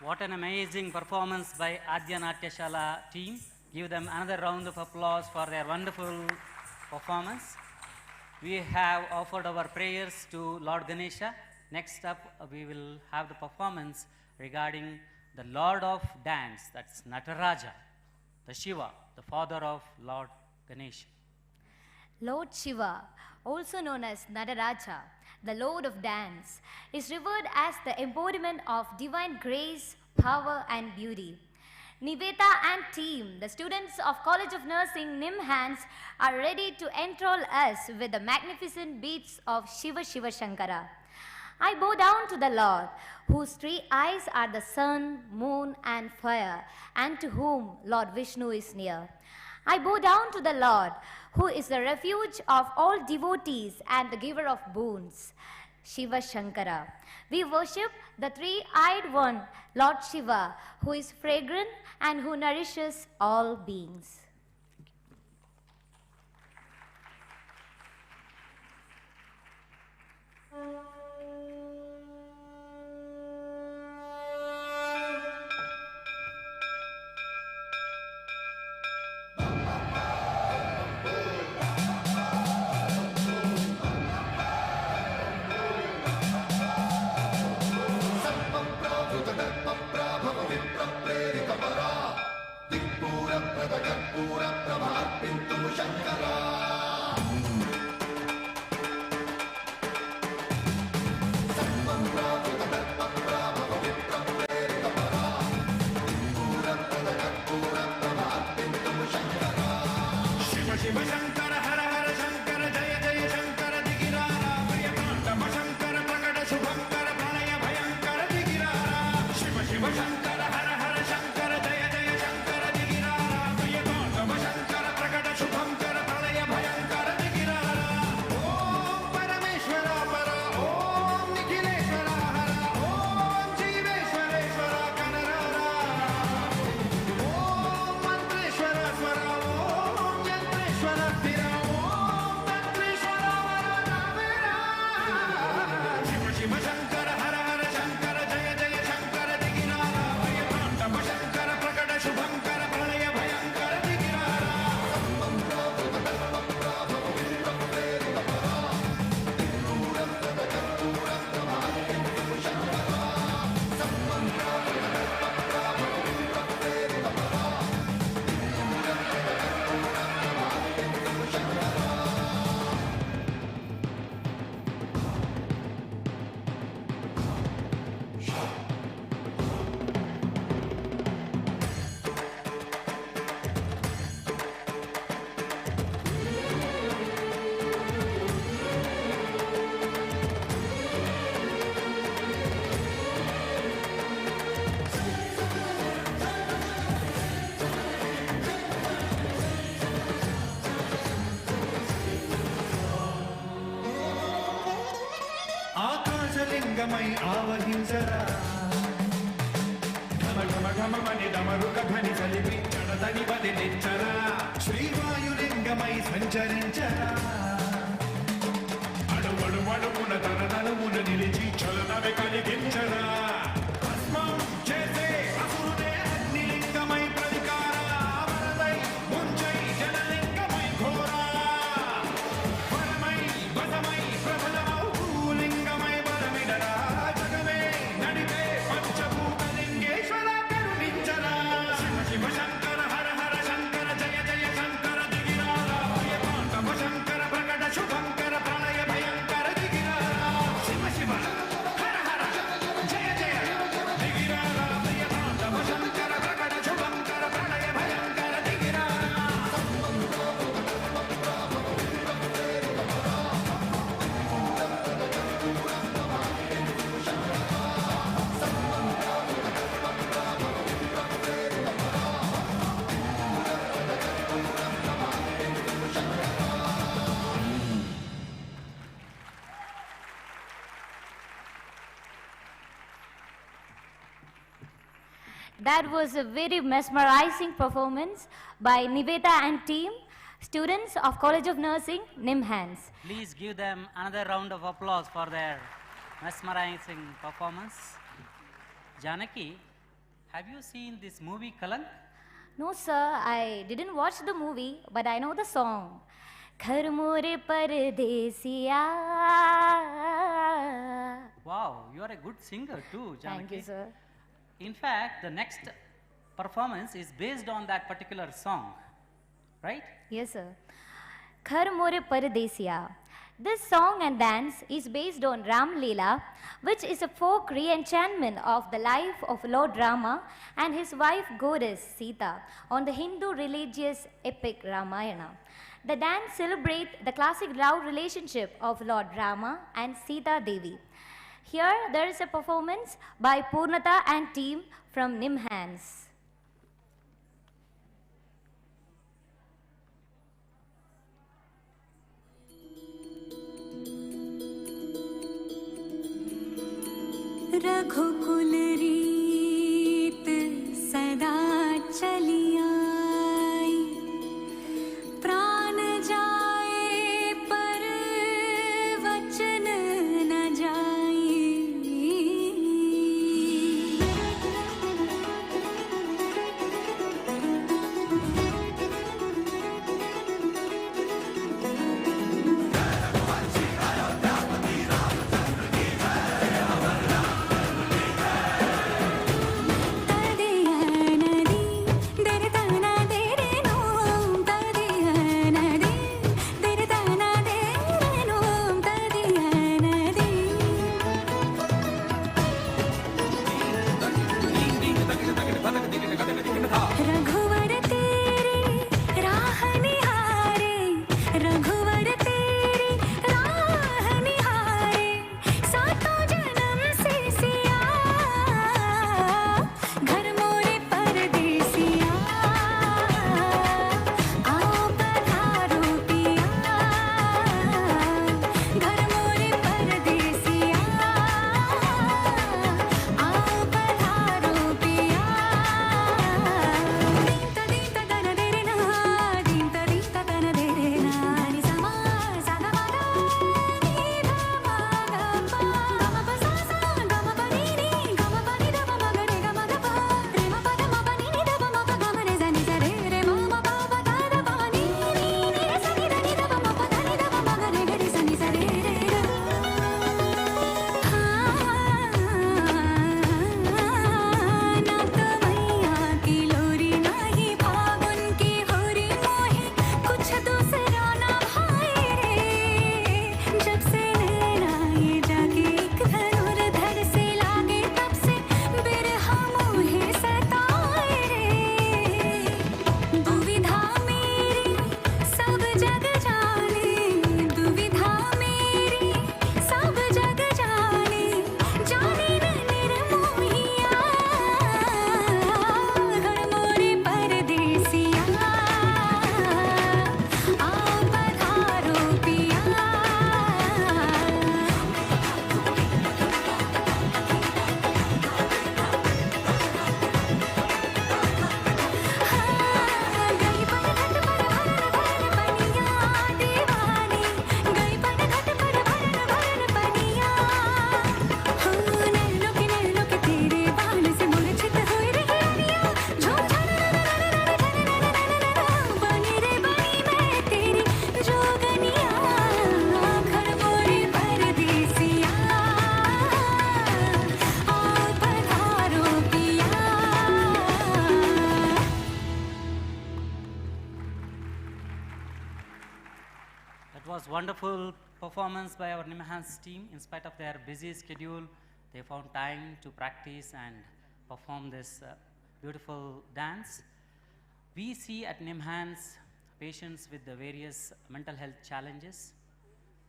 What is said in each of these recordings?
What an amazing performance by Adya Natyashala team. Give them another round of applause for their wonderful performance. We have offered our prayers to Lord Ganesha. Next up, we will have the performance regarding the Lord of Dance, that's Nataraja, the Shiva, the father of Lord Ganesha. Lord Shiva, also known as Nataraja, the Lord of Dance, is revered as the embodiment of divine grace, power and beauty. Niveta and team, the students of College of Nursing NIMHANS, are ready to enthrall us with the magnificent beats of Shiva Shiva Shankara. I bow down to the Lord, whose three eyes are the sun, moon and fire, and to whom Lord Vishnu is near. I bow down to the Lord, who is the refuge of all devotees and the giver of boons, Shiva Shankara. We worship the three-eyed one, Lord Shiva, who is fragrant and who nourishes all beings. లింగమై ఆవహించరా ఘమ ఘమ ఘమమని డమరుక ధ్వని కలిపి జడదని బదిలించరా శ్రీవాయులింగమై సంచరించరా అడుగడుగడుగున తన నలుమున నిలిచి చలనమే కలిగించరా భస్మం చేసే అసురుడే అగ్నిలింగమై ప్రతికారా వరదై ముంచై జలలింగమై ఘోరా వరమై వసమై ప్రబలమౌ లింగమై బలమిడరా జగమే నడిపే పంచభూతలింగేశ్వర కరుణించరా శివ శివ శంకర హర హర శంకర జయ జయ శంకర దిగిరారా ప్రియతాంతమ శంకర ప్రకట శుభంకర ప్రళయ భయంకర దిగిరారా శివ శివ హర హర జయ జయ దిగిరారా ప్రియతాంతమ శంకర ప్రకట శుభంకర ప్రళయ భయంకర దిగిరారా That was a very mesmerizing performance by Niveta and team, students of College of Nursing, NIMHANS. Please give them another round of applause for their mesmerizing performance. Janaki, Have you seen this movie Kalank? No, sir, I didn't watch the movie, but I know the song. घर मोरे परदेसिया. Wow, you are a good singer too, Janaki. Thank you, sir. In fact, the next performance is based on that particular song, right? Yes, sir. Ghar More Paradesiya. This song and dance is based on Ram Leela, which is a folk re-enchantment of the life of Lord Rama and his wife goddess Sita on the Hindu religious epic Ramayana. The dance celebrates the classic love relationship of Lord Rama and Sita Devi. Here there is a performance by Purnata and team from NIMHANS. रघुकुल रीत सदा चली आई, प्राण जाए पर वचन न जाए। रघुवर तेरी राह निहारे, रघुवर तेरी राह निहारे, सातों जन्म से सिया, घर मोरे परदेसिया, आओ पधारो पिया, घर मोरे परदेसिया, आओ पधारो पिया। That was wonderful performance by our NIMHANS team. In spite of their busy schedule, they found time to practice and perform this beautiful dance. We see at NIMHANS patients with the various mental health challenges.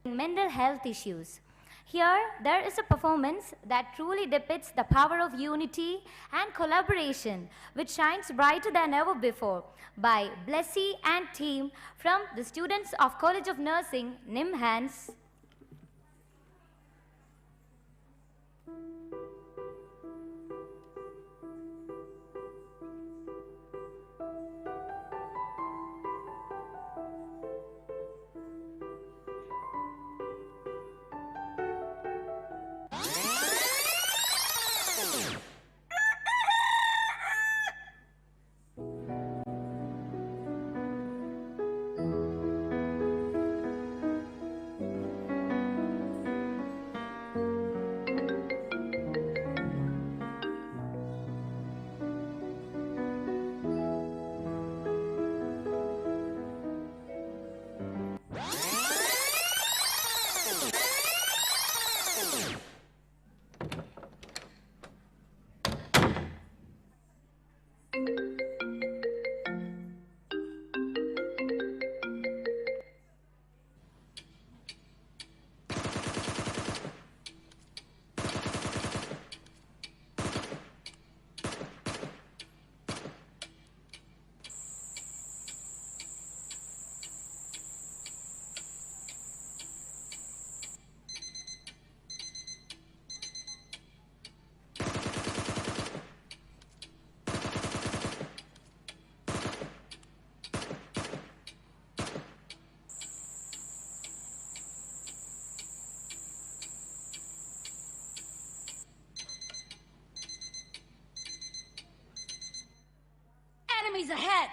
Mental health issues. Here, there is a performance that truly depicts the power of unity and collaboration, which shines brighter than ever before, by Blessy and team from the students of College of Nursing, NIMHANS. Enemies ahead!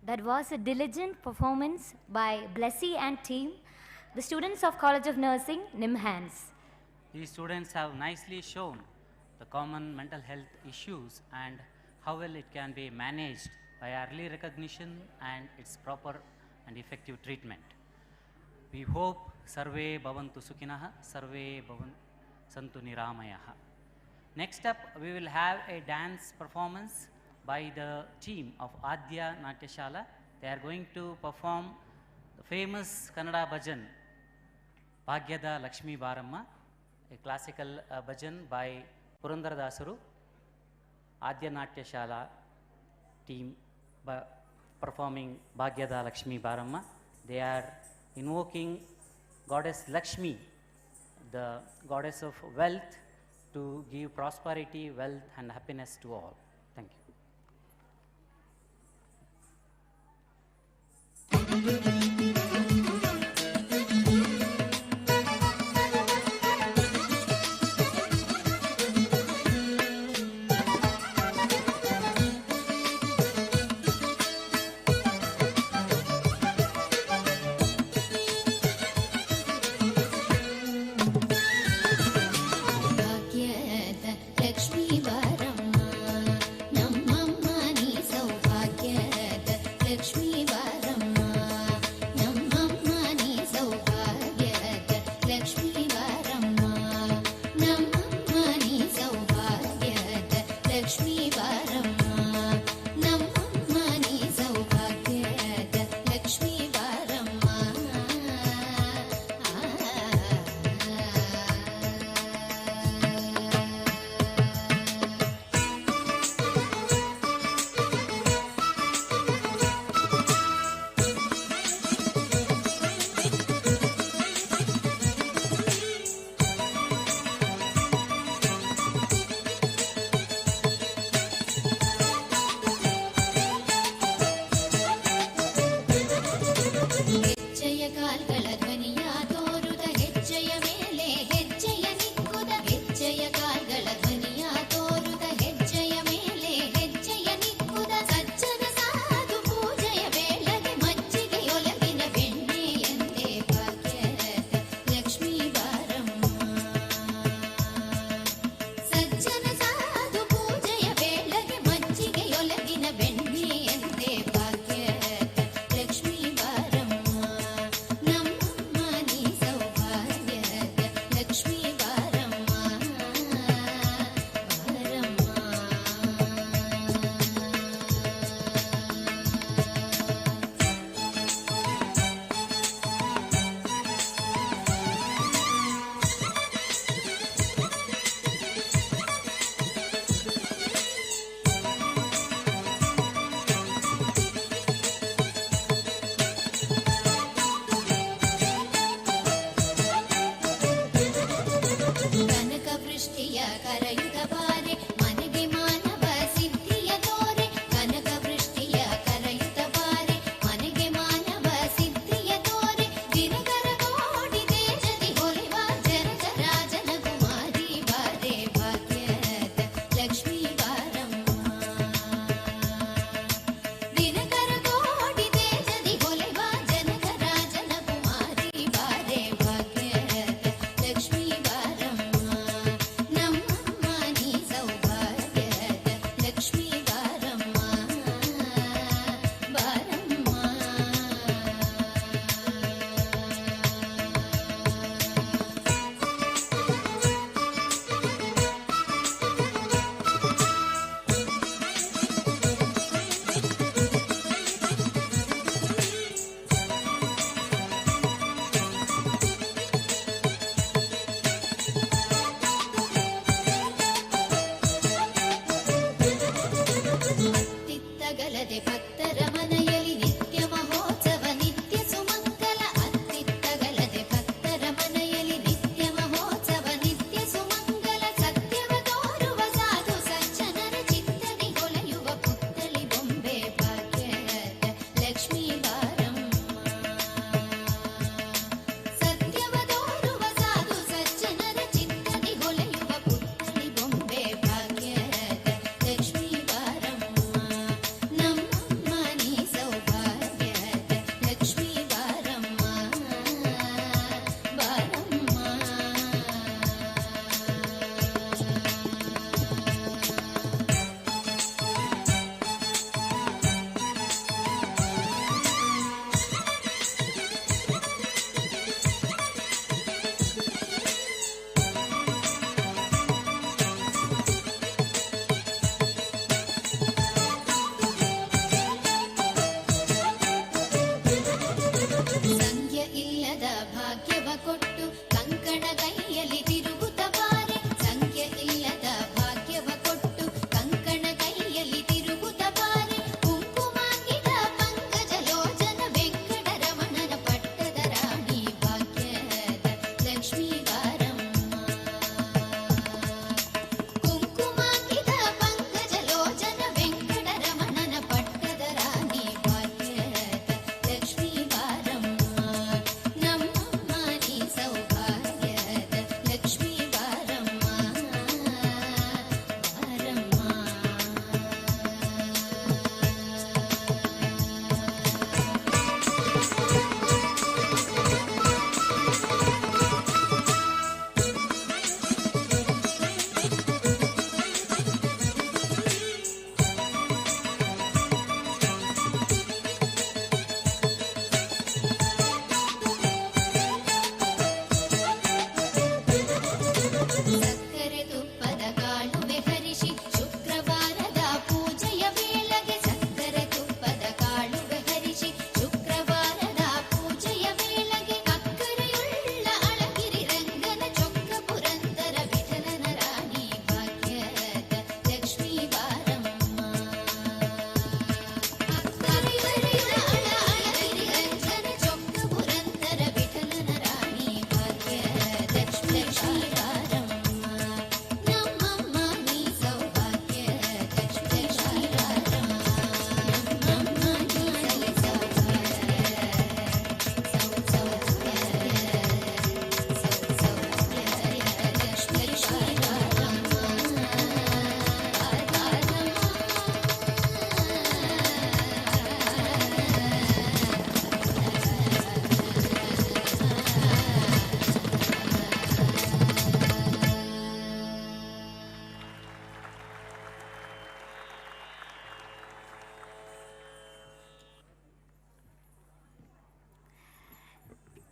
That was a diligent performance by Blessy and team, the students of College of Nursing, NIMHANS. These students have nicely shown the common mental health issues and how well it can be managed by early recognition and its proper and effective treatment. We hope sarve bhavantu sukhinah, sarve santu niramayah. Next up, we will have a dance performance by the team of Adya Natyashala. They are going to perform the famous Kannada bhajan, Bhagyada Lakshmi Baramma, a classical bhajan by Purandara-dasaru. Adya Natyashala team performing Bhagyada Lakshmi Baramma. They are invoking goddess Lakshmi, the goddess of wealth, to give prosperity, wealth and happiness to all. Thank you. ಭಾಗ್ಯದ ಲಕ್ಷ್ಮೀ ಬಾರಮ್ಮ ನಮ್ಮಮ್ಮ ನೀ ಸೌಭಾಗ್ಯದ ಲಕ್ಷ್ಮೀ ಬಾರಮ್ಮ ನಮ್ಮಮ್ಮ ನೀ ಸೌಭಾಗ್ಯದ ಲಕ್ಷ್ಮೀ ಬಾರಮ್ಮ ನಮ್ಮಮ್ಮ ನೀ ಸೌಭಾಗ್ಯದ ಲಕ್ಷ್ಮೀ ಬಾರಮ್ಮ ನಮ್ಮಮ್ಮ ನೀ ಸೌಭಾಗ್ಯದ ಲಕ್ಷ್ಮೀ ಬಾರಮ್ಮ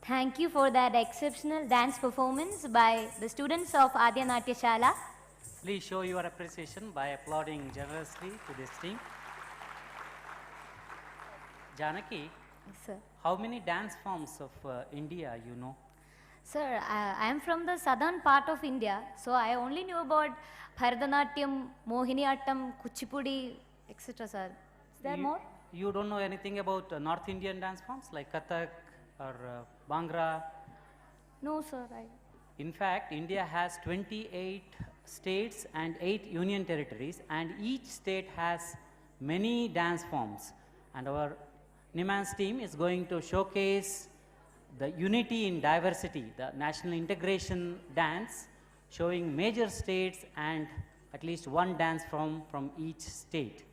Thank you for that exceptional dance performance by the students of Adya Natya Shala. Please show your appreciation by applauding generously to this team. Janaki, Yes, sir. how many dance forms of India you know? Sir, I am from the southern part of India, so I only knew about Bharatanatyam, Mohiniyattam, Kuchipudi, etc. Sir. Is there more? You don't know anything about North Indian dance forms like Kathak or Bhangra? No, sir. In fact, India has 28 states and 8 union territories, and each state has many dance forms. And our NIMHANS team is going to showcase the unity in diversity, the national integration dance, showing major states and at least one dance form from each state.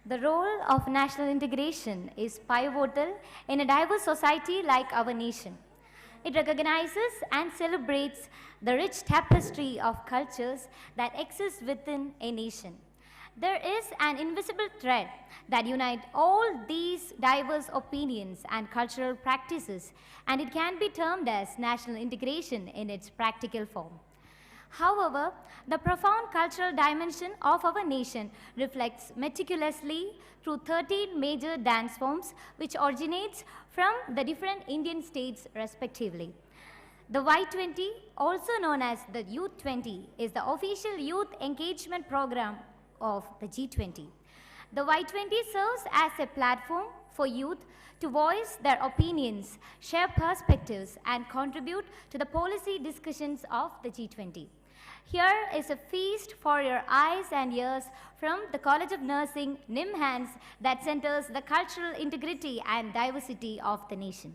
The role of national integration is pivotal in a diverse society like our nation. It recognizes and celebrates the rich tapestry of cultures that exist within a nation. There is an invisible thread that unites all these diverse opinions and cultural practices, and it can be termed as national integration in its practical form. However, the profound cultural dimension of our nation reflects meticulously through 13 major dance forms which originates from the different Indian states respectively. The Y20, also known as the Youth 20, is the official youth engagement program of the G20. The Y20 serves as a platform for youth to voice their opinions, share perspectives, and contribute to the policy discussions of the G20. Here is a feast for your eyes and ears from the College of Nursing, NIMHANS, that centers the cultural integrity and diversity of the nation.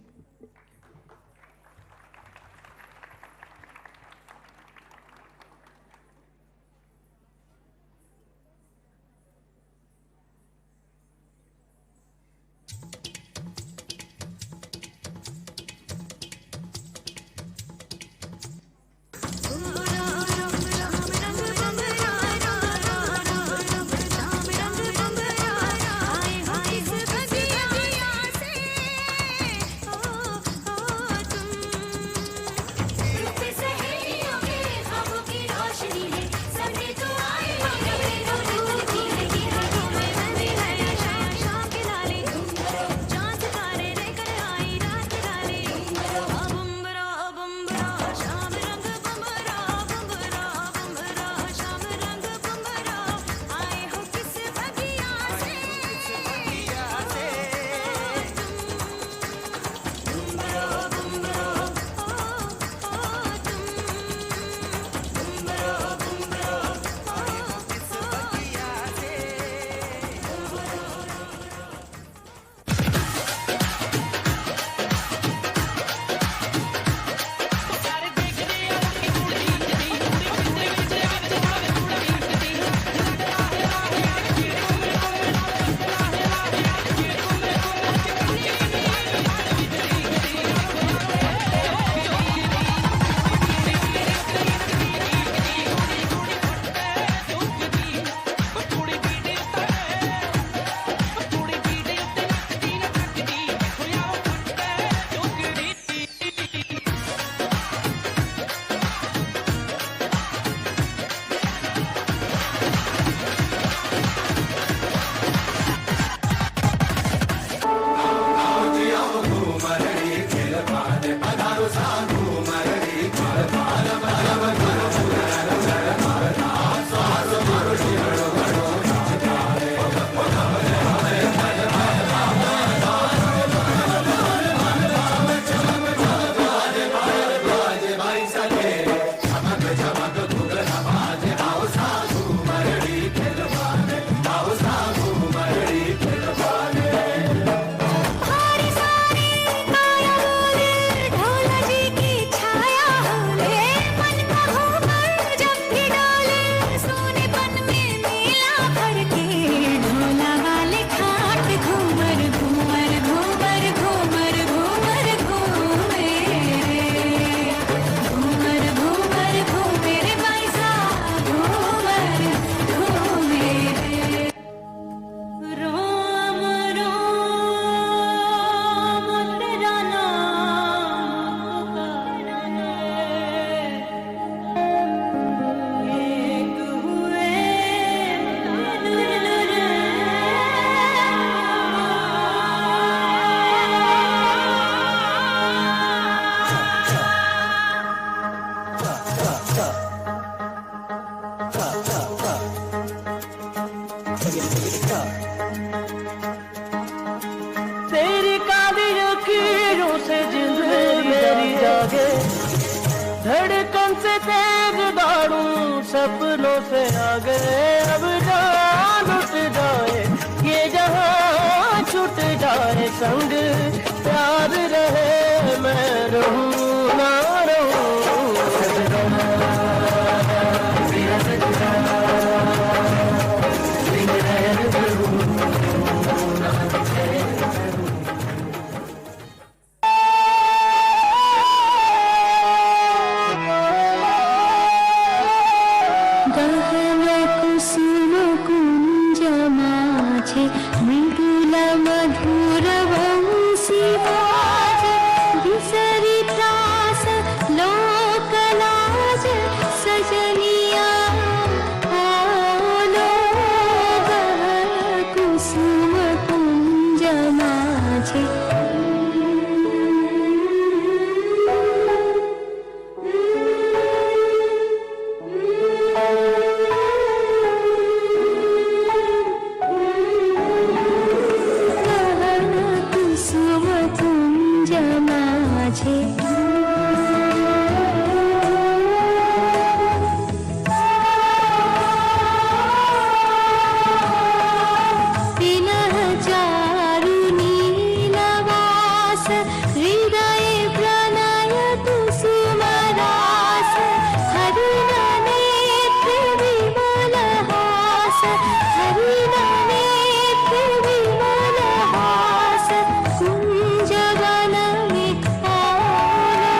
Oh तेरी काली लकीरों से जिंदगी मेरी जागे, धड़कन से तेज दौड़ूं सपनों से आगे। अब जान उठ जाए ये जहां छूट जाए, संग प्यार रहे मैं रहूं ना रहूं। सजना मेरा सजना बिन रहर रहूं ना गहन कुसुम कुंज माझे मृदुल मधुर वंशी बाजे। विसरी त्रास लोक लाज सजनिया आलो। गहन कुसुम कुंज माझे कुसुम कुंज माझे। पिनः चारु नीलवास हृदय प्रणय कुसुम रास। हरिण नेत्र विमल हास, हरिण नेत्र विमल हास। कुंज वन में आलो,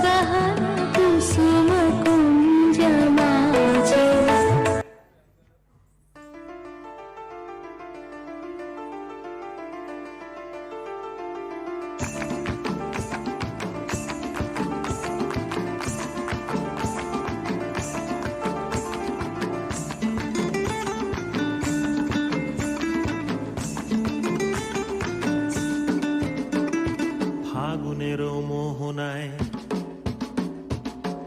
गहन कुसुम कुंज माझे। ফাগুনেরও মোহনায়,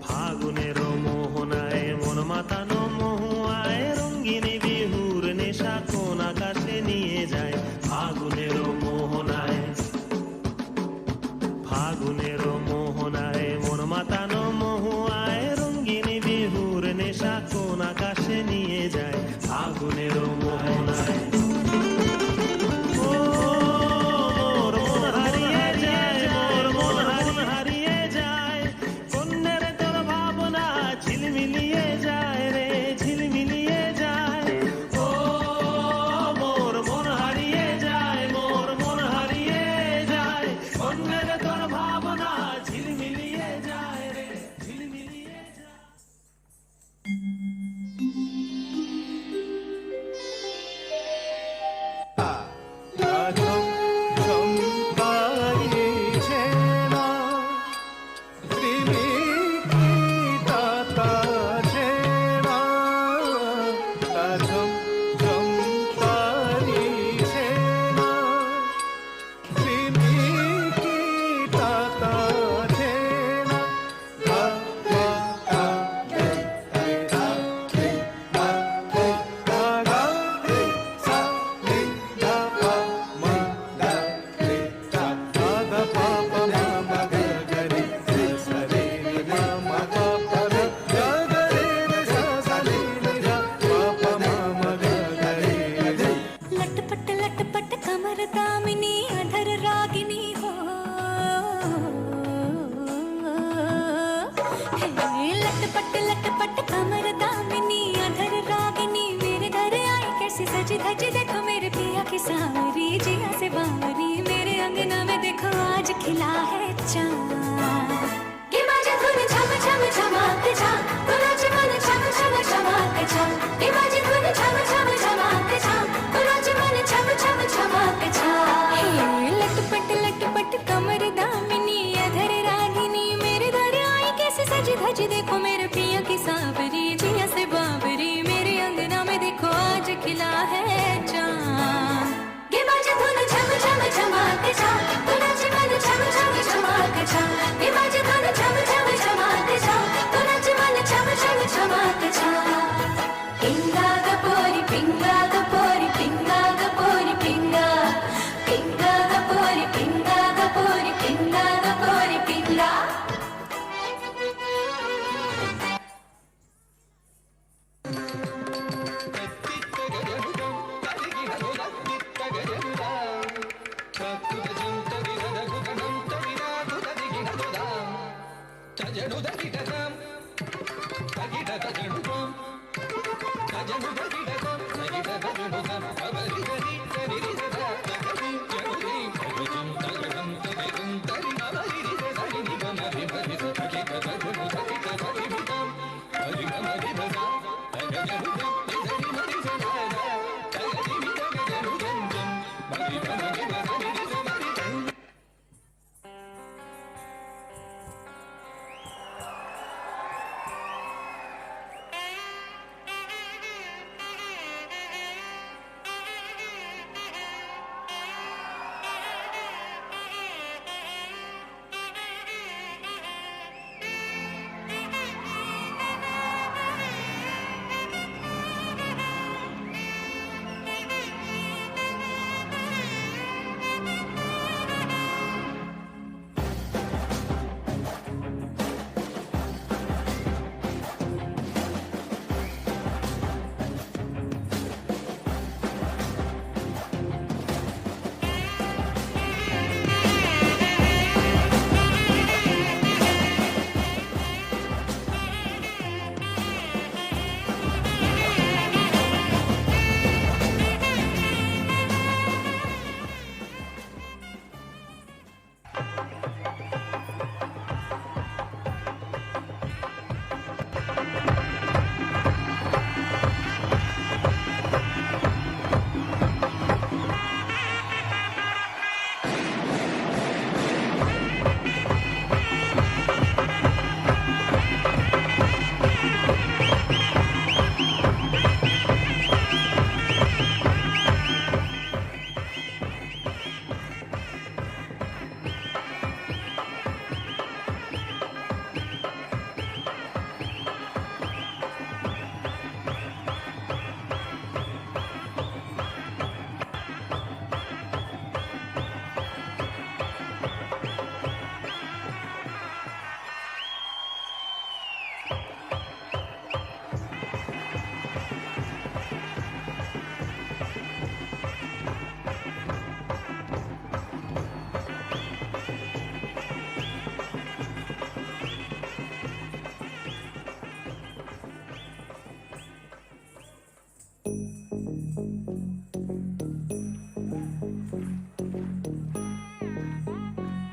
ফাগুনেরও মোহনায় মন মাতানো মহুয়ায়। রঙ্গিনী বিহুর নেশা কোন আকাশে নিয়ে যায়। ফাগুনেরও মোহনায়, ফাগুনেরও মোহনায় মন মাতানো মহুয়ায়। রঙ্গিনী বিহুর নেশা কোন আকাশে নিয়ে যায়। ফাগুনেরও মোহনায় মোর মন হারিয়ে যায়, মোর মন হারিয়ে যায়। কন্যের তোর ভাবনা ঝিলমিলিয়ে যায় রে, ঝিলমিলিয়ে যায়। ও মোর মন হারিয়ে যায়, মোর মন হারিয়ে যায়। কন্যের তোর ভাবনা ঝিলমিলিয়ে যায় রে, ঝিলমিলিয়ে যায়। ঝম ঝম বাড়িছে না, প্রেমিকি তাতাছে না। ঝম ঝম বাড়িছে না, প্রেমিকি তাতাছে না। ধা ধা ধা রে রে ধা রে ধা রে ধা গা রে সা রে ধা পা মা গা রে ধা ধা ধা পা পা মা মা গা গা রে রে সা রে রে ধা মা পা পা রে গা গা রে রে সা সা রে রে ধা पा पा मा मा गा गा रे रे। लटपट कमर दामिनी अधर रागिनी हो। हे लटपट कमर दामिनी अधर रागिनी। मेरे घर आई कैसी सजी धजी, देखो मेरे पिया की सावरी जिया से बावरी। मेरे अंगना में देखो आज खिला है चाँद। ये बाजे धुन झम झम झमाक झा, तो नाचे मन झम झम झमाक झा। ये बाजे धुन झम झम झमाक झा, तो नाचे मन झम झम झमाक झा। हे लटपट कमर दामिनी अधर रागिनी। मेरे घर आई कैसे सजी धजी, देखो मेरे पिया की सावरी जिया से बावरी। मेरे अंगना में देखो आज खिला है चाँद। ये बाजे धुन झम झम झमाक झा, तो नाचे मन झम झम झमाक झा। ये बाजे धुन झम झम झमाक झा, तो नाचे मन झम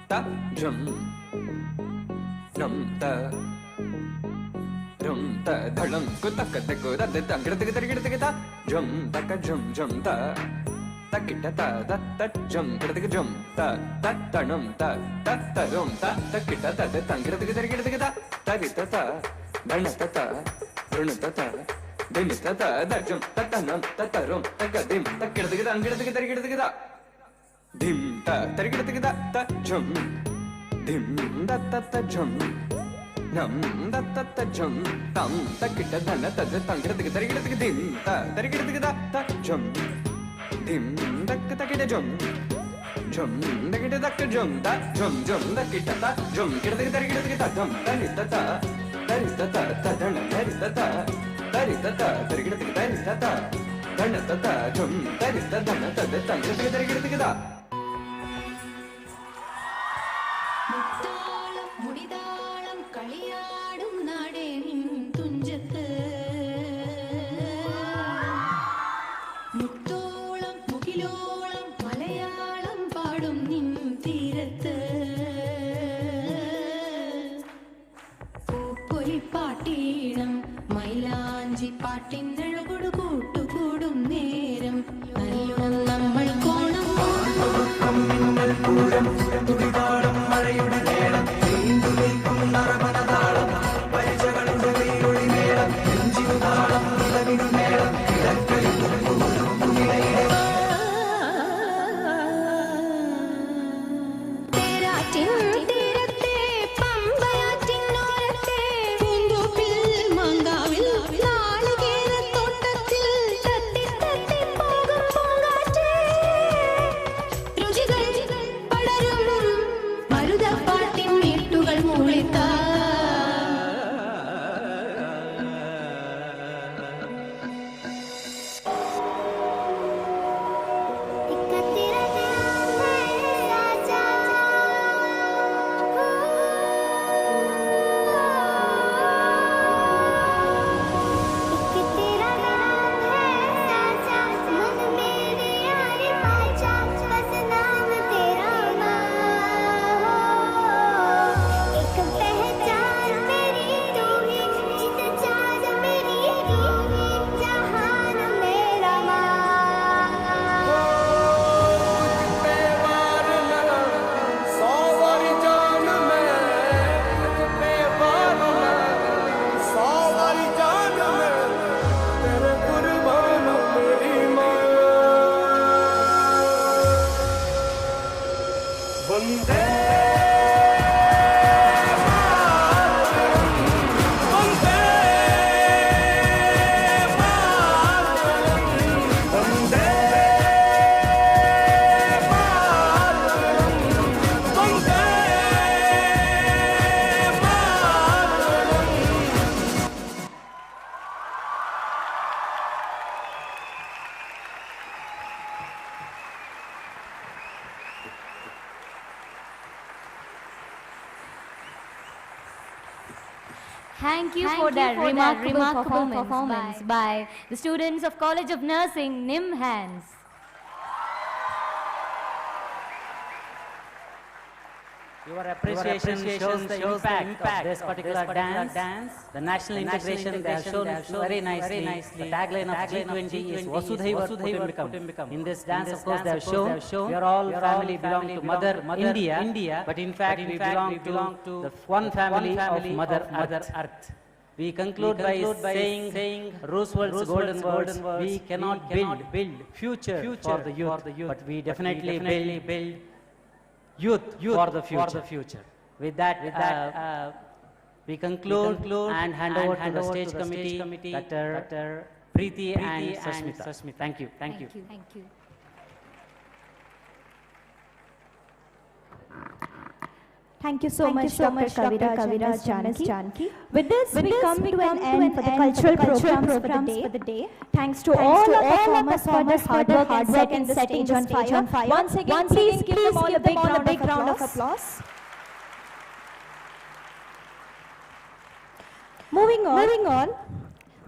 ta drum drum ta drum ta dhalam ko tak te ko da de tang gid gid ta drum ta ka drum ta ta kitta ta da ta drum gid drum ta ta tanam ta ta drum ta ta kitta ta de tang gid ta ta ri ta ta dhan ta ta run ta ta din ta ta da drum ta tanam ta ta rum ta ka dim ta gid ta dim ta tarigid ta jum dim da ta ta jum nam da ta ta jum tam ta kitta dana ta tangirdig tarigid dim ta tarigid ta jum dim da ta kitta jum da kitta da jum ta jum da kitta ta jum kirdig tarigid ta jum ta ni ta ta ta dana ta ta tarigid ta ta dana ta jum ta dana ta tangirdig ta മുത്താളം മുടിതാളം കളിയാടും നാടേ നിൻ തുഞ്ചത്ത് മുത്തോളം മുകിലോളം മലയാളം പാടും നിൻ തീരത്ത് പൂപ്പൊലിപ്പാട്ടീണം മൈലാഞ്ചി പാട്ടിനഴകൊടു കൂട്ടുകൂടും നേരം അറിയണം നമ്മൾ കോണം തുടിതാളം മഴയുടെ നേരം നീണ്ടു നിൽക്കും നറമനതാളം പരിചകളുടെ വെയിലൊളി നേരം നെഞ്ചിനു താളം നിലവിനു നേരം കിടക്കലിൽ കുറുകുമിലെ Thank you for that remarkable performance by the students of College of Nursing, NIMHANS. Your appreciation shows the impact of this particular dance. The national integration they have shown it very nicely. The tagline of G20 is Vasudhaiva Kutumbakam. In this dance, of course, they have shown we are all family belong to Mother India, but in fact we belong to the one family of Mother Earth. We conclude by saying Roosevelt's golden words, we cannot build future for the youth, but we definitely build youth for the future. With that, we conclude and hand over to the stage committee, Dr. Preeti and Sasmita. Thank you. Thank you. Thank you so much, Dr. Kaviraj Janaki. With this, we come to an end for the cultural programs for the day. Thanks to all our performers for their hard work and setting the stage on fire. Once again, please give them all a big round of applause. Moving on,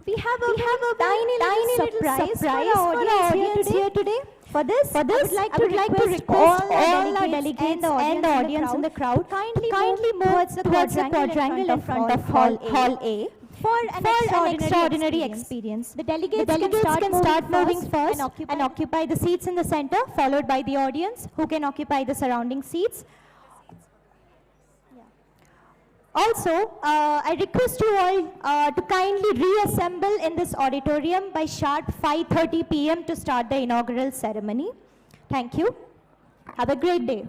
we have a tiny little surprise for our audience here today. For this, I would like to request all our delegates and the audience in the crowd kindly move towards the quadrangle in front of Hall A for an extraordinary experience. The delegates can start moving first and occupy the seats in the center, followed by the audience who can occupy the surrounding seats. Also, I request you all to kindly reassemble in this auditorium by sharp 5:30 p.m. to start the inaugural ceremony. Thank you. Have a great day.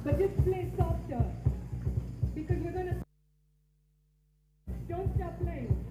but just play softer because we're gonna. Don't stop playing.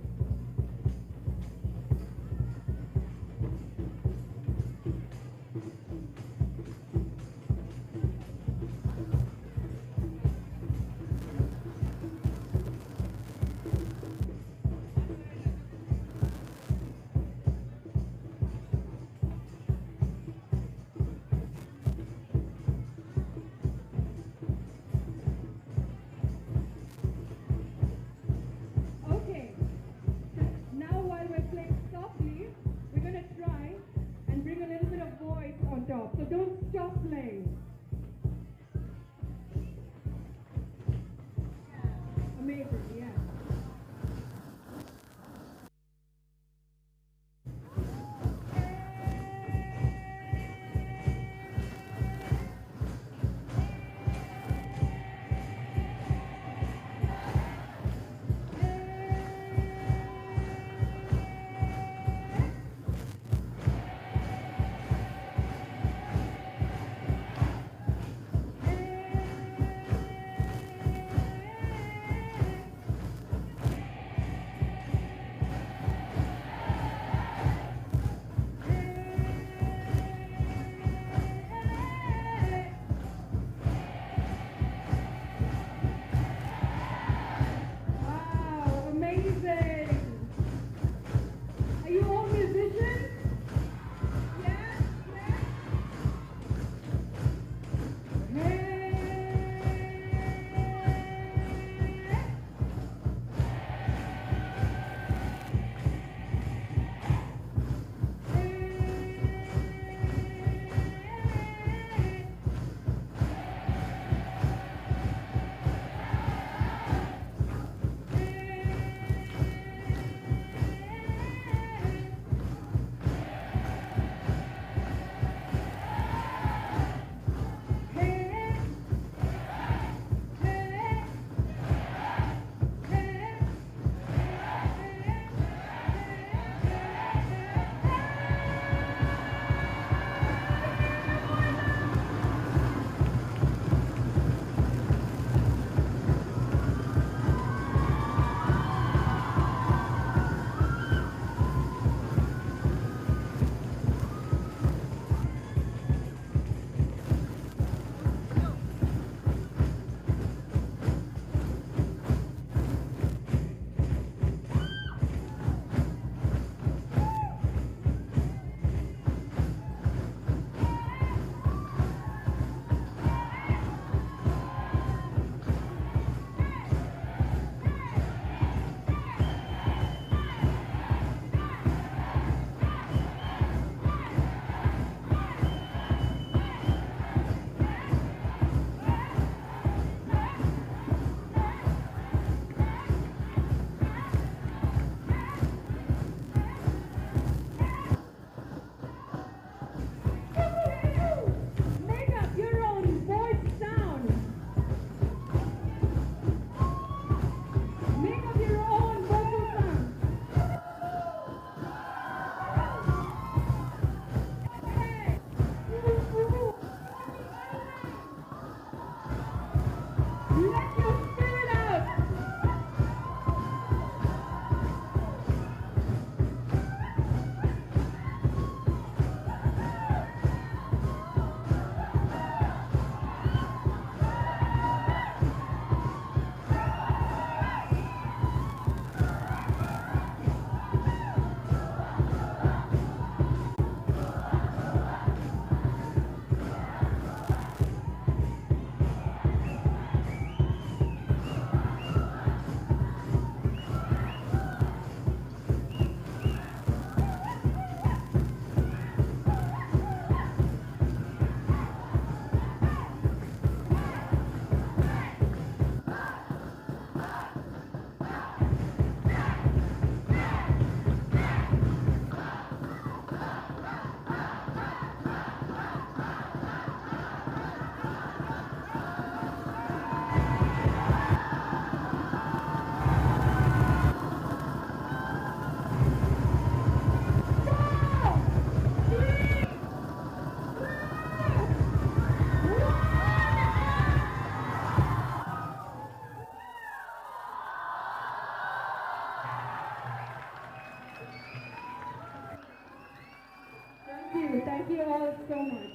you. Thank you all so much.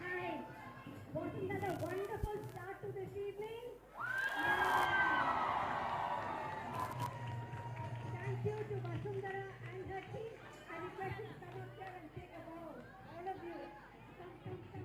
Hi. Wasn't that a wonderful start to this evening? Thank you to Vasundhara and her team. I request you to come up here and take a bow. All of you. Come.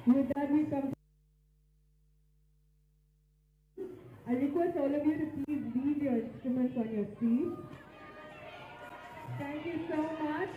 With that, we come. I request all of you to please leave your instruments on your seats. Thank you so much.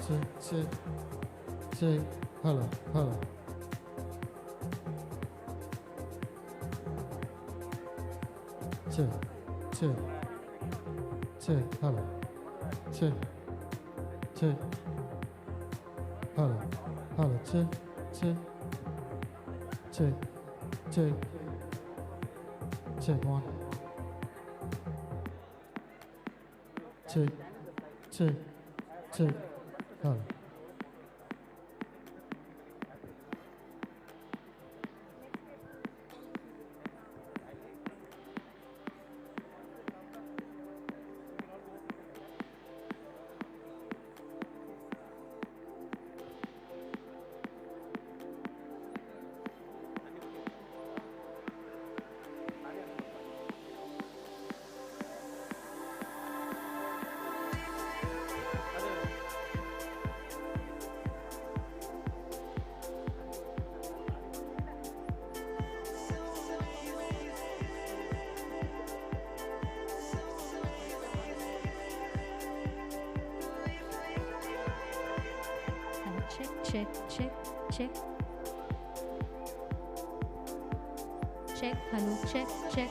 check, check. Hello, hello. Check, check, check. Hello, check, check. Hello, hello. Check, check, check, check. Check one. Check, check, check. Hello. Check, check, check. Check, hello, check, check.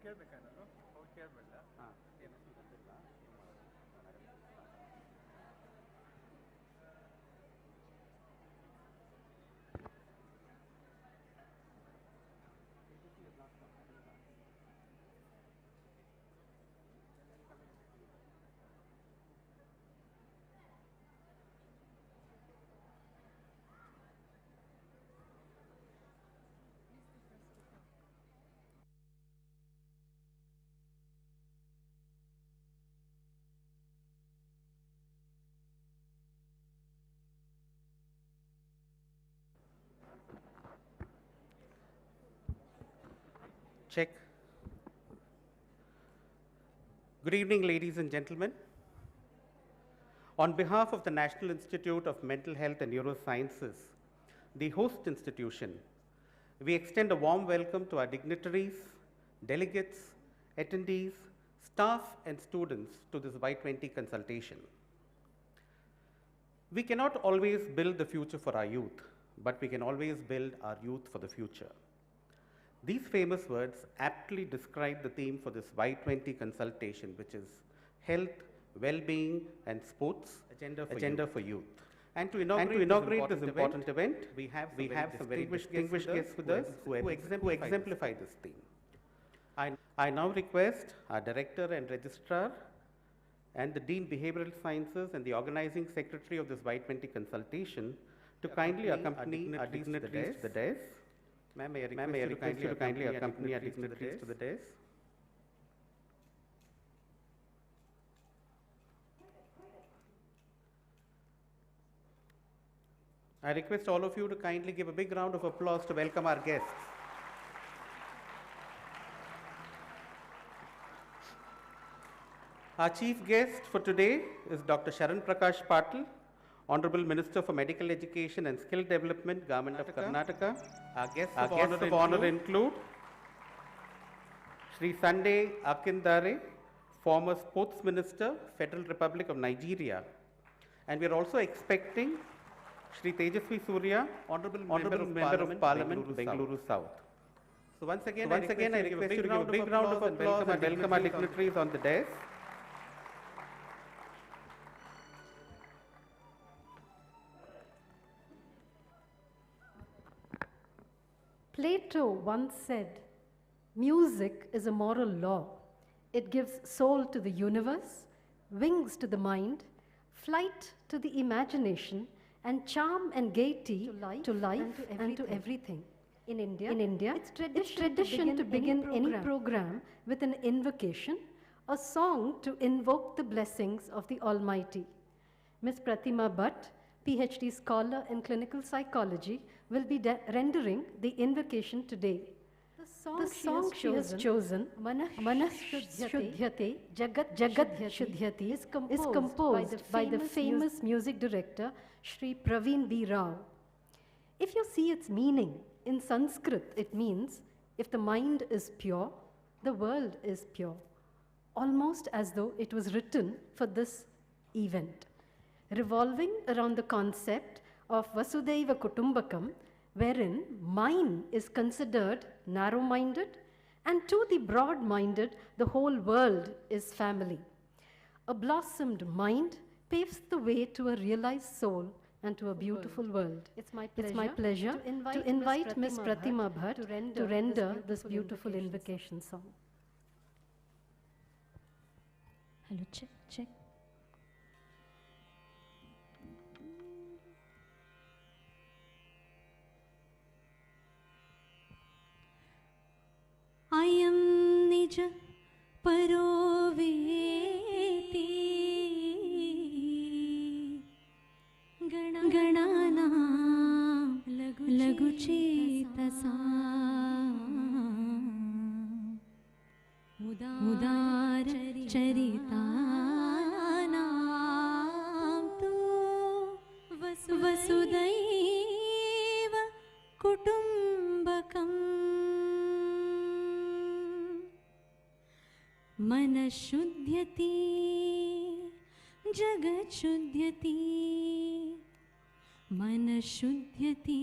ಕೇಳಬೇಕಾದ್ರೆ ಅವ್ರು ಕೇಳಬೇಡ ಏನು ಗೊತ್ತಿಲ್ಲ Check. Good evening, ladies and gentlemen. On behalf of the National Institute of Mental Health and Neurosciences, the host institution, we extend a warm welcome to our dignitaries, delegates, attendees, staff, and students to this Y20 consultation. We cannot always build the future for our youth, but we can always build our youth for the future. These famous words aptly describe the theme for this Y20 consultation, which is health, well-being, and sports agenda for youth. And to inaugurate this important event, we have some very distinguished guests with us who exemplify this theme. I now request our Director and Registrar and the Dean Behavioral Sciences and the Organizing Secretary of this Y20 consultation to kindly accompany our dignitaries to the dais. Ma'am, may I request you to kindly accompany our dignitaries to the dais? I request all of you to kindly give a big round of applause to welcome our guests. Our chief guest for today is Dr. Sharan Prakash Patil, Honorable Minister for Medical Education and Skill Development, Government of Karnataka. Our guests of honor include Shri Sunday Akindare, former Sports Minister, Federal Republic of Nigeria. And we are also expecting Shri Tejasvi Surya, Honorable Member of Parliament, Bengaluru South. So once again, I request you to give a big round of applause and welcome our dignitaries on the dais. Plato once said, music is a moral law. It gives soul to the universe, wings to the mind, flight to the imagination, and charm and gaiety to life and to everything. In India, it's tradition to begin any program with an invocation, a song to invoke the blessings of the Almighty. Ms. Pratima Bhatt, PhD scholar in clinical psychology, will be rendering the invocation today. The song she has chosen, Manah Shuddhyate, Jagat Shuddhyate, is composed by the famous music director, Shri Praveen B. Rao. If you see its meaning, in Sanskrit it means, if the mind is pure, the world is pure. Almost as though it was written for this event. Revolving around the concept of Vasudhaiva Kutumbakam, wherein mine is considered narrow-minded, and to the broad-minded, the whole world is family. A blossomed mind paves the way to a realized soul and to a beautiful world. It's my pleasure to invite Ms. Pratima Bhatt to render this beautiful invocation song. Hello, check, check. अयं निज परो वेति गणानां लघुचेतसा उदारचरितानां तु वसुदैव कुटुम्बकम् मनशुद्ध्यति जगच्छुद्ध्यति मनशुद्ध्यति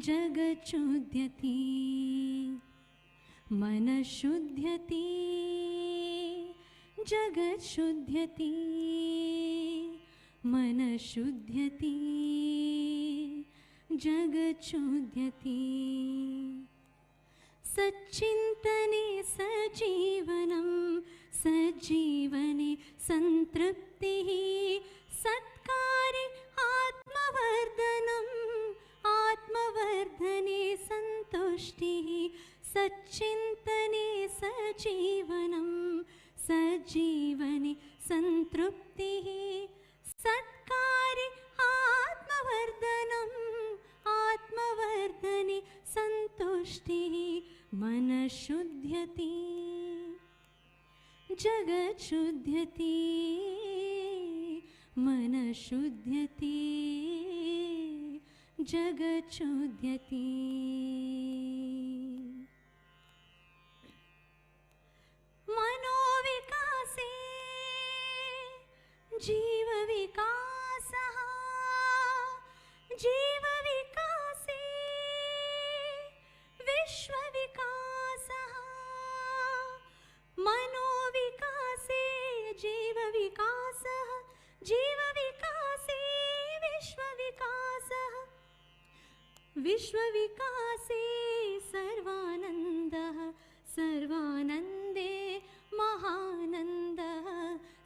जगच्छुद्ध्यति मनः शुध्यति जगत् शुध्यति मनः शुध्यति जगत् शुध्यति सच्चिन्तने सजीवनं सज्जीवने संतृप्तिः सत्कारे आत्मवर्धनम् आत्मवर्धने सन्तुष्टिः सच्चिन्तने सजीवनं सज्जीवने संतृप्तिः सत्कारे आत्मवर्धनम् आत्मवर्धने संतुष्टिः मनः शुध्यति जगत् शुध्यति मनः शुध्यति जगत् शुध्यति मनोविकासे जीवविकासः जीवविकासे विश्वविकासः मनोविकासे जीवविकासः जीवविकासे विश्वविकासः विश्वविकासे सर्वानन्दः सर्वानन्दे महानन्दः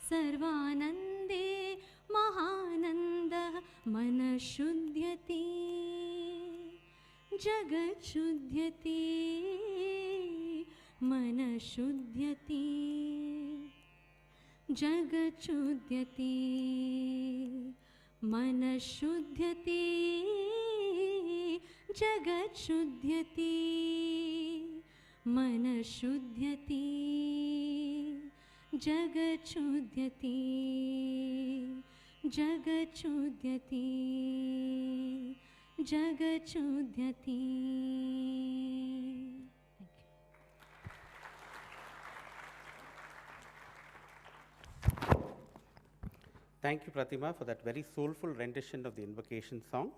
सर्वानन्दे महानन्दः मनः शुध्यति जगत् शुध्यति मनः शुध्यति जगत् शुध्यति मनः शुध्यति जगत् शुध्यति मनः शुध्यति जगत् शुध्यति जगत् शुध्यति जगत् शुध्यति Thank you, Pratima, for that very soulful rendition of the invocation song.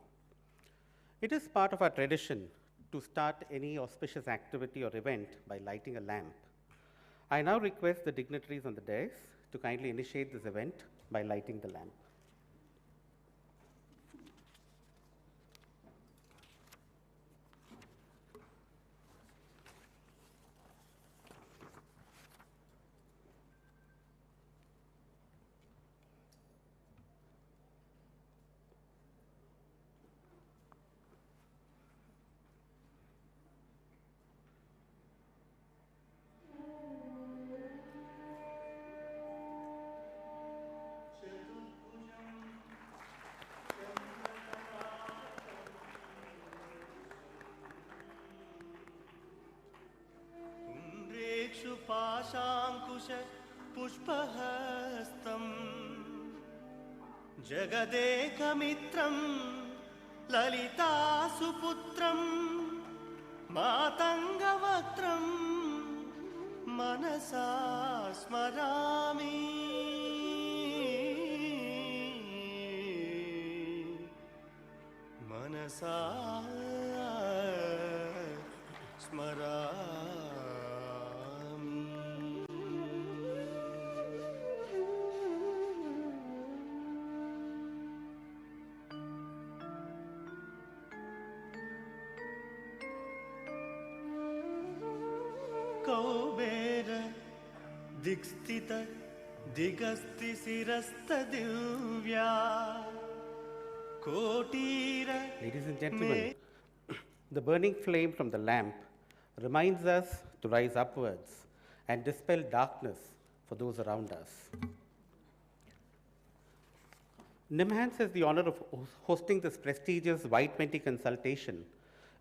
It is part of our tradition to start any auspicious activity or event by lighting a lamp. I now request the dignitaries on the dais to kindly initiate this event by lighting the lamp. पाशाङ्कुश पुष्पहस्तं जगदेकमित्रं ललितासुपुत्रं मातङ्गवक्त्रं मनसा स्मरामि मनसा स्मरामि कौबेर दिक्स्थित दिगस्तिशिरस्तदिव्या कोटीर. Ladies and gentlemen, the burning flame from the lamp reminds us to rise upwards and dispel darkness for those around us. NIMHANS has the honor of hosting this prestigious Y20 Consultation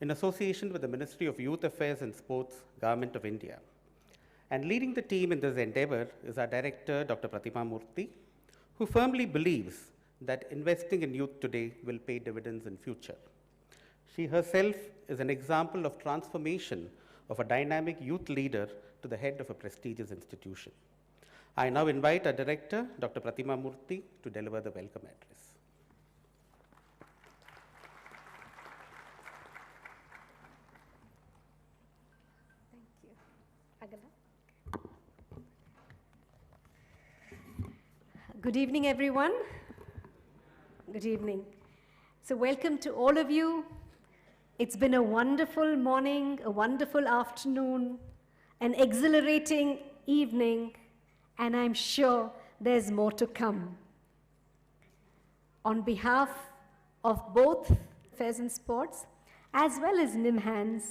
in association with the Ministry of Youth Affairs and Sports, Government of India. And leading the team in this endeavor is our director, Dr. Pratima Murthy, who firmly believes that investing in youth today will pay dividends in future. She herself is an example of transformation of a dynamic youth leader to the head of a prestigious institution. I now invite our director, Dr. Pratima Murthy, to deliver the welcome address. Thank you. Good evening, everyone. Good evening. So welcome to all of you. It's been a wonderful morning, a wonderful afternoon, an exhilarating evening, and I'm sure there's more to come. On behalf of both Affairs and Sports, as well as NIMHANS,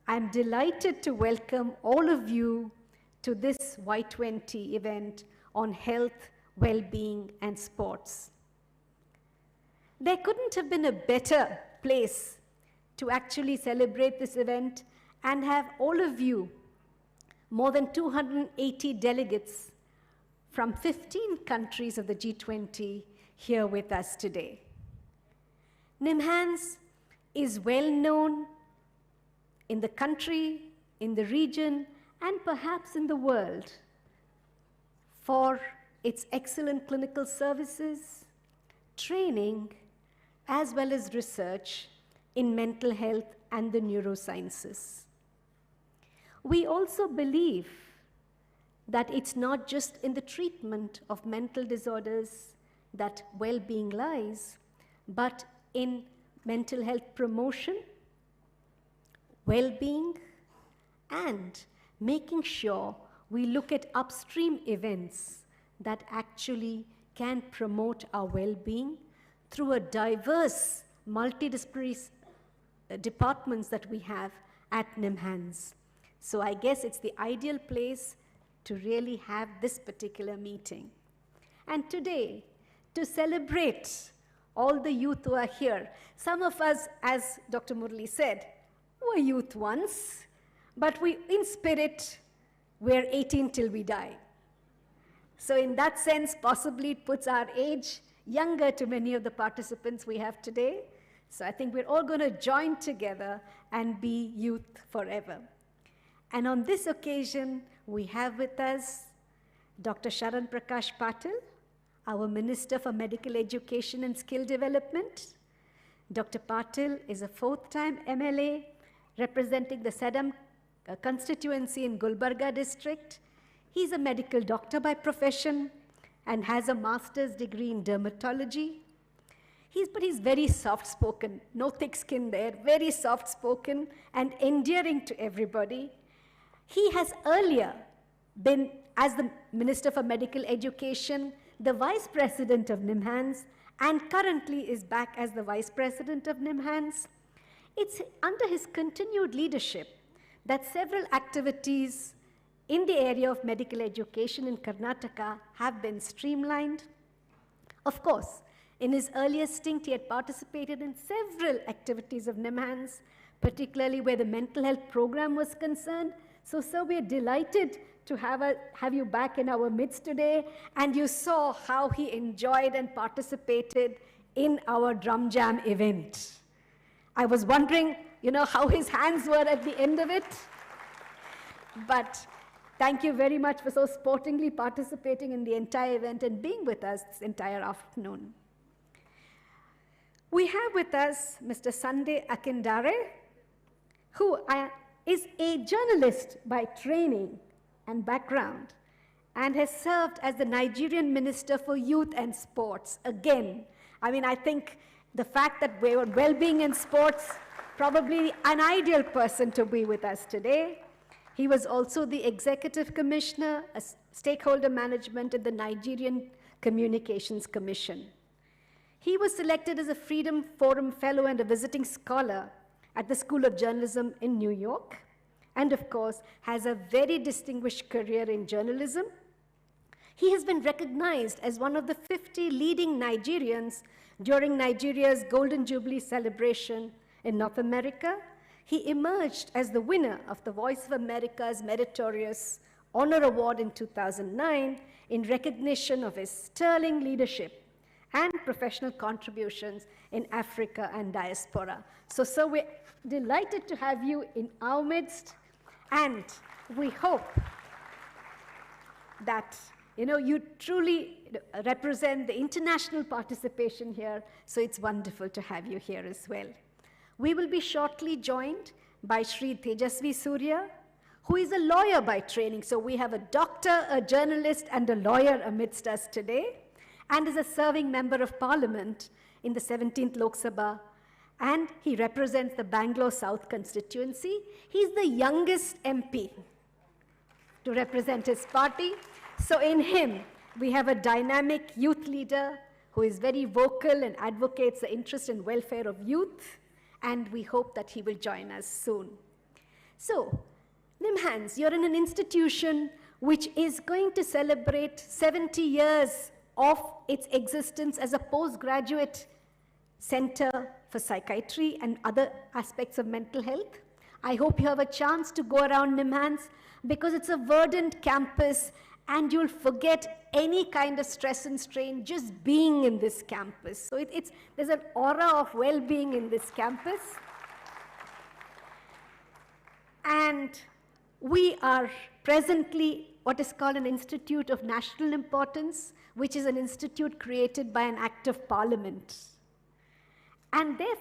I'm delighted to welcome all of you to this Y20 event on health, well-being, and sports. There couldn't have been a better place to actually celebrate this event and have all of you, more than 280 delegates from 15 countries of the G20, here with us today. NIMHANS is well known in the country, in the region, and perhaps in the world for its excellent clinical services, training, as well as research in mental health and the neurosciences. We also believe that it's not just in the treatment of mental disorders that well-being lies, but in mental health promotion, well-being, and making sure we look at upstream events that actually can promote our well-being through a diverse multidisciplinary departments that we have at NIMHANS. So I guess it's the ideal place to really have this particular meeting. And today, to celebrate all the youth who are here, some of us, as Dr. Murli said, were youth once, but we, in spirit, we're 18 till we die. So in that sense, possibly it puts our age younger to many of the participants we have today. So I think we're all going to join together and be youth forever. And on this occasion, we have with us Dr. Sharan Prakash Patil, our Minister for Medical Education and Skill Development. Dr. Patil is a fourth-time MLA representing the Sedam constituency in Gulbarga district. He's a medical doctor by profession and has a master's degree in dermatology. But he's very soft-spoken, no thick skin there, very soft-spoken and endearing to everybody. He has earlier been, as the Minister for Medical Education, the Vice President of NIMHANS, and currently is back as the Vice President of NIMHANS. It's under his continued leadership that several activities in the area of medical education in Karnataka have been streamlined. Of course, in his earlier stint, he had participated in several activities of NIMHANS, particularly where the mental health program was concerned. So, sir, we're delighted to have you back in our midst today. And you saw how he enjoyed and participated in our drum jam event. I was wondering, how his hands were at the end of it. But thank you very much for so sportingly participating in the entire event and being with us this entire afternoon. We have with us Mr. Sunday Akindare, who is a journalist by training and background and has served as the Nigerian Minister for Youth and Sports. Again, I think the fact that we were well-being and sports, probably an ideal person to be with us today. He was also the Executive Commissioner, Stakeholder Management at the Nigerian Communications Commission. He was selected as a Freedom Forum Fellow and a visiting scholar at the School of Journalism in New York, and of course, has a very distinguished career in journalism. He has been recognized as one of the 50 leading Nigerians during Nigeria's Golden Jubilee celebration in North America. He emerged as the winner of the Voice of America's Meritorious Honor Award in 2009 in recognition of his sterling leadership and professional contributions in Africa and diaspora. So, sir, we're delighted to have you in our midst, and we hope that you truly represent the international participation here, so it's wonderful to have you here as well. We will be shortly joined by Sri Tejasvi Surya, who is a lawyer by training. So we have a doctor, a journalist, and a lawyer amidst us today, and is a serving member of parliament in the 17th Lok Sabha, and he represents the Bangalore South constituency. He's the youngest MP to represent his party. So in him, we have a dynamic youth leader who is very vocal and advocates the interest and welfare of youth, and we hope that he will join us soon. So, NIMHANS, you're in an institution which is going to celebrate 70 years of its existence as a postgraduate center for psychiatry and other aspects of mental health. I hope you have a chance to go around NIMHANS because it's a verdant campus and you'll forget any kind of stress and strain just being in this campus. So there's an aura of well-being in this campus. And we are presently what is called an institute of national importance, which is an institute created by an act of parliament.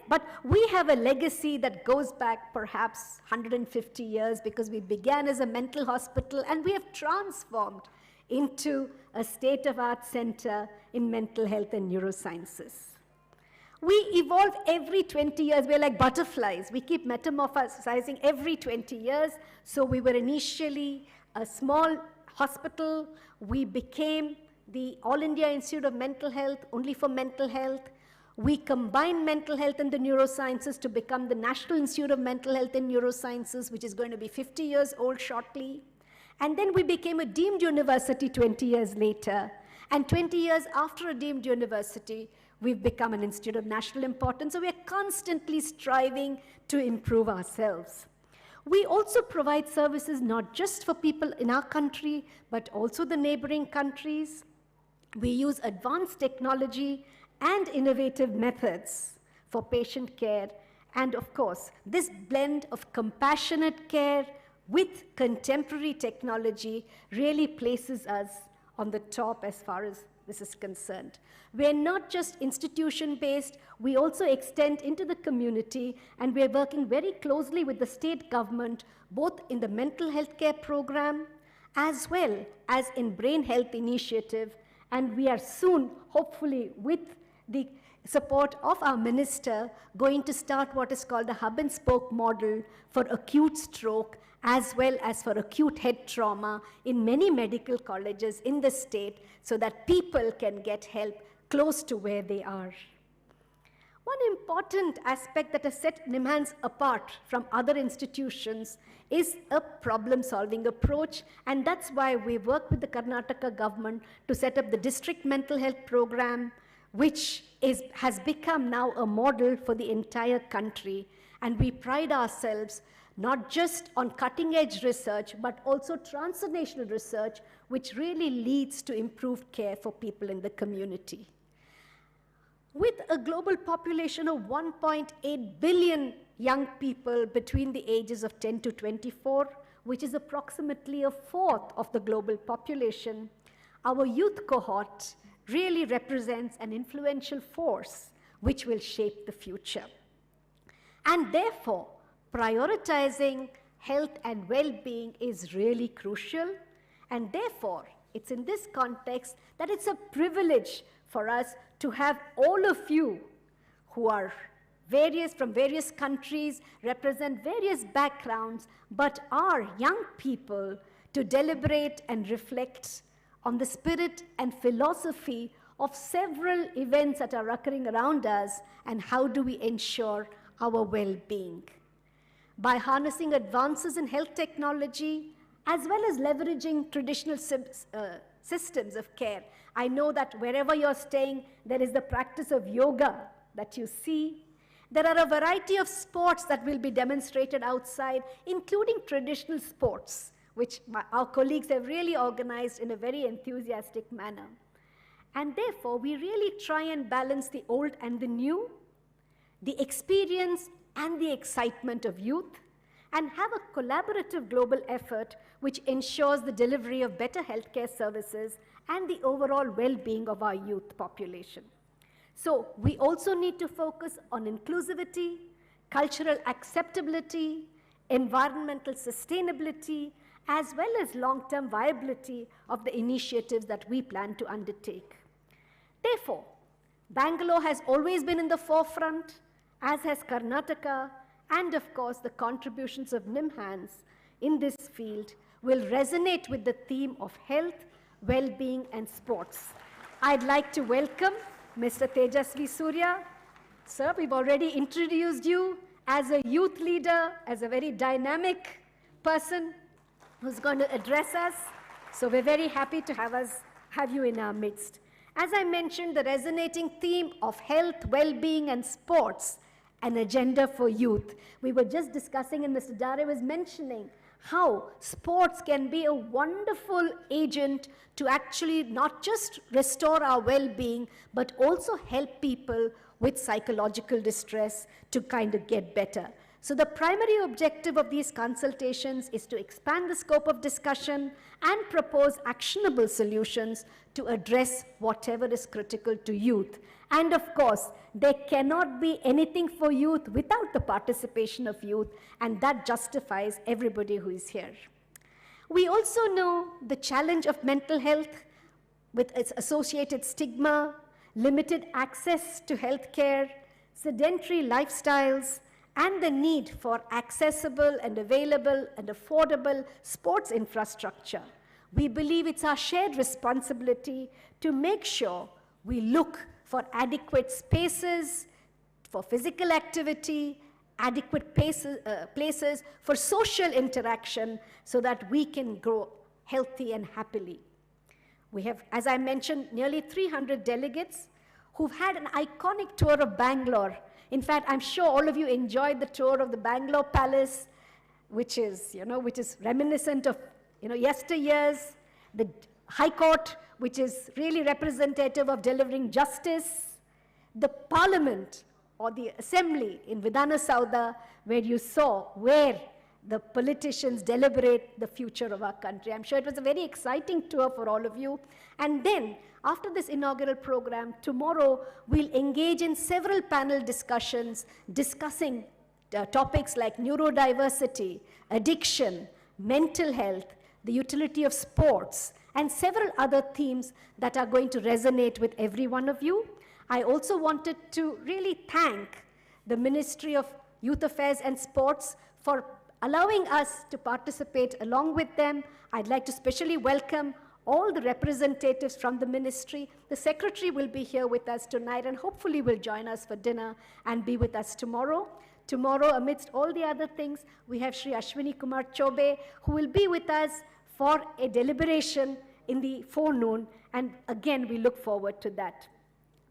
But we have a legacy that goes back perhaps 150 years because we began as a mental hospital and we have transformed into a state-of-art center in mental health and neurosciences. We evolve every 20 years. We're like butterflies. We keep metamorphosizing every 20 years. So we were initially a small hospital. We became the All India Institute of Mental Health, only for mental health. We combined mental health and the neurosciences to become the National Institute of Mental Health and Neurosciences, which is going to be 50 years old shortly. And then we became a deemed university 20 years later. And 20 years after a deemed university, we've become an institute of national importance. So we are constantly striving to improve ourselves. We also provide services not just for people in our country, but also the neighboring countries. We use advanced technology and innovative methods for patient care. And of course, this blend of compassionate care with contemporary technology really places us on the top as far as this is concerned. We're not just institution-based, we also extend into the community, and we're working very closely with the state government, both in the mental health care program, as well as in brain health initiative, and we are soon, hopefully, with the support of our minister, going to start what is called a hub and spoke model for acute stroke as well as for acute head trauma in many medical colleges in the state so that people can get help close to where they are. One important aspect that has set NIMHANS apart from other institutions is a problem-solving approach, and that's why we work with the Karnataka government to set up the district mental health program, which has become now a model for the entire country. And we pride ourselves not just on cutting-edge research, but also transformational research, which really leads to improved care for people in the community. With a global population of 1.8 billion young people between the ages of 10 to 24, which is approximately a fourth of the global population, our youth cohort really represents an influential force which will shape the future. And therefore, prioritizing health and well-being is really crucial, and therefore, it's in this context that it's a privilege for us to have all of you who are from various countries, represent various backgrounds, but are young people to deliberate and reflect on the spirit and philosophy of several events that are occurring around us and how do we ensure our well-being. By harnessing advances in health technology, as well as leveraging traditional systems of care. I know that wherever you're staying, there is the practice of yoga that you see. There are a variety of sports that will be demonstrated outside, including traditional sports, which our colleagues have really organized in a very enthusiastic manner. And therefore, we really try and balance the old and the new, the experience and the excitement of youth, and have a collaborative global effort which ensures the delivery of better healthcare services and the overall well-being of our youth population. So we also need to focus on inclusivity, cultural acceptability, environmental sustainability, as well as long-term viability of the initiatives that we plan to undertake. Therefore, Bangalore has always been in the forefront, as has Karnataka, and of course the contributions of NIMHANS in this field will resonate with the theme of health, well-being and sports. I'd like to welcome Mr. Tejasvi Surya. Sir, we've already introduced you as a youth leader, as a very dynamic person who's going to address us. So we're very happy to have you in our midst. As I mentioned, the resonating theme of health, well-being and sports, an agenda for youth. We were just discussing, and Mr. Dare was mentioning how sports can be a wonderful agent to actually not just restore our well-being, but also help people with psychological distress to kind of get better. So the primary objective of these consultations is to expand the scope of discussion and propose actionable solutions to address whatever is critical to youth. And of course, there cannot be anything for youth without the participation of youth, and that justifies everybody who is here. We also know the challenge of mental health with its associated stigma, limited access to healthcare, sedentary lifestyles, and the need for accessible and available and affordable sports infrastructure. We believe it's our shared responsibility to make sure we look for adequate spaces for physical activity, adequate places for social interaction so that we can grow healthy and happily. We have, as I mentioned, nearly 300 delegates who've had an iconic tour of Bangalore. In fact, I'm sure all of you enjoyed the tour of the Bangalore Palace, which is reminiscent of, yesteryears, the High Court, which is really representative of delivering justice, the Parliament or the Assembly in Vidhana Saudha, where you saw where the politicians deliberate the future of our country. I'm sure it was a very exciting tour for all of you. And then, after this inaugural program, tomorrow we'll engage in several panel discussions discussing topics like neurodiversity, addiction, mental health, the utility of sports, and several other themes that are going to resonate with every one of you. I also wanted to really thank the Ministry of Youth Affairs and Sports for allowing us to participate along with them. I'd like to specially welcome all the representatives from the ministry. The secretary will be here with us tonight and hopefully will join us for dinner and be with us tomorrow. Tomorrow, amidst all the other things, we have Sri Ashwini Kumar Chobe, who will be with us for a deliberation in the forenoon, and again, we look forward to that.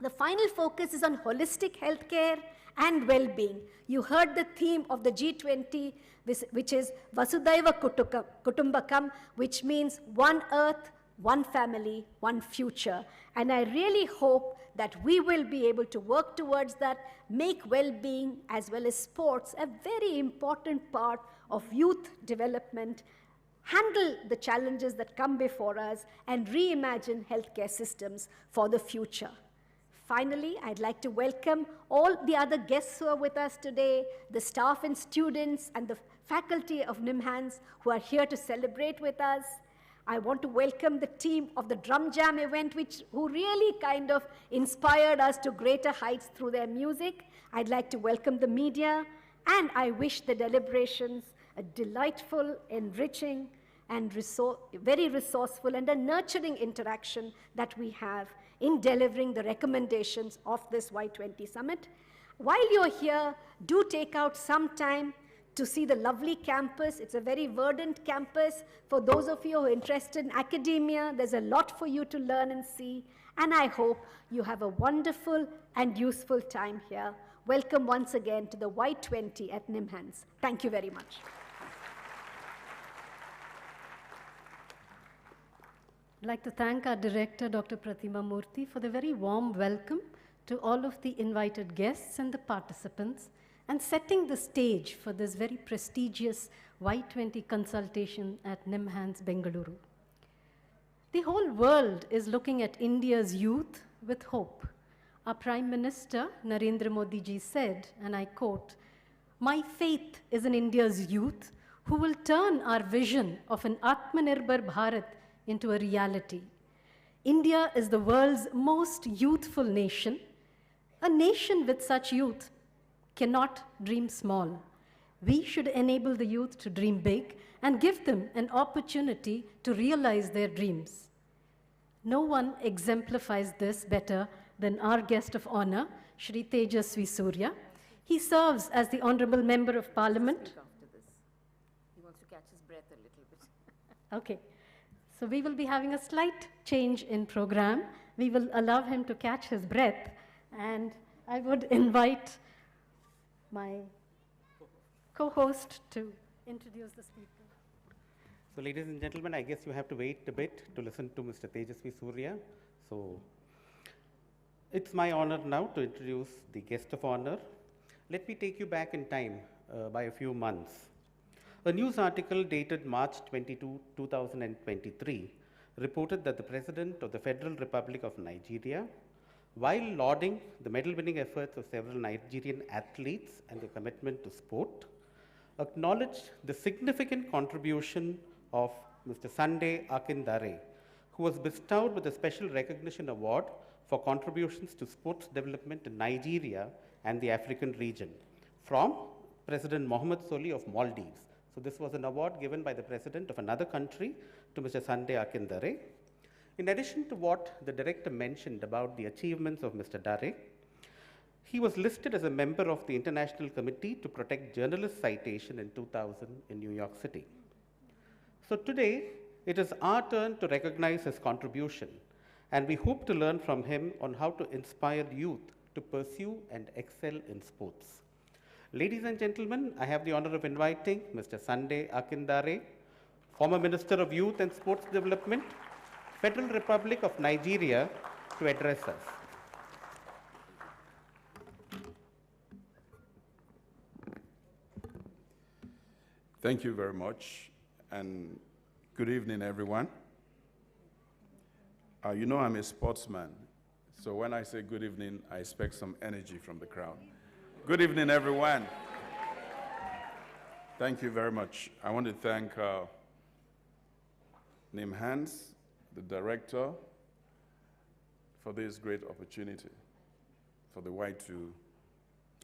The final focus is on holistic healthcare and well-being. You heard the theme of the G20, which is Vasudhaiva Kutumbakam, which means one earth, one family, one future. And I really hope that we will be able to work towards that, make well-being as well as sports a very important part of youth development, handle the challenges that come before us, and reimagine healthcare systems for the future. Finally, I'd like to welcome all the other guests who are with us today, the staff and students and the faculty of NIMHANS who are here to celebrate with us. I want to welcome the team of the Drum Jam event, who really kind of inspired us to greater heights through their music. I'd like to welcome the media, and I wish the deliberations a delightful, enriching, and very resourceful and a nurturing interaction that we have in delivering the recommendations of this Y20 Summit. While you're here, do take out some time to see the lovely campus. It's a very verdant campus. For those of you who are interested in academia, there's a lot for you to learn and see. And I hope you have a wonderful and useful time here. Welcome once again to the Y20 at NIMHANS. Thank you very much. I'd like to thank our director, Dr. Pratima Murthy, for the very warm welcome to all of the invited guests and the participants, and setting the stage for this very prestigious Y20 consultation at NIMHANS, Bengaluru. The whole world is looking at India's youth with hope. Our Prime Minister, Narendra Modi ji, said, and I quote, My faith is in India's youth who will turn our vision of an Atmanirbhar Bharat into a reality. India is the world's most youthful nation. A nation with such youth cannot dream small. We should enable the youth to dream big and give them an opportunity to realize their dreams. No one exemplifies this better than our guest of honor, Shri Tejasvi Surya. He serves as the Honorable Member of Parliament. He wants to catch his breath a little bit. Okay, so we will be having a slight change in program. We will allow him to catch his breath, and I would invite my co-host to introduce the speaker. So ladies and gentlemen, I guess you have to wait a bit to listen to Mr. Tejasvi Surya. So it's my honor now to introduce the guest of honor. Let me take you back in time by a few months. A news article dated March 22, 2023 reported that the President of the Federal Republic of Nigeria, while lauding the medal-winning efforts of several Nigerian athletes and their commitment to sport, acknowledged the significant contribution of Mr. Sunday Akindare, who was bestowed with a special recognition award for contributions to sports development in Nigeria and the African region from President Mohammed Soli of Maldives. So this was an award given by the president of another country to Mr. Sunday Akindare. In addition to what the director mentioned about the achievements of Mr. Dare, he was listed as a member of the International Committee to Protect Journalist Citation in 2000 in New York City. So today, it is our turn to recognize his contribution, and we hope to learn from him on how to inspire youth to pursue and excel in sports. Ladies and gentlemen, I have the honor of inviting Mr. Sunday Akindare, former Minister of Youth and Sports Development, Federal Republic of Nigeria, to address us. Thank you very much, and good evening, everyone. You know I'm a sportsman, so when I say good evening, I expect some energy from the crowd. Good evening, everyone. Thank you very much. I want to thank NIMHANS, the director, for this great opportunity for the Y20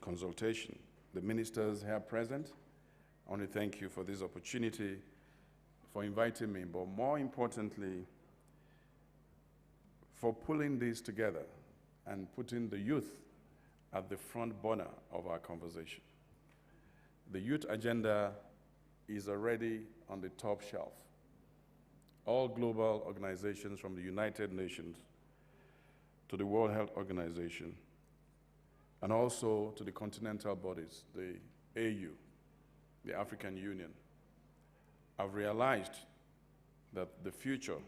Consultation. The ministers here present, I want to thank you for this opportunity, for inviting me, but more importantly, for pulling this together and putting the youth at the front burner of our conversation. The youth agenda is already on the top shelf. All global organizations from the United Nations to the World Health Organization, and also to the continental bodies, the AU, the African Union, have realized that the future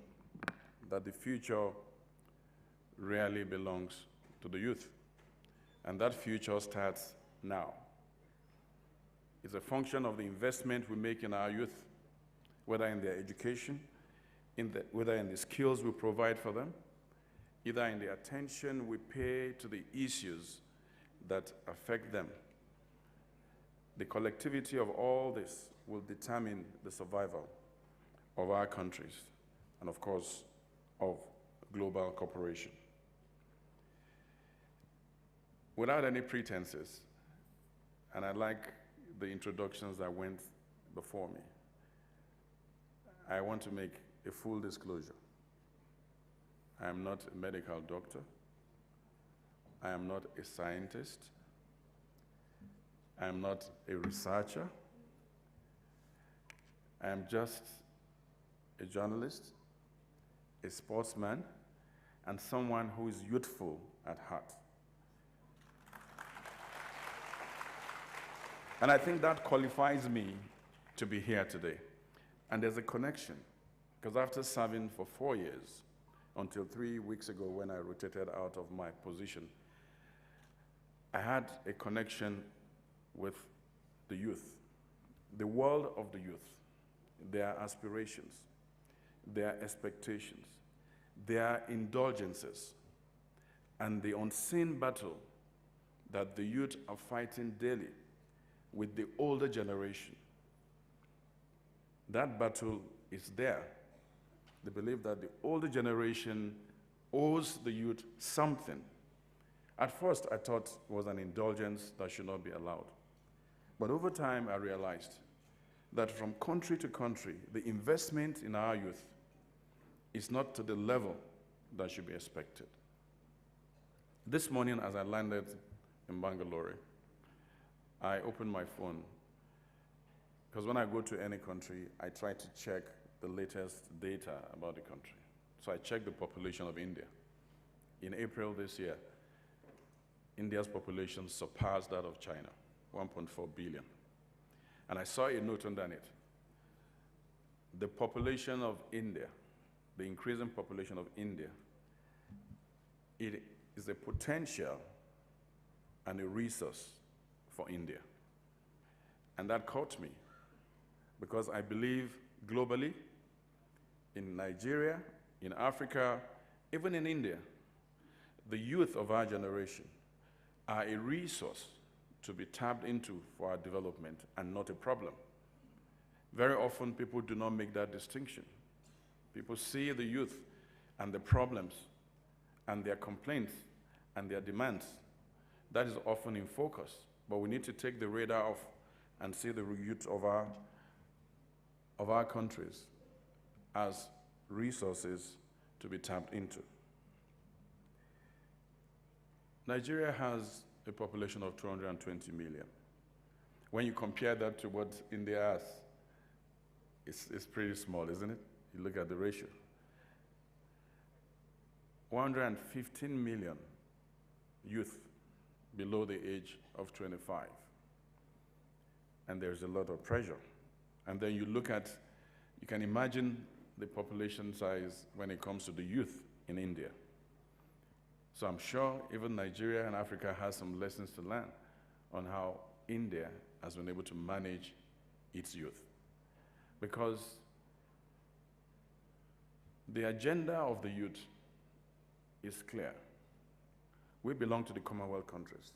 really belongs to the youth. And that future starts now. It's a function of the investment we make in our youth, whether in their education, whether in the skills we provide for them, either in the attention we pay to the issues that affect them. The collectivity of all this will determine the survival of our countries and, of course, of global cooperation. Without any pretenses, and I like the introductions that went before me, I want to make a full disclosure. I am not a medical doctor. I am not a scientist. I am not a researcher. I am just a journalist, a sportsman, and someone who is youthful at heart. And I think that qualifies me to be here today. And there's a connection, because after serving for 4 years, until 3 weeks ago when I rotated out of my position, I had a connection with the youth, the world of the youth, their aspirations, their expectations, their indulgences, and the unseen battle that the youth are fighting daily with the older generation. That battle is there. They believe that the older generation owes the youth something. At first, I thought it was an indulgence that should not be allowed. But over time, I realized that from country to country, the investment in our youth is not to the level that should be expected. This morning, as I landed in Bengaluru, I opened my phone, because when I go to any country, I try to check the latest data about the country. So I checked the population of India. In April this year, India's population surpassed that of China, 1.4 billion. And I saw a note underneath. The population of India, the increasing population of India, it is a potential and a resource for India. And that caught me, because I believe globally, in Nigeria, in Africa, even in India, the youth of our generation are a resource to be tapped into for our development and not a problem. Very often, people do not make that distinction. People see the youth and the problems and their complaints and their demands. That is often in focus, but we need to take the radar off and see the youth of our countries as resources to be tapped into. Nigeria has a population of 220 million. When you compare that to what India has, it's pretty small, isn't it? You look at the ratio. 115 million youth below the age of 25. And there's a lot of pressure. And then you can imagine the population size when it comes to the youth in India. So I'm sure even Nigeria and Africa has some lessons to learn on how India has been able to manage its youth. Because the agenda of the youth is clear. We belong to the Commonwealth countries.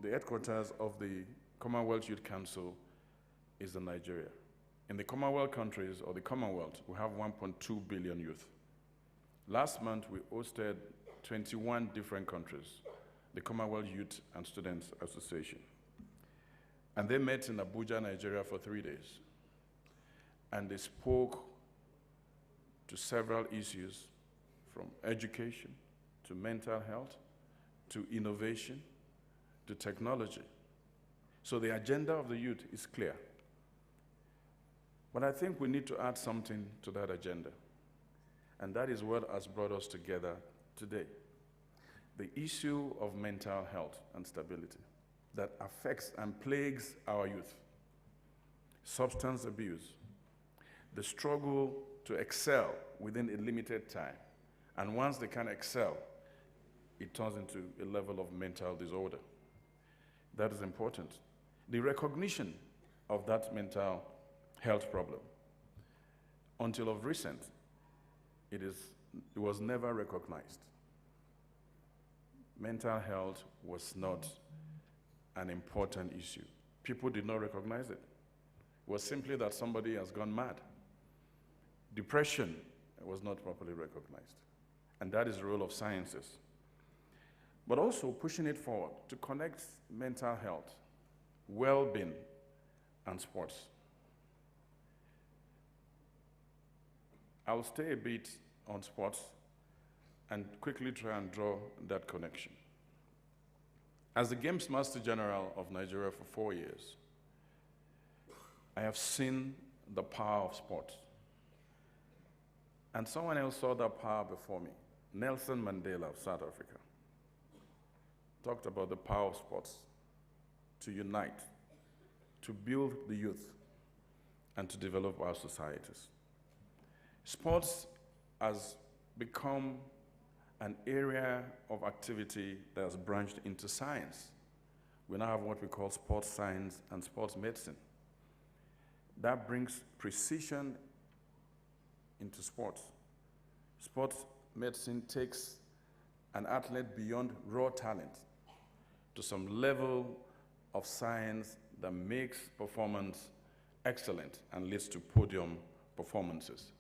The headquarters of the Commonwealth Youth Council is in Nigeria. In the Commonwealth countries, or the Commonwealth, we have 1.2 billion youth. Last month, we hosted 21 different countries, the Commonwealth Youth and Students Association. And they met in Abuja, Nigeria for 3 days. And they spoke to several issues, from education, to mental health, to innovation, to technology. So the agenda of the youth is clear. But I think we need to add something to that agenda. And that is what has brought us together today. The issue of mental health and stability that affects and plagues our youth. Substance abuse, the struggle to excel within a limited time. And once they can excel, it turns into a level of mental disorder. That is important. The recognition of that mental health problem. Until of recent, it was never recognized. Mental health was not an important issue. People did not recognize it. It was simply that somebody has gone mad. Depression was not properly recognized. And that is the role of sciences. But also pushing it forward to connect mental health, well-being, and sports. I'll stay a bit on sports and quickly try and draw that connection. As the Games Master General of Nigeria for 4 years, I have seen the power of sport. And someone else saw that power before me. Nelson Mandela of South Africa talked about the power of sports to unite, to build the youth, and to develop our societies. Sports has become an area of activity that has branched into science. We now have what we call sports science and sports medicine. That brings precision into sports. Sports medicine takes an athlete beyond raw talent to some level of science that makes performance excellent and leads to podium performances.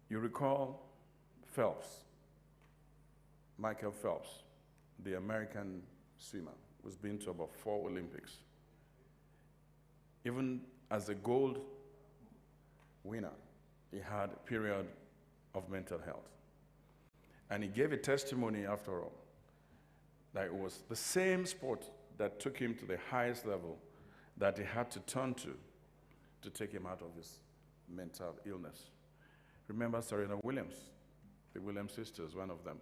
You recall Phelps, Michael Phelps, the American swimmer, who's been to about 4 Olympics. Even as a gold winner, he had a period of mental health. And he gave a testimony, after all, that it was the same sport that took him to the highest level that he had to turn to take him out of his mental illness. Remember Serena Williams, the Williams sisters, one of them,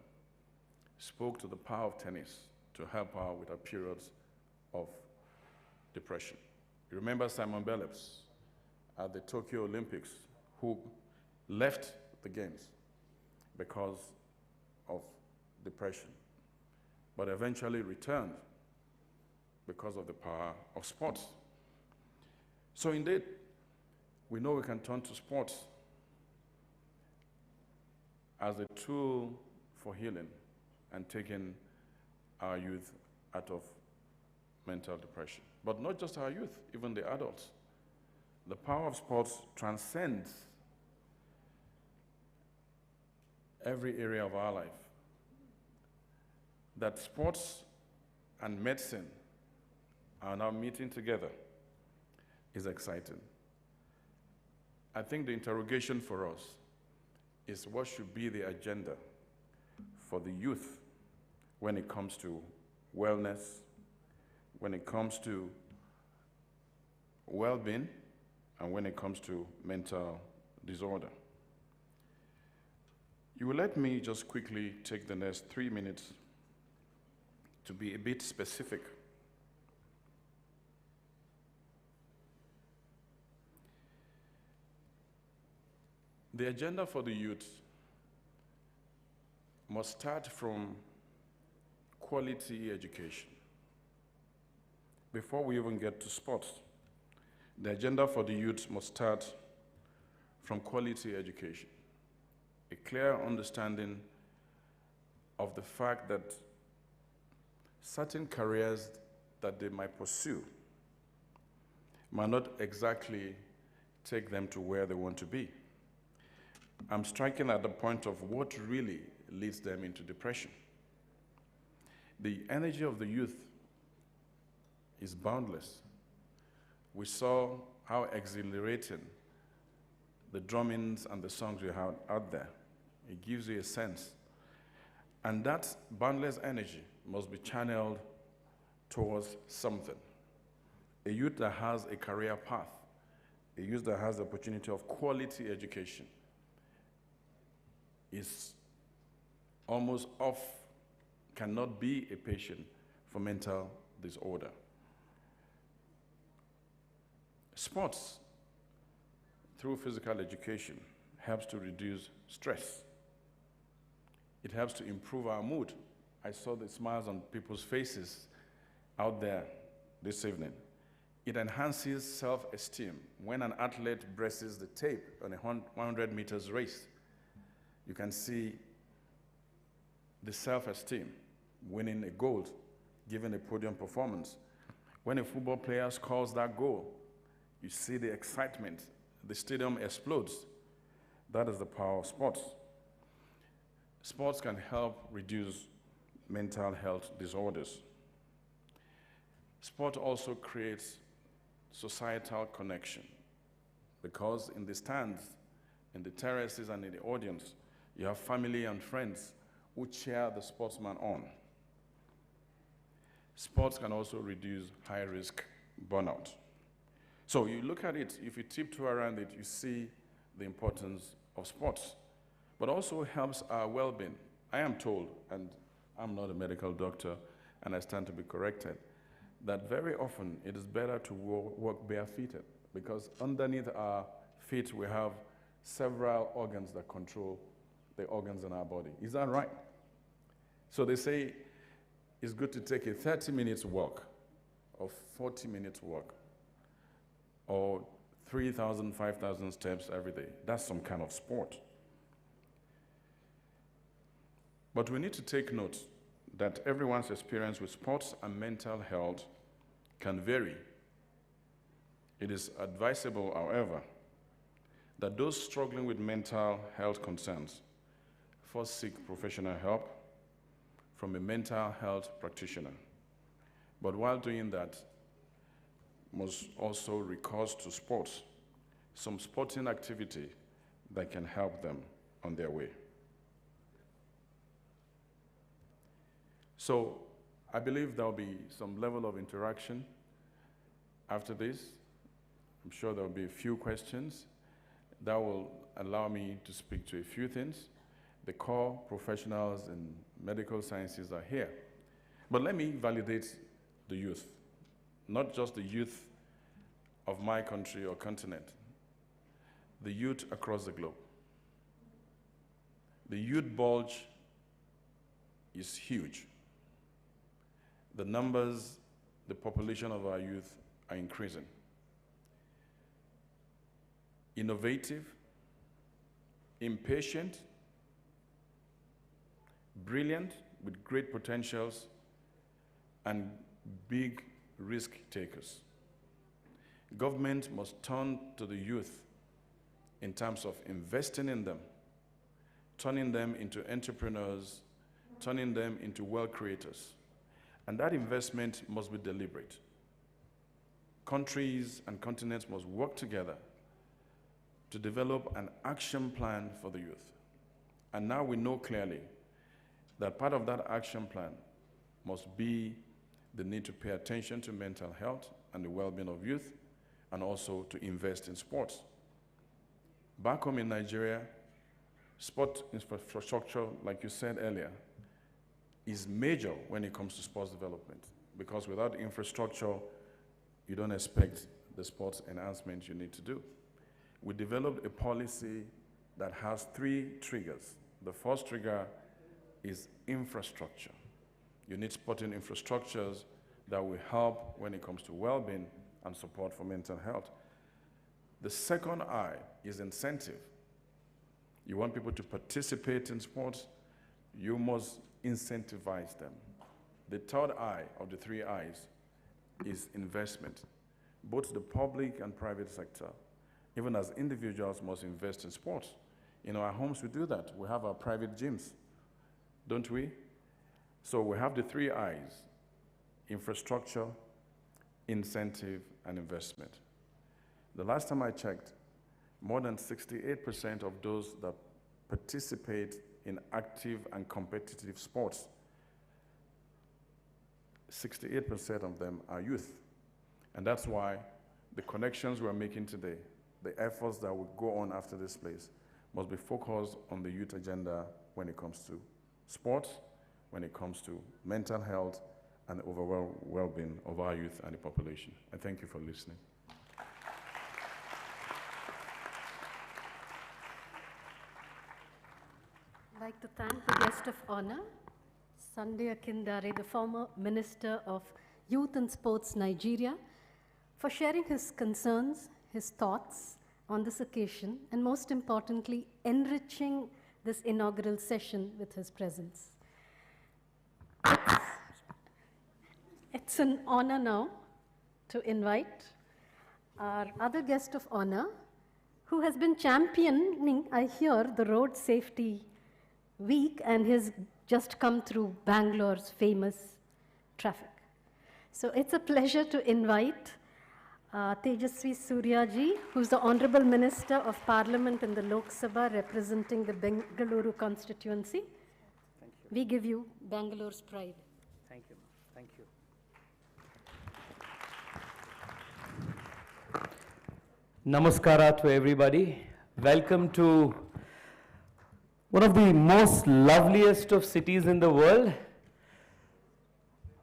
spoke to the power of tennis to help her with her periods of depression. You remember Simon Biles at the Tokyo Olympics, who left the games because of depression, but eventually returned because of the power of sports. So indeed, we know we can turn to sports as a tool for healing and taking our youth out of mental depression. But not just our youth, even the adults. The power of sports transcends every area of our life. That sports and medicine are now meeting together is exciting. I think the interrogation for us is what should be the agenda for the youth when it comes to wellness, when it comes to well-being, and when it comes to mental disorder. You will let me just quickly take the next 3 minutes to be a bit specific. The agenda for the youth must start from quality education. Before we even get to sports, the agenda for the youth must start from quality education. A clear understanding of the fact that certain careers that they might pursue might not exactly take them to where they want to be. I'm striking at the point of what really leads them into depression. The energy of the youth is boundless. We saw how exhilarating the drummings and the songs we had out there. It gives you a sense. And that boundless energy must be channeled towards something. A youth that has a career path, a youth that has the opportunity of quality education, is almost off, cannot be a patient for mental disorder. Sports, through physical education, helps to reduce stress. It helps to improve our mood. I saw the smiles on people's faces out there this evening. It enhances self-esteem. When an athlete braces the tape on a 100 meters race, you can see the self-esteem, winning a gold, giving a podium performance. When a football player scores that goal, you see the excitement. The stadium explodes. That is the power of sports. Sports can help reduce mental health disorders. Sport also creates societal connection, because in the stands, in the terraces, and in the audience, you have family and friends who cheer the sportsman on. Sports can also reduce high-risk burnout. So you look at it, if you tiptoe around it, you see the importance of sports, but also helps our well-being. I am told, and I'm not a medical doctor, and I stand to be corrected, that very often it is better to walk barefooted, because underneath our feet we have several organs that control the organs in our body. Is that right? So they say it's good to take a 30 minutes walk or 40 minutes walk or 3,000, 5,000 steps every day. That's some kind of sport. But we need to take note that everyone's experience with sports and mental health can vary. It is advisable, however, that those struggling with mental health concerns first seek professional help from a mental health practitioner. But while doing that, must also recourse to sports, some sporting activity that can help them on their way. So I believe there'll be some level of interaction after this. I'm sure there'll be a few questions that will allow me to speak to a few things. The core professionals in medical sciences are here. But let me validate the youth, not just the youth of my country or continent, the youth across the globe. The youth bulge is huge. The numbers, the population of our youth are increasing. Innovative, impatient, brilliant, with great potentials, and big risk takers. Government must turn to the youth in terms of investing in them, turning them into entrepreneurs, turning them into wealth creators. And that investment must be deliberate. Countries and continents must work together to develop an action plan for the youth. And now we know clearly that part of that action plan must be the need to pay attention to mental health and the well-being of youth, and also to invest in sports. Back home in Nigeria, sport infrastructure, like you said earlier, is major when it comes to sports development, because without infrastructure, you don't expect the sports enhancement you need to do. We developed a policy that has 3 triggers. The first trigger is infrastructure. You need sporting infrastructures that will help when it comes to well-being and support for mental health. The second I is incentive. You want people to participate in sports, you must incentivize them. The third I of the 3 I's is investment. Both the public and private sector, even as individuals, must invest in sports. In our homes, we do that. We have our private gyms, don't we? So we have the 3 I's: infrastructure, incentive, and investment. The last time I checked, more than 68% of those that participate in active and competitive sports, 68% of them are youth. And that's why the connections we're making today, the efforts that will go on after this place, must be focused on the youth agenda when it comes to sports, when it comes to mental health, and the overall well-being of our youth and the population. I thank you for listening. I'd like to thank the guest of honor, Sunday Akindare, the former Minister of Youth and Sports Nigeria, for sharing his concerns, his thoughts on this occasion, and most importantly, enriching this inaugural session with his presence. It's an honor now to invite our other guest of honor, who has been championing, I hear, the Road Safety Week and has just come through Bangalore's famous traffic. So it's a pleasure to invite Tejasvi Surya ji, who's the Honorable Minister of Parliament in the Lok Sabha representing the Bengaluru constituency. Thank you. We give you Bangalore's pride. Thank you. Thank you. Namaskara to everybody. Welcome to one of the most loveliest of cities in the world.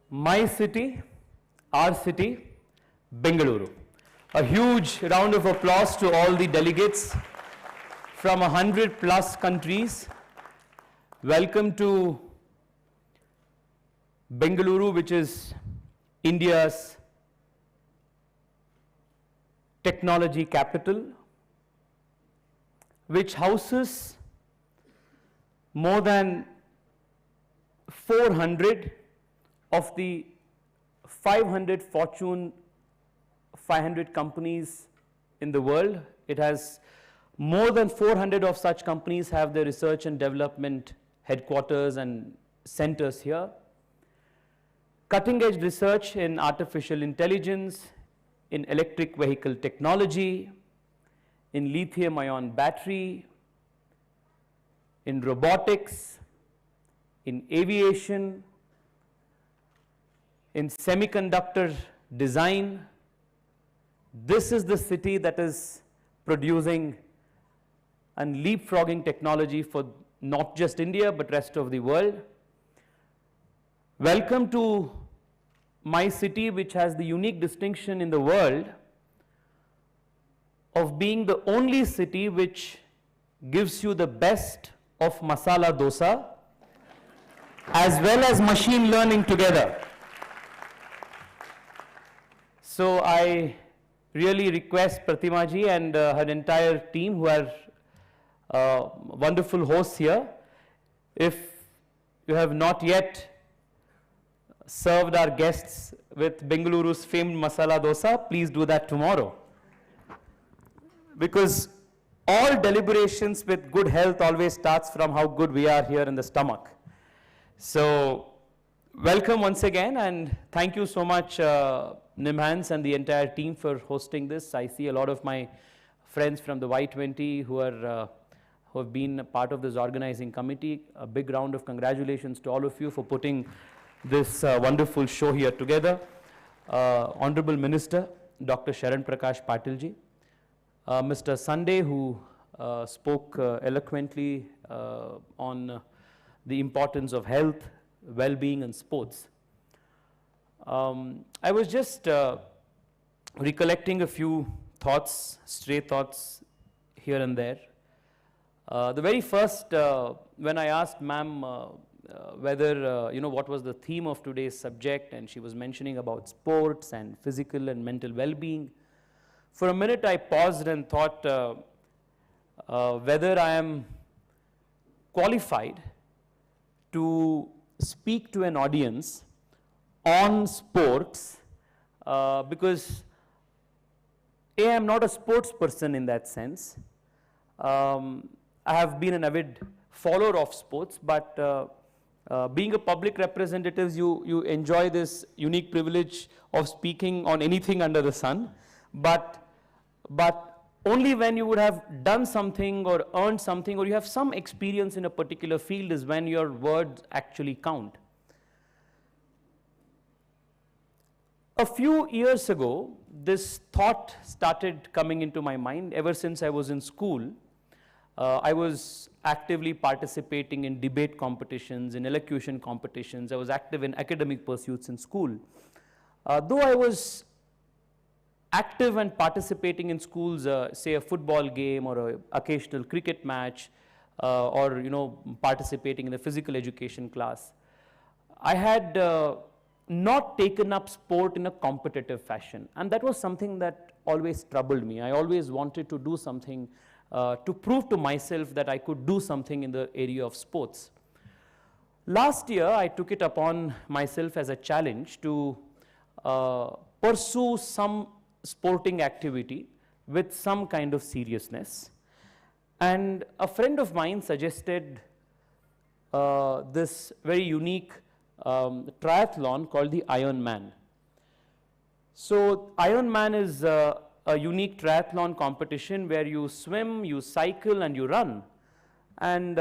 My city, our city, Bengaluru. A huge round of applause to all the delegates from 100+ countries. Welcome to Bengaluru, which is India's technology capital, which houses more than 400 of the 500 Fortune 500 companies in the world. It has more than 400 of such companies have their research and development headquarters and centers here. Cutting edge research in artificial intelligence, in electric vehicle technology, in lithium ion battery, in robotics, in aviation, in semiconductor design. This is the city that is producing and leapfrogging technology for not just India but rest of the world. Welcome to my city, which has the unique distinction in the world of being the only city which gives you the best of masala dosa as well as machine learning together. So I really request Pratima ji and her entire team, who are wonderful hosts here, if you have not yet served our guests with Bengaluru's famed masala dosa, please do that tomorrow. Because all deliberations with good health always starts from how good we are here in the stomach. So welcome once again, and thank you so much NIMHANS and the entire team for hosting this. I see a lot of my friends from the Y20 who have been a part of this organizing committee. A big round of congratulations to all of you for putting this wonderful show here together. Honorable Minister Dr. Sharan Prakash Patil ji, Mr. Sunday, who spoke eloquently on the importance of health, well-being and sports. I was just recollecting a few thoughts, stray thoughts here and there. The very first, when I asked ma'am whether, what was the theme of today's subject, and she was mentioning about sports and physical and mental well-being, for a minute I paused and thought whether I am qualified to speak to an audience on sports, because I am not a sports person in that sense. I have been an avid follower of sports, but being a public representative, you enjoy this unique privilege of speaking on anything under the sun, but only when you would have done something or earned something or you have some experience in a particular field is when your words actually count. A few years ago, this thought started coming into my mind. Ever since I was in school, I was actively participating in debate competitions, in elocution competitions. I was active in academic pursuits in school. Though I was active and participating in schools, say a football game or an occasional cricket match, or participating in a physical education class, I had not taken up sport in a competitive fashion, and that was something that always troubled me. I always wanted to do something to prove to myself that I could do something in the area of sports. Last year, I took it upon myself as a challenge to pursue some sporting activity with some kind of seriousness, and a friend of mine suggested this very unique triathlon called the Ironman. So Ironman is a unique triathlon competition where you swim, you cycle and you run, and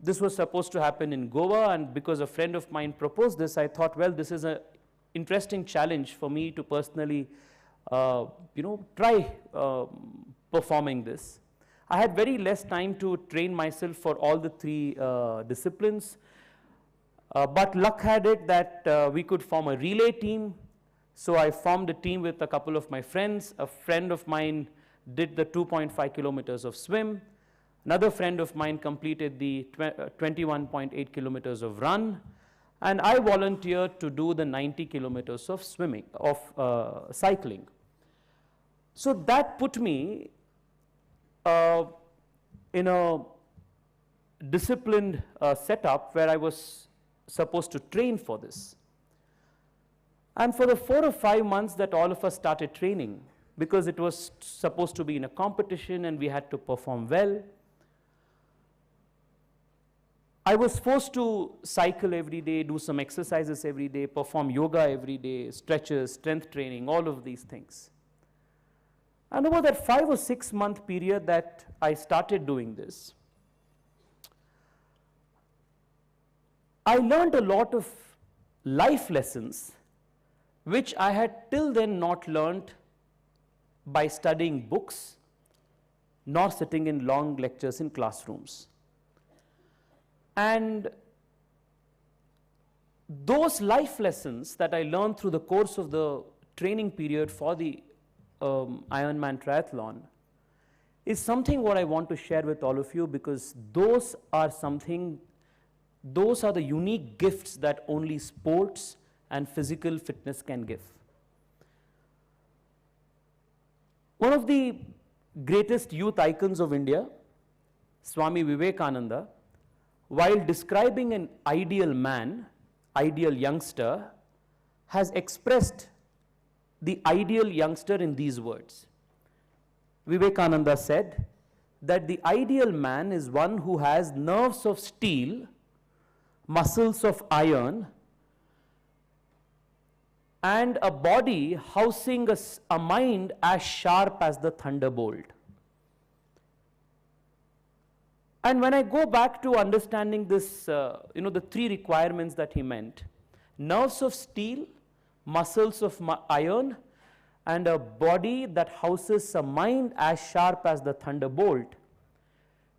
this was supposed to happen in Goa, and because a friend of mine proposed this, I thought, well, this is an interesting challenge for me to personally try performing this. I had very less time to train myself for all the three disciplines, but luck had it that we could form a relay team. So I formed a team with a couple of my friends. A friend of mine did the 2.5 kilometers of swim. Another friend of mine completed the 21.8 kilometers of run. And I volunteered to do the 90 kilometers of swimming, of cycling. So that put me in a disciplined setup where I was supposed to train for this. And for the 4 or 5 months that all of us started training, because it was supposed to be in a competition and we had to perform well, I was forced to cycle every day, do some exercises every day, perform yoga every day, stretches, strength training, all of these things. And over that 5 or 6 month period that I started doing this, I learned a lot of life lessons which I had till then not learned by studying books nor sitting in long lectures in classrooms. And those life lessons that I learned through the course of the training period for the Ironman triathlon is something what I want to share with all of you, because those are the unique gifts that only sports and physical fitness can give. One of the greatest youth icons of India, Swami Vivekananda, while describing an ideal man, ideal youngster, has expressed the ideal youngster in these words. Vivekananda said that the ideal man is one who has nerves of steel, muscles of iron, and a body housing a mind as sharp as the thunderbolt. And when I go back to understanding this, the 3 requirements that he meant, nerves of steel, muscles of iron, and a body that houses a mind as sharp as the thunderbolt,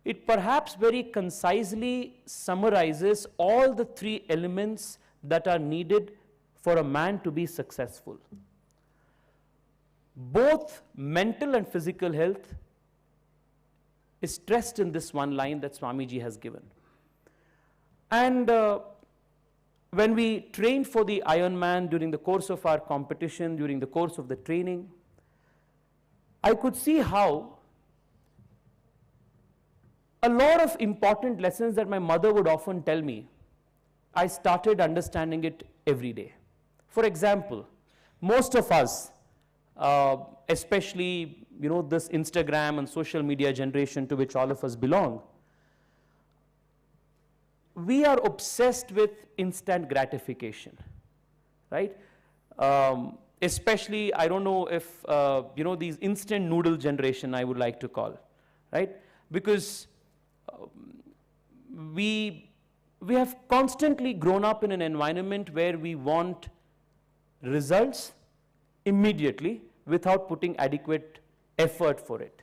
it perhaps very concisely summarizes all the 3 elements that are needed for a man to be successful. Both mental and physical health is stressed in this one line that Swamiji has given. And when we trained for the Ironman during the course of our competition, during the course of the training, I could see how a lot of important lessons that my mother would often tell me, I started understanding it every day. For example, most of us, especially this Instagram and social media generation to which all of us belong, we are obsessed with instant gratification, right? Especially, I don't know if, these instant noodle generation I would like to call, right? Because we have constantly grown up in an environment where we want results immediately without putting adequate effort for it.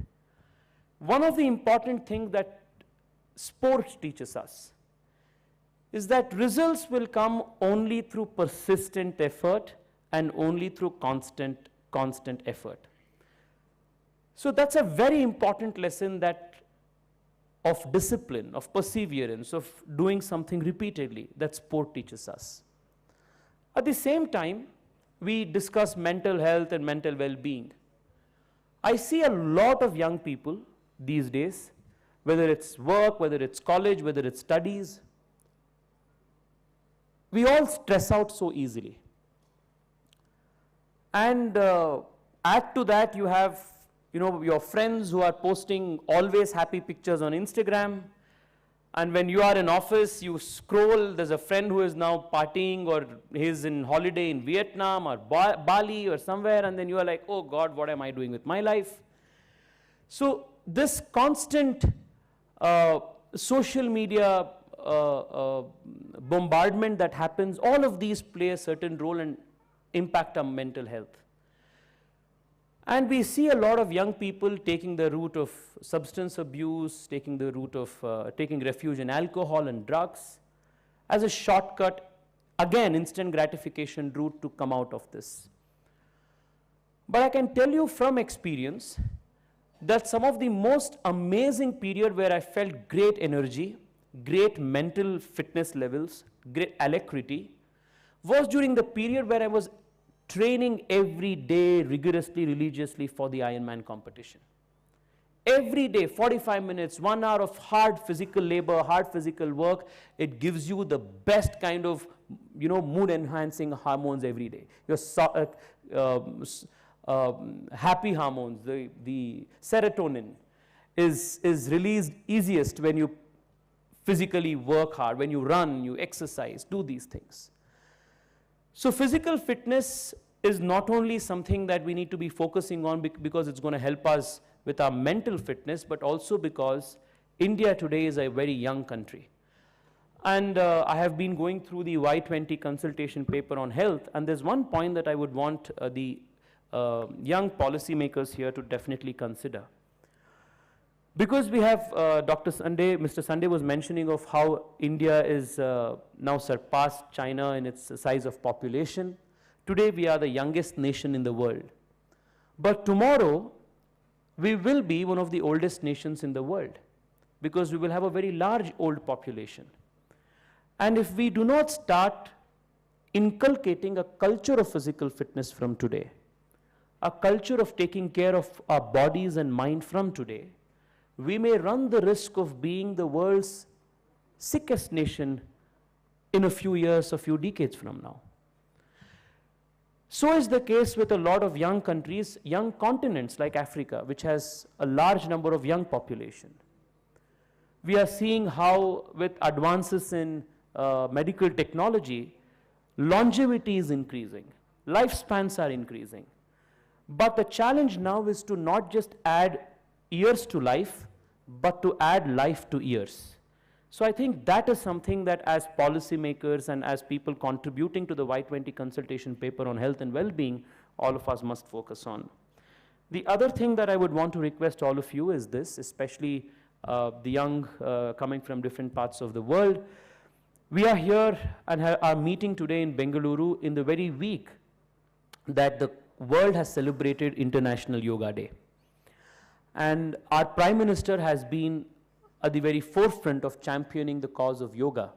One of the important things that sport teaches us is that results will come only through persistent effort and only through constant effort. So that's a very important lesson of discipline, of perseverance, of doing something repeatedly that sport teaches us. At the same time, we discuss mental health and mental well-being. I see a lot of young people these days, whether it's work, whether it's college, whether it's studies, we all stress out so easily. And add to that, you have your friends who are posting always happy pictures on Instagram, and when you are in office, you scroll, there's a friend who is now partying or he's in holiday in Vietnam or Bali or somewhere, and then you are like, oh God, what am I doing with my life? So this constant social media bombardment that happens, all of these play a certain role and impact our mental health. And we see a lot of young people taking the route of substance abuse, taking the route of taking refuge in alcohol and drugs as a shortcut, again, instant gratification route to come out of this. But I can tell you from experience that some of the most amazing period where I felt great energy, great mental fitness levels, great alacrity, was during the period where I was training every day rigorously, religiously for the Ironman competition. Every day, 45 minutes, 1 hour of hard physical labor, hard physical work, it gives you the best kind of, mood enhancing hormones every day. Your happy hormones, the serotonin is released easiest when you physically work hard, when you run, you exercise, do these things. So physical fitness is not only something that we need to be focusing on because it's going to help us with our mental fitness, but also because India today is a very young country. And I have been going through the Y20 consultation paper on health, and there's one point that I would want the young policymakers here to definitely consider. Because we have Mr. Sunday was mentioning of how India is now surpassed China in its size of population. Today we are the youngest nation in the world. But tomorrow we will be one of the oldest nations in the world because we will have a very large old population. And if we do not start inculcating a culture of physical fitness from today, a culture of taking care of our bodies and mind from today, we may run the risk of being the world's sickest nation in a few years, a few decades from now. So is the case with a lot of young countries, young continents like Africa, which has a large number of young population. We are seeing how with advances in medical technology, longevity is increasing, lifespans are increasing. But the challenge now is to not just add years to life, but to add life to years. So I think that is something that as policymakers and as people contributing to the Y20 consultation paper on health and well-being, all of us must focus on. The other thing that I would want to request all of you is this, especially the young coming from different parts of the world. We are here and are meeting today in Bengaluru in the very week that the world has celebrated International Yoga Day. And our Prime Minister has been at the very forefront of championing the cause of yoga,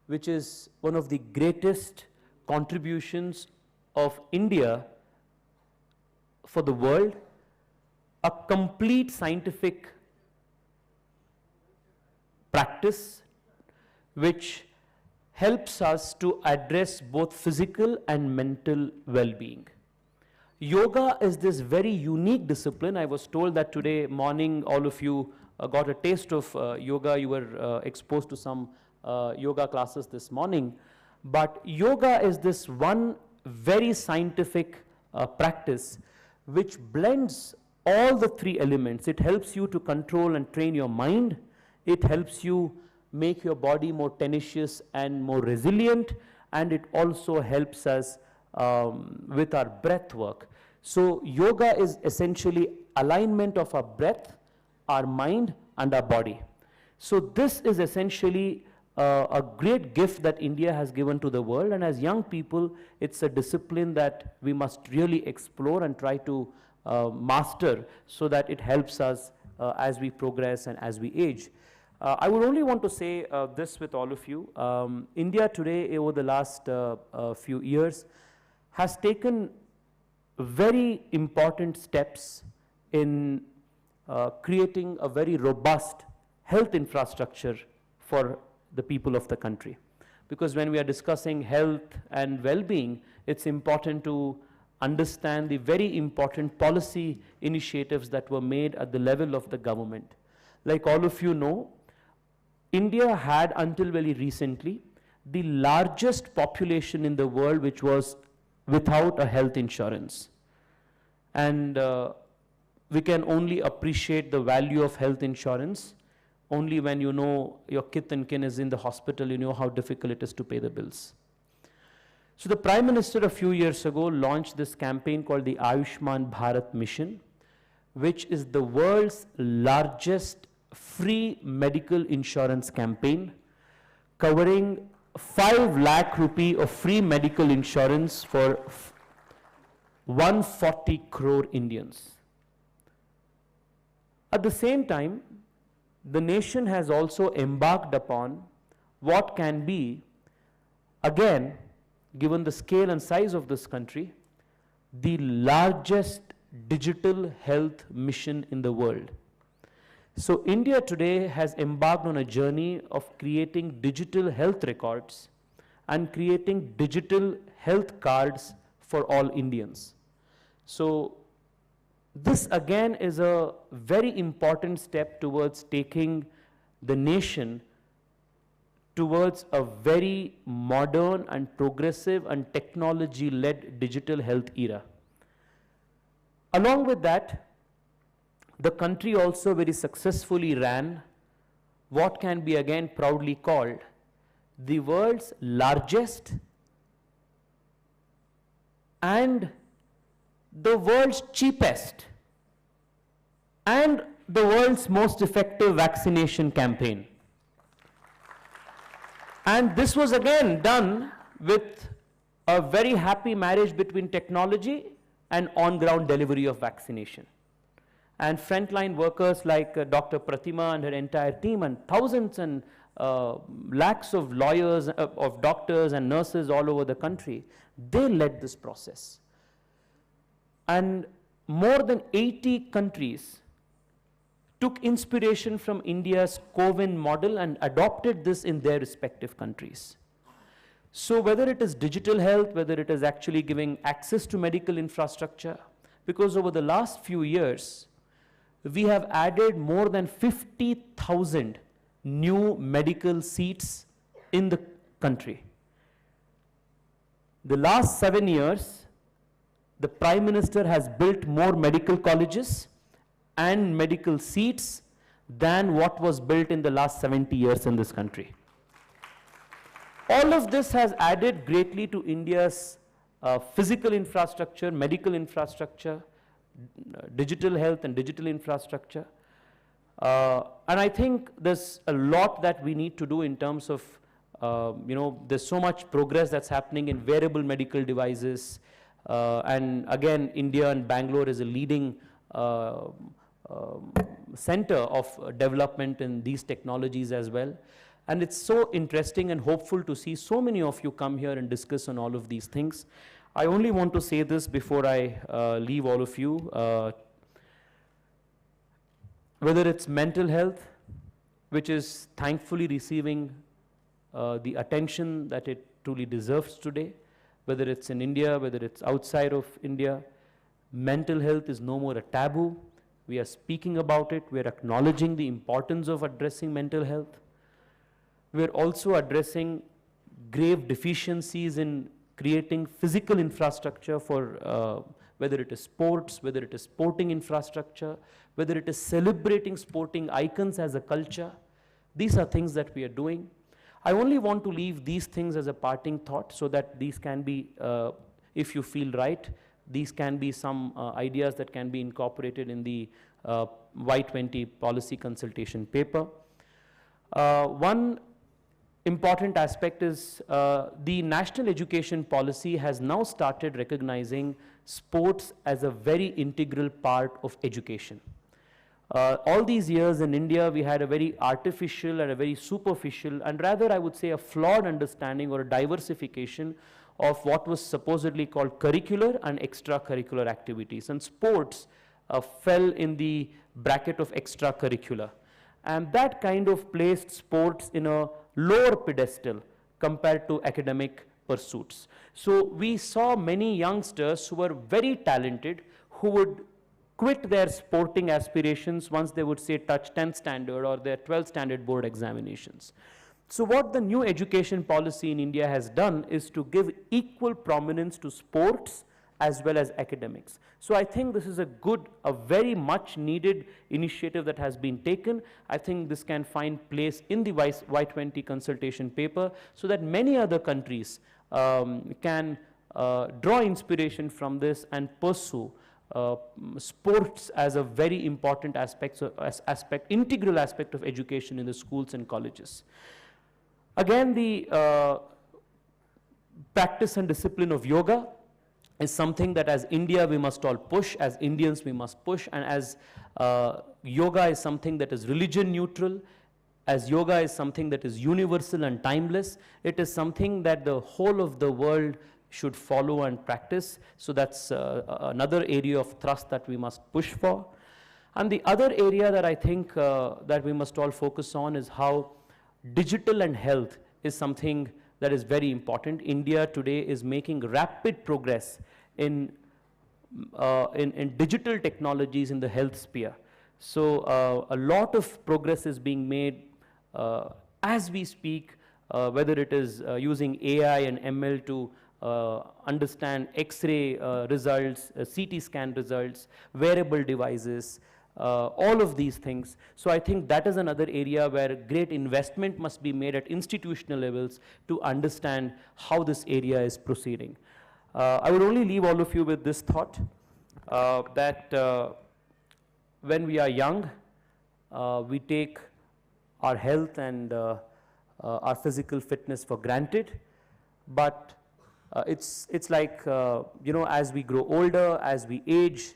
which is one of the greatest contributions of India for the world, a complete scientific practice which helps us to address both physical and mental well-being. Yoga is this very unique discipline. I was told that today morning all of you got a taste of yoga. You were exposed to some yoga classes this morning. But yoga is this one very scientific practice which blends all the three elements. It helps you to control and train your mind. It helps you make your body more tenacious and more resilient. And it also helps us with our breath work. So yoga is essentially alignment of our breath, our mind and our body. So this is essentially a great gift that India has given to the world, and as young people it's a discipline that we must really explore and try to master so that it helps us as we progress and as we age. I would only want to say this with all of you. India today over the last few years has taken very important steps in creating a very robust health infrastructure for the people of the country. Because when we are discussing health and well-being, it's important to understand the very important policy initiatives that were made at the level of the government. Like all of you know, India had until very recently the largest population in the world which was without a health insurance. And we can only appreciate the value of health insurance only when you know your kith and kin is in the hospital, you know how difficult it is to pay the bills. So the Prime Minister a few years ago launched this campaign called the Ayushman Bharat Mission, which is the world's largest free medical insurance campaign, covering 5 lakh rupee of free medical insurance for 140 crore Indians. At the same time, the nation has also embarked upon what can be, again, given the scale and size of this country, the largest digital health mission in the world. So India today has embarked on a journey of creating digital health records and creating digital health cards for all Indians. So this again is a very important step towards taking the nation towards a very modern and progressive and technology-led digital health era. Along with that, the country also very successfully ran what can be again proudly called the world's largest and the world's cheapest and the world's most effective vaccination campaign. And this was again done with a very happy marriage between technology and on-ground delivery of vaccination. And frontline workers like Dr. Pratima and her entire team, and thousands and lakhs of lawyers, of doctors and nurses all over the country, they led this process. And more than 80 countries took inspiration from India's CoWIN model and adopted this in their respective countries. So whether it is digital health, whether it is actually giving access to medical infrastructure, because over the last few years, we have added more than 50,000 new medical seats in the country. The last 7 years, the Prime Minister has built more medical colleges and medical seats than what was built in the last 70 years in this country. All of this has added greatly to India's physical infrastructure, medical infrastructure, digital health and digital infrastructure. And I think there's a lot that we need to do in terms of, there's so much progress that's happening in wearable medical devices. And again, India and Bangalore is a leading center of development in these technologies as well. And it's so interesting and hopeful to see so many of you come here and discuss on all of these things. I only want to say this before I leave all of you. Whether it's mental health, which is thankfully receiving the attention that it truly deserves today, whether it's in India, whether it's outside of India, mental health is no more a taboo. We are speaking about it. We are acknowledging the importance of addressing mental health. We are also addressing grave deficiencies in creating physical infrastructure for whether it is sports, whether it is sporting infrastructure, whether it is celebrating sporting icons as a culture. These are things that we are doing. I only want to leave these things as a parting thought so that these can be, if you feel right, these can be some ideas that can be incorporated in the Y20 policy consultation paper. One important aspect is the national education policy has now started recognizing sports as a very integral part of education. All these years in India, we had a very artificial and a very superficial, and rather I would say a flawed understanding or a diversification of what was supposedly called curricular and extracurricular activities. And sports fell in the bracket of extracurricular. And that kind of placed sports in a lower pedestal compared to academic pursuits. So we saw many youngsters who were very talented who would quit their sporting aspirations once they would say touch 10th standard or their 12th standard board examinations. So what the new education policy in India has done is to give equal prominence to sports as well as academics. So I think this is a very much needed initiative that has been taken. I think this can find place in the Y20 consultation paper so that many other countries can draw inspiration from this and pursue sports as a very important aspect, integral aspect of education in the schools and colleges. Again, the practice and discipline of yoga is something that as India we must all push, as Indians we must push, and as yoga is something that is religion neutral, as yoga is something that is universal and timeless, it is something that the whole of the world should follow and practice. So that's another area of thrust that we must push for. And the other area that I think that we must all focus on is how digital and health is something that is very important. India today is making rapid progress in digital technologies in the health sphere. So a lot of progress is being made as we speak, whether it is using AI and ML to understand X-ray results, CT scan results, wearable devices, all of these things. So I think that is another area where great investment must be made at institutional levels to understand how this area is proceeding. I would only leave all of you with this thought, that when we are young, we take our health and our physical fitness for granted, but it's like, you know, as we grow older, as we age,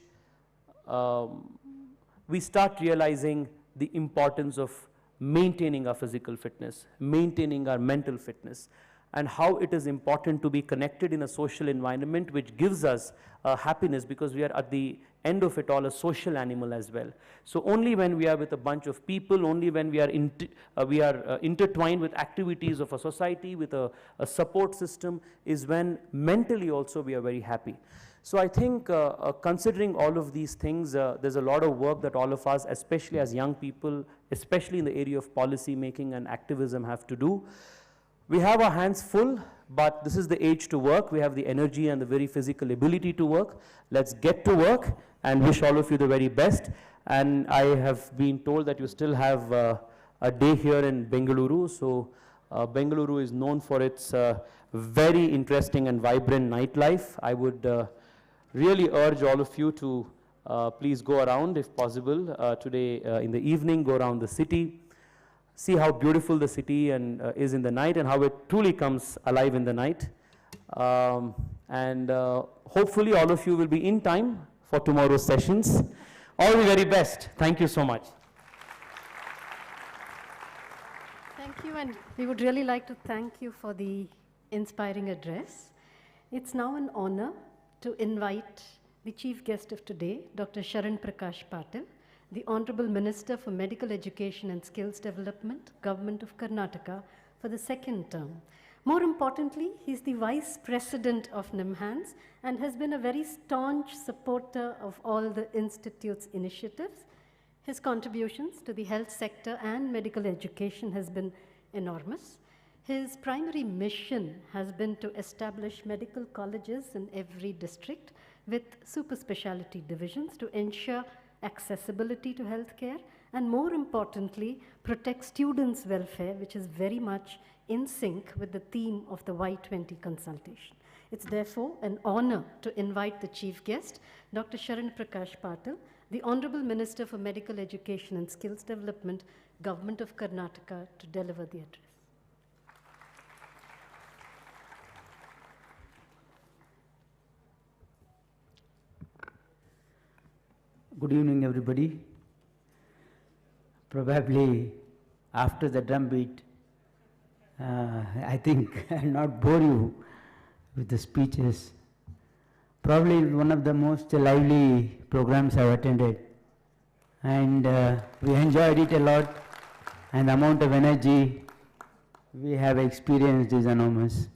we start realizing the importance of maintaining our physical fitness, maintaining our mental fitness, and how it is important to be connected in a social environment which gives us happiness, because we are at the end of it all a social animal as well. So only when we are with a bunch of people, only when we are intertwined with activities of a society, with a support system, is when mentally also we are very happy. So I think considering all of these things, there's a lot of work that all of us, especially as young people, especially in the area of policy making and activism, have to do. We have our hands full, but this is the age to work. We have the energy and the very physical ability to work. Let's get to work and wish all of you the very best. And I have been told that you still have a day here in Bengaluru. So Bengaluru is known for its very interesting and vibrant nightlife. I would really urge all of you to please go around, if possible, today in the evening, go around the city. See how beautiful the city and is in the night, and how it truly comes alive in the night. Hopefully all of you will be in time for tomorrow's sessions. All the very best. Thank you so much. Thank you, and we would really like to thank you for the inspiring address. It's now an honor to invite the chief guest of today, Dr. Sharan Prakash Patil, the Honorable Minister for Medical Education and Skills Development, Government of Karnataka, for the second term. More importantly, he's the Vice President of NIMHANS and has been a very staunch supporter of all the Institute's initiatives. His contributions to the health sector and medical education has been enormous. His primary mission has been to establish medical colleges in every district with super specialty divisions to ensure accessibility to healthcare, and more importantly, protect students' welfare, which is very much in sync with the theme of the Y20 Consultation. It's therefore an honor to invite the chief guest, Dr. Sharan Prakash Patil, the Honorable Minister for Medical Education and Skills Development, Government of Karnataka, to deliver the address. Good evening, everybody. Probably after the drum beat, I think I'll not bore you with the speeches. Probably one of the most lively programs I've attended, and we enjoyed it a lot, and the amount of energy we have experienced is enormous.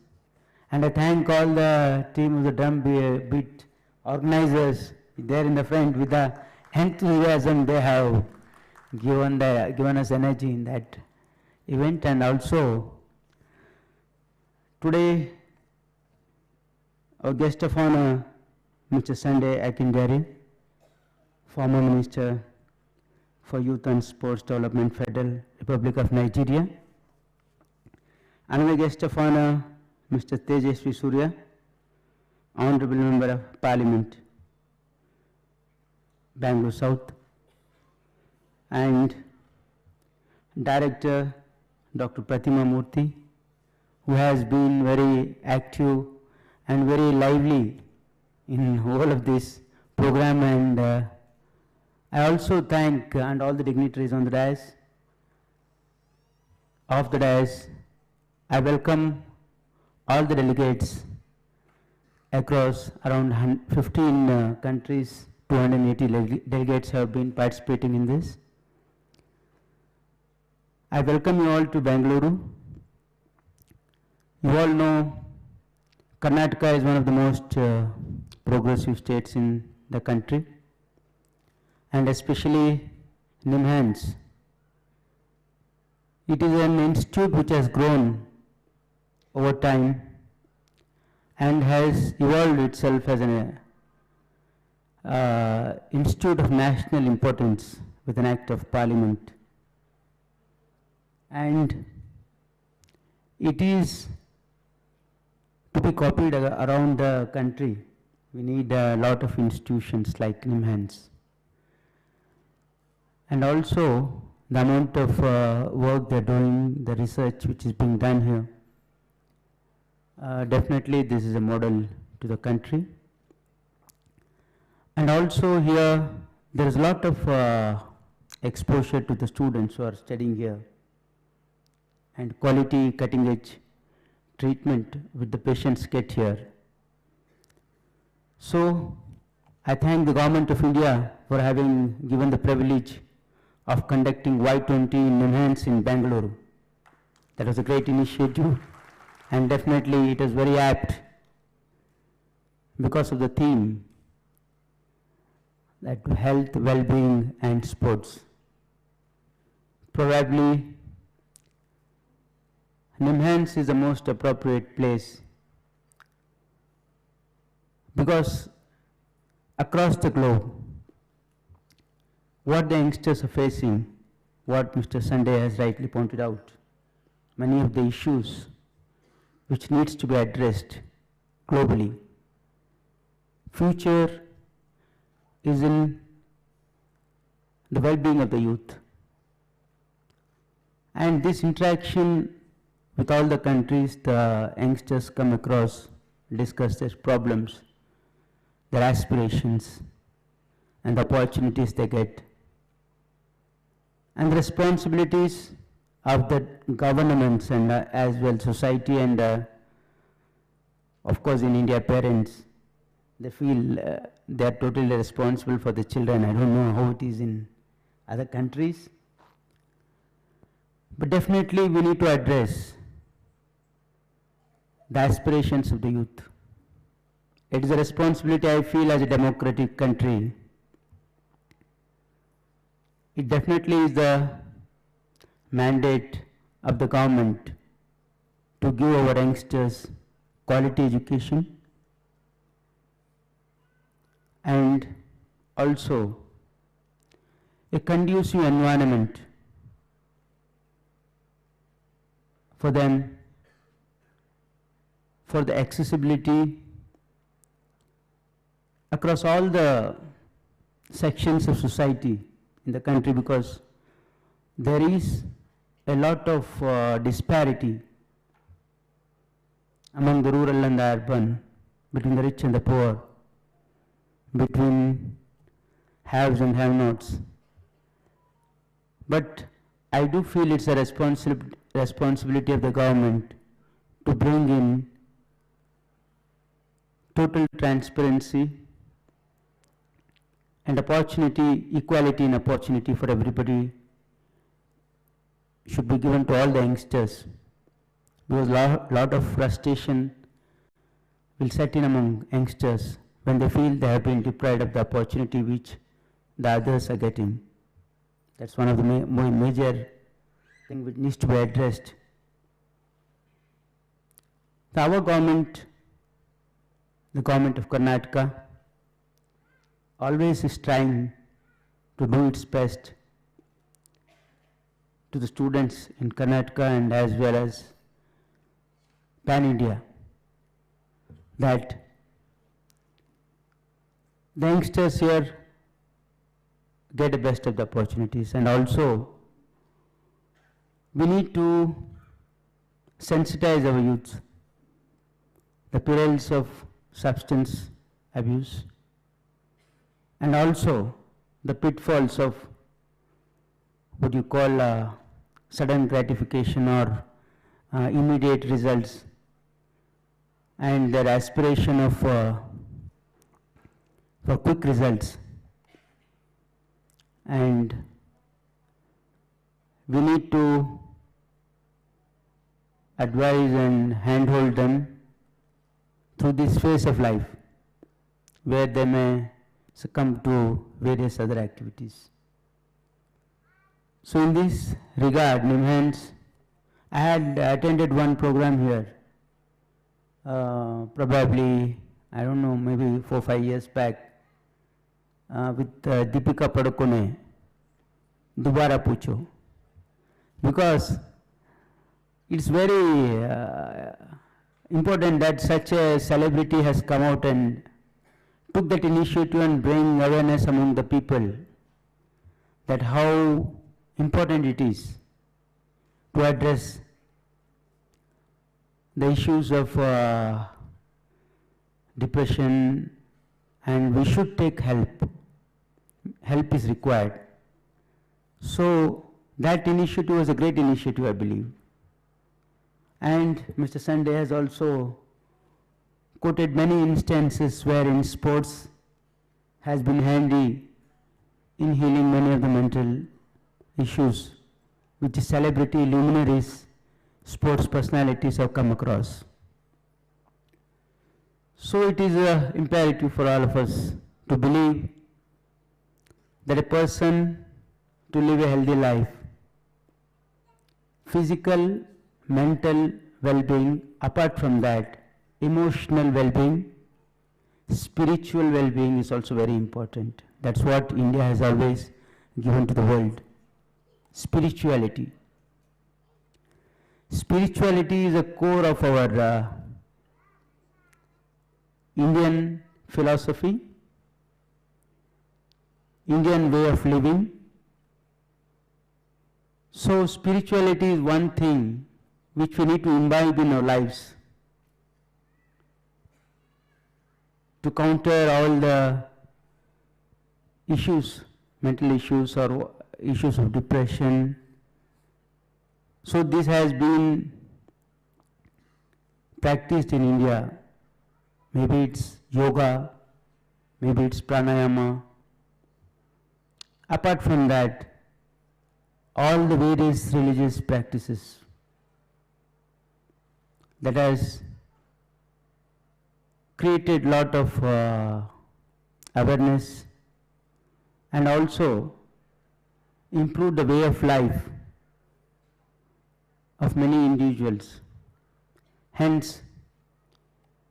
And I thank all the team of the drum beat organizers there in the front with the enthusiasm they have given us energy in that event. And also today our guest of honor, Mr. Sunday Akinjari, former Minister for Youth and Sports Development, Federal Republic of Nigeria. Another guest of honor, Mr. Tejasvi Surya, Honorable Member of Parliament, Bengaluru South, and Director Dr. Pratima Murthy, who has been very active and very lively in all of this program. And I also thank and all the dignitaries on the dais. Off the dais, I welcome all the delegates across around 15 countries 280 delegates have been participating in this. I welcome you all to Bengaluru. You all know Karnataka is one of the most progressive states in the country, and especially NIMHANS. It is an institute which has grown over time and has evolved itself as an institute of national importance with an act of parliament. And it is to be copied around the country. We need a lot of institutions like NIMHANS. And also the amount of work they're doing, the research which is being done here. Definitely this is a model to the country. And also here there is a lot of exposure to the students who are studying here, and quality cutting edge treatment with the patients get here. So I thank the Government of India for having given the privilege of conducting Y20 NIMHANS in Bengaluru. That was a great initiative, and definitely it is very apt because of the theme that health, well-being and sports. Probably NIMHANS is the most appropriate place because across the globe, what the youngsters are facing, what Mr. Sunday has rightly pointed out, many of the issues which needs to be addressed globally. Future is in the well-being of the youth. And this interaction with all the countries, the youngsters come across, discuss their problems, their aspirations, and the opportunities they get, and the responsibilities of the governments and as well society, and of course in India parents, they feel they are totally responsible for the children. I don't know how it is in other countries, but definitely we need to address the aspirations of the youth. It is a responsibility I feel as a democratic country. It definitely is the mandate of the government to give our youngsters quality education and also a conducive environment for them, for the accessibility across all the sections of society in the country, because there is a lot of disparity among the rural and the urban, between the rich and the poor, between haves and have-nots. But I do feel it's a responsibility of the government to bring in total transparency and opportunity, equality in opportunity for everybody should be given to all the youngsters, because lot of frustration will set in among youngsters when they feel they have been deprived of the opportunity which the others are getting. That's one of the major things which needs to be addressed. Our government, the government of Karnataka, always is trying to do its best to the students in Karnataka and as well as pan-India, that the youngsters here get the best of the opportunities, and also we need to sensitize our youth, the perils of substance abuse, and also the pitfalls of what you call sudden gratification or immediate results, and their aspiration of for quick results and we need to advise and handhold them through this phase of life where they may succumb to various other activities. So in this regard, NIMHANS, I had attended one program here, probably, I don't know, maybe 4 or 5 years back, with Deepika Padukone, Dubara Pucho, because it's very important that such a celebrity has come out and took that initiative and bring awareness among the people that how important it is to address the issues of depression, and we should take help. Help is required. So that initiative was a great initiative, I believe. And Mr. Sunday has also quoted many instances wherein sports has been handy in healing many of the mental issues which celebrity luminaries, sports personalities have come across. So it is imperative for all of us to believe that a person to live a healthy life, physical, mental well-being, apart from that, emotional well-being, spiritual well-being is also very important. That's what India has always given to the world. Spirituality. Spirituality is a core of our Indian philosophy, Indian way of living. So spirituality is one thing which we need to imbibe in our lives to counter all the issues, mental issues or issues of depression. So this has been practiced in India. Maybe it's yoga, maybe it's pranayama. Apart from that, all the various religious practices that has created lot of awareness and also improved the way of life of many individuals. Hence,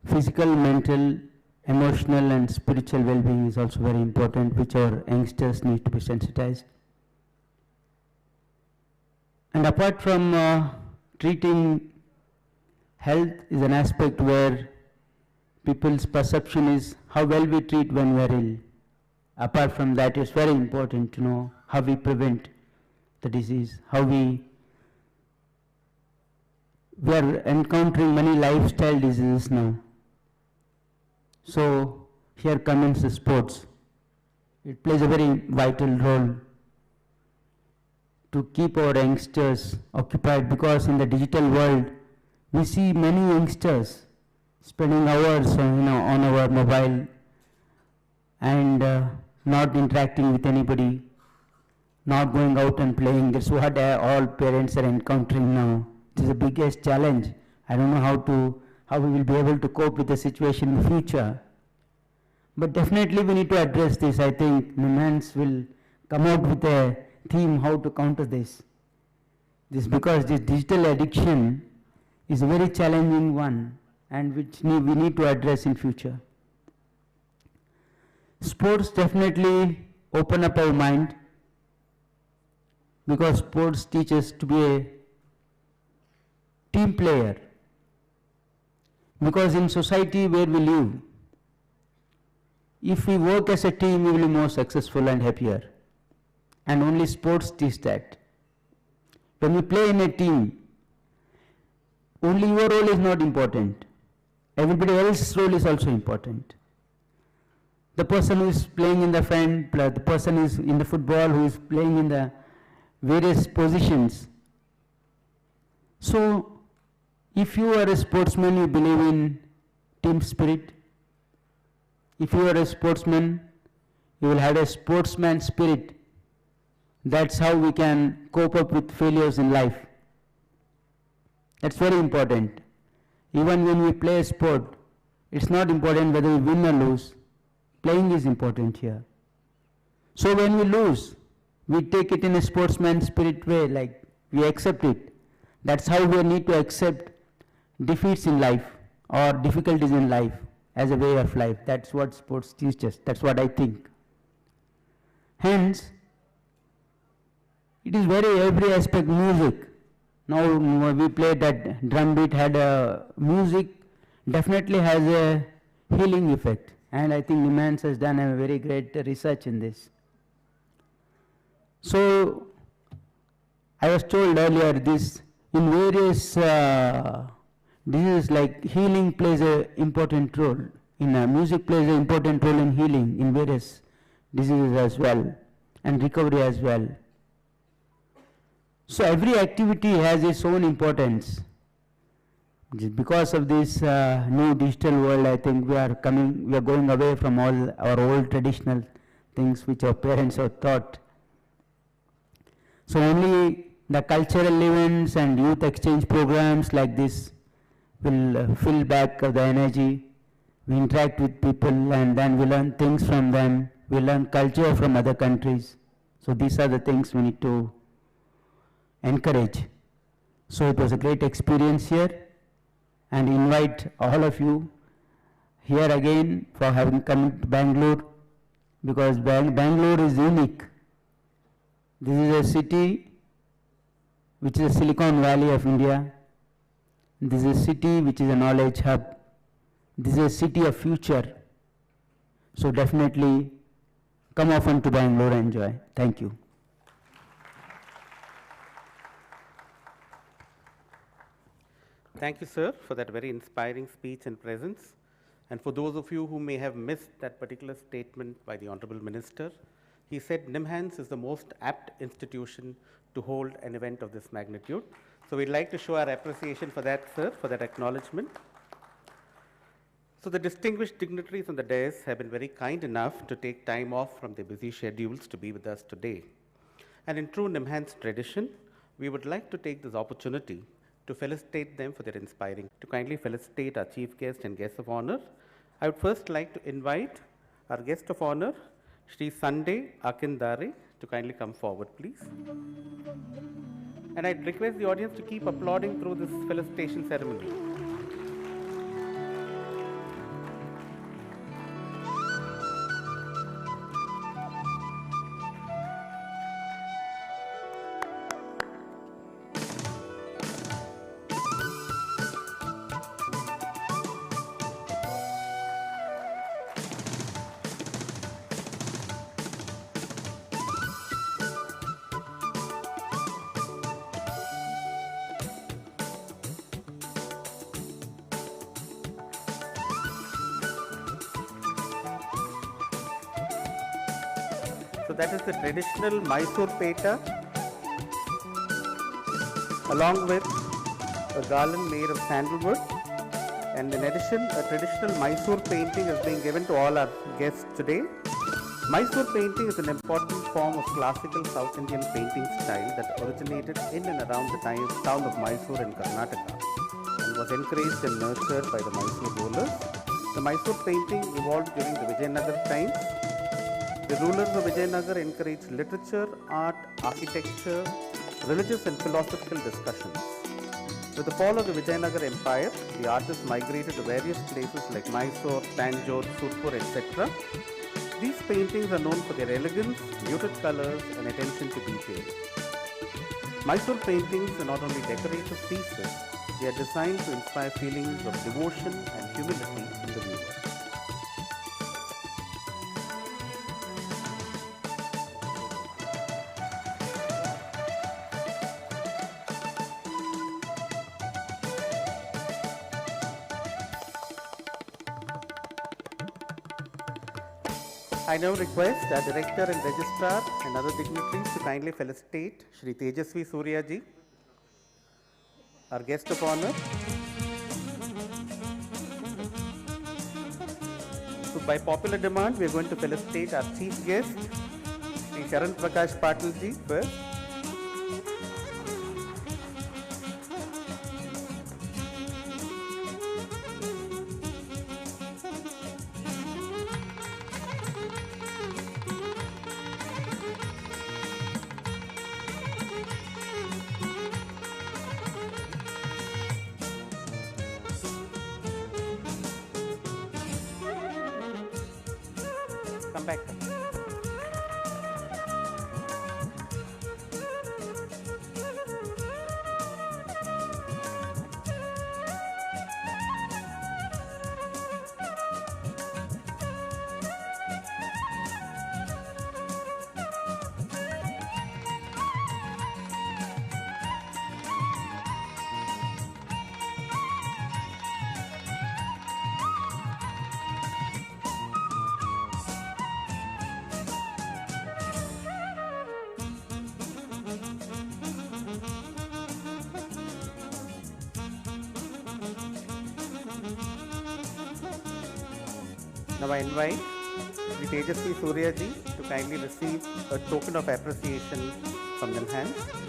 physical, mental, emotional and spiritual well-being is also very important, which our youngsters need to be sensitized. And apart from treating, health is an aspect where people's perception is how well we treat when we are ill. Apart from that, it's very important to know how we prevent the disease, how we are encountering many lifestyle diseases now. So here comes the sports. It plays a very vital role to keep our youngsters occupied, because in the digital world we see many youngsters spending hours on our mobile and not interacting with anybody, not going out and playing. That's what all parents are encountering now. It is the biggest challenge. I don't know how we will be able to cope with the situation in the future. But definitely we need to address this. I think NIMHANS will come out with a theme how to counter this. Because this digital addiction is a very challenging one and which we need to address in future. Sports definitely open up our mind, because sports teach us to be a team player. Because in society where we live, if we work as a team, we will be more successful and happier. And only sports teach that. When we play in a team, only your role is not important. Everybody else's role is also important. The person who is playing in the front, the person who is in the football, who is playing in the various positions. So, if you are a sportsman, you believe in team spirit. If you are a sportsman, you will have a sportsman spirit That's how we can cope up with failures in life. That's very important. Even when we play a sport, it's not important whether we win or lose. Playing is important here. So when we lose, we take it in a sportsman spirit way, like we accept it. That's how we need to accept defeats in life or difficulties in life as a way of life. That's what sports teaches. That's what I think. Hence, it is very every aspect music. Now we played that drum beat had a music definitely has a healing effect, and I think NIMHANS has done a very great research in this. So I was told earlier this in various diseases like healing plays an important role. Music plays an important role in healing in various diseases as well and recovery as well. So every activity has its own importance. Because of this new digital world, I think we are going away from all our old traditional things which our parents have taught. So only the cultural events and youth exchange programs like this will fill back the energy. We interact with people and then we learn things from them. We learn culture from other countries. So these are the things we need to encourage. So it was a great experience here, and invite all of you here again for having come to Bangalore, because Bangalore is unique. This is a city which is a Silicon Valley of India. This is a city which is a knowledge hub. This is a city of future. So definitely come often to Bangalore and enjoy. Thank you. Thank you, sir, for that very inspiring speech and presence. And for those of you who may have missed that particular statement by the Honorable Minister, he said NIMHANS is the most apt institution to hold an event of this magnitude. So we'd like to show our appreciation for that, sir, for that acknowledgement. So the distinguished dignitaries on the dais have been very kind enough to take time off from their busy schedules to be with us today. And in true NIMHANS tradition, we would like to take this opportunity to felicitate them for their inspiring. To kindly felicitate our chief guest and guest of honor, I would first like to invite our guest of honor, Shri Sunday Akindare, to kindly come forward, please. And I'd request the audience to keep applauding through this felicitation ceremony. So that is the traditional Mysore Peta, along with a garland made of sandalwood. And in addition, a traditional Mysore painting is being given to all our guests today. Mysore painting is an important form of classical South Indian painting style that originated in and around the town of Mysore in Karnataka and was encouraged and nurtured by the Mysore rulers. The Mysore painting evolved during the Vijayanagar times. The rulers of Vijayanagar encouraged literature, art, architecture, religious and philosophical discussions. With the fall of the Vijayanagar Empire, the artists migrated to various places like Mysore, Tanjore, Sudpur, etc. These paintings are known for their elegance, muted colors and attention to detail. Mysore paintings are not only decorative pieces, they are designed to inspire feelings of devotion and humility in the viewer. I now request our Director and Registrar and other dignitaries to kindly felicitate Shri Tejasvi Surya ji, our guest of honor. So by popular demand, we are going to felicitate our chief guest, Shri Sharan Prakash Patil ji first. Come back. Now I invite Sri Tejasvi Surya ji to kindly receive a token of appreciation from NIMHANS.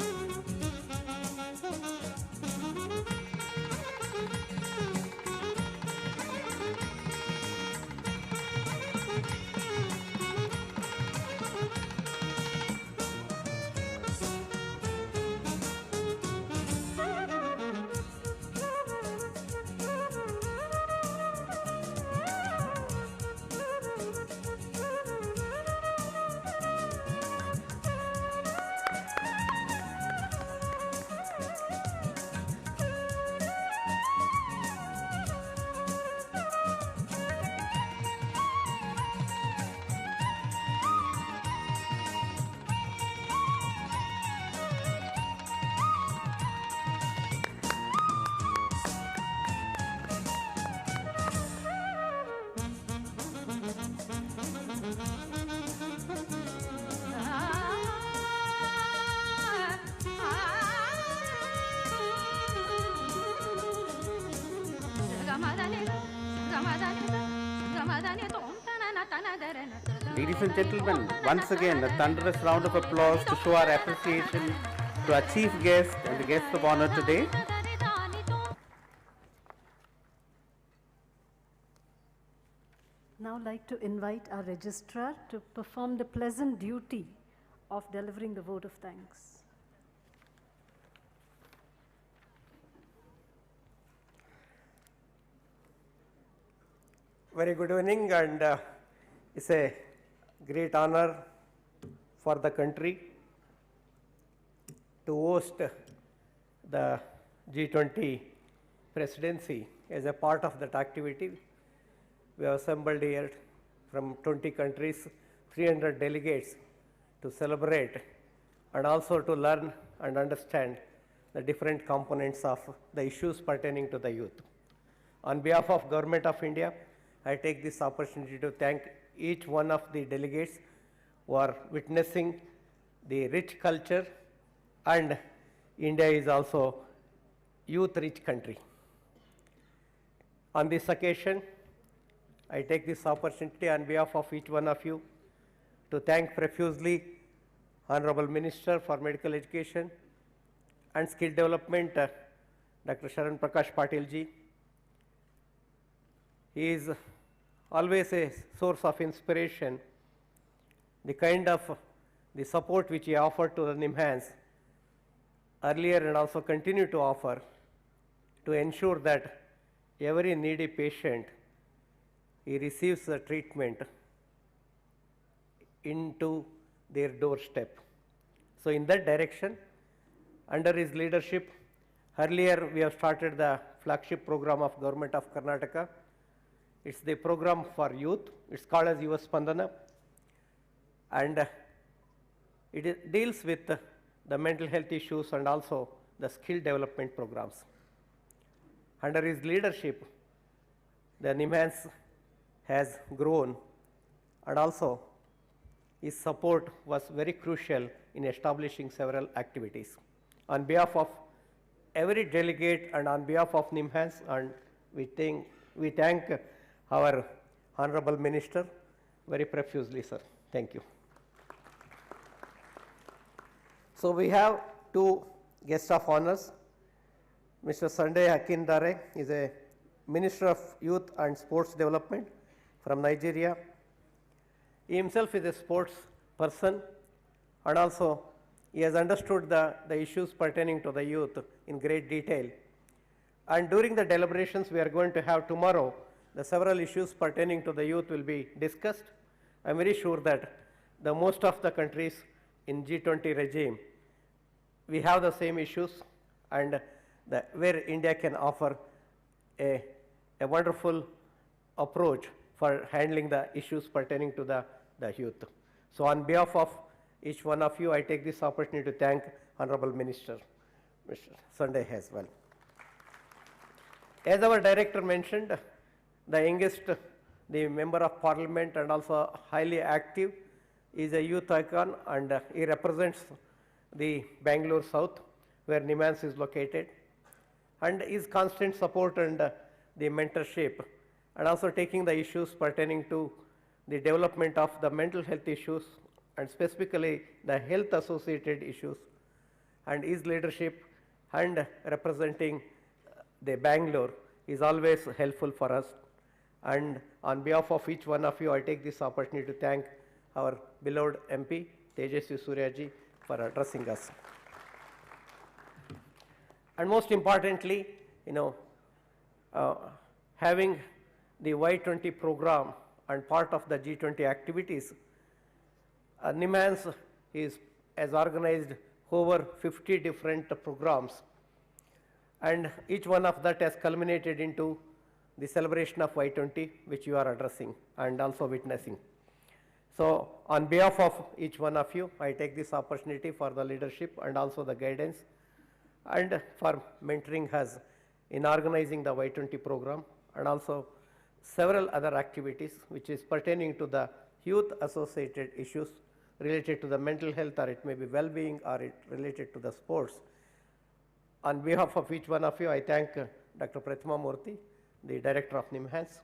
Ladies and gentlemen, once again a thunderous round of applause to show our appreciation to our chief guest and the guest of honor today. Now like to invite our registrar to perform the pleasant duty of delivering the vote of thanks. Very good evening, and it's a great honor for the country to host the G20 presidency. As a part of that activity, we have assembled here from 20 countries, 300 delegates to celebrate and also to learn and understand the different components of the issues pertaining to the youth. On behalf of Government of India, I take this opportunity to thank each one of the delegates who are witnessing the rich culture, and India is also youth-rich country. On this occasion, I take this opportunity on behalf of each one of you to thank profusely Honorable Minister for Medical Education and Skill Development, Dr. Sharan Prakash Patil ji. He is always a source of inspiration. The kind of the support which he offered to the NIMHANS earlier and also continue to offer to ensure that every needy patient he receives the treatment into their doorstep. So in that direction, under his leadership, earlier we have started the flagship program of Government of Karnataka. It's the program for youth. It's called as Yuva Spandana, and it deals with the mental health issues and also the skill development programs. Under his leadership, the NIMHANS has grown, and also his support was very crucial in establishing several activities. On behalf of every delegate and on behalf of NIMHANS, and we thank our Honorable Minister very profusely, sir. Thank you. So we have two guests of honors. Mr. Sunday Akindare is a Minister of Youth and Sports Development from Nigeria. He himself is a sports person, and also he has understood the issues pertaining to the youth in great detail. And during the deliberations we are going to have tomorrow, the several issues pertaining to the youth will be discussed. I am very sure that the most of the countries in G20 regime, we have the same issues, and where India can offer a wonderful approach for handling the issues pertaining to the youth. So on behalf of each one of you, I take this opportunity to thank Honorable Minister, Mr. Sunday as well. As our director mentioned, the youngest, the member of parliament and also highly active, is a youth icon, and he represents the Bengaluru South, where NIMHANS is located, and his constant support and the mentorship, and also taking the issues pertaining to the development of the mental health issues, and specifically the health associated issues, and his leadership and representing the Bangalore is always helpful for us. And on behalf of each one of you, I take this opportunity to thank our beloved MP, Tejasvi Suryaji, for addressing us. And most importantly, having the Y20 program and part of the G20 activities, NIMHANS has organized over 50 different programs, and each one of that has culminated into the celebration of Y20, which you are addressing and also witnessing. So on behalf of each one of you, I take this opportunity for the leadership and also the guidance, and for mentoring us in organizing the Y20 program, and also several other activities which is pertaining to the youth associated issues related to the mental health, or it may be well-being, or it related to the sports. On behalf of each one of you, I thank Dr. Pratima Murthy, the director of NIMHANS.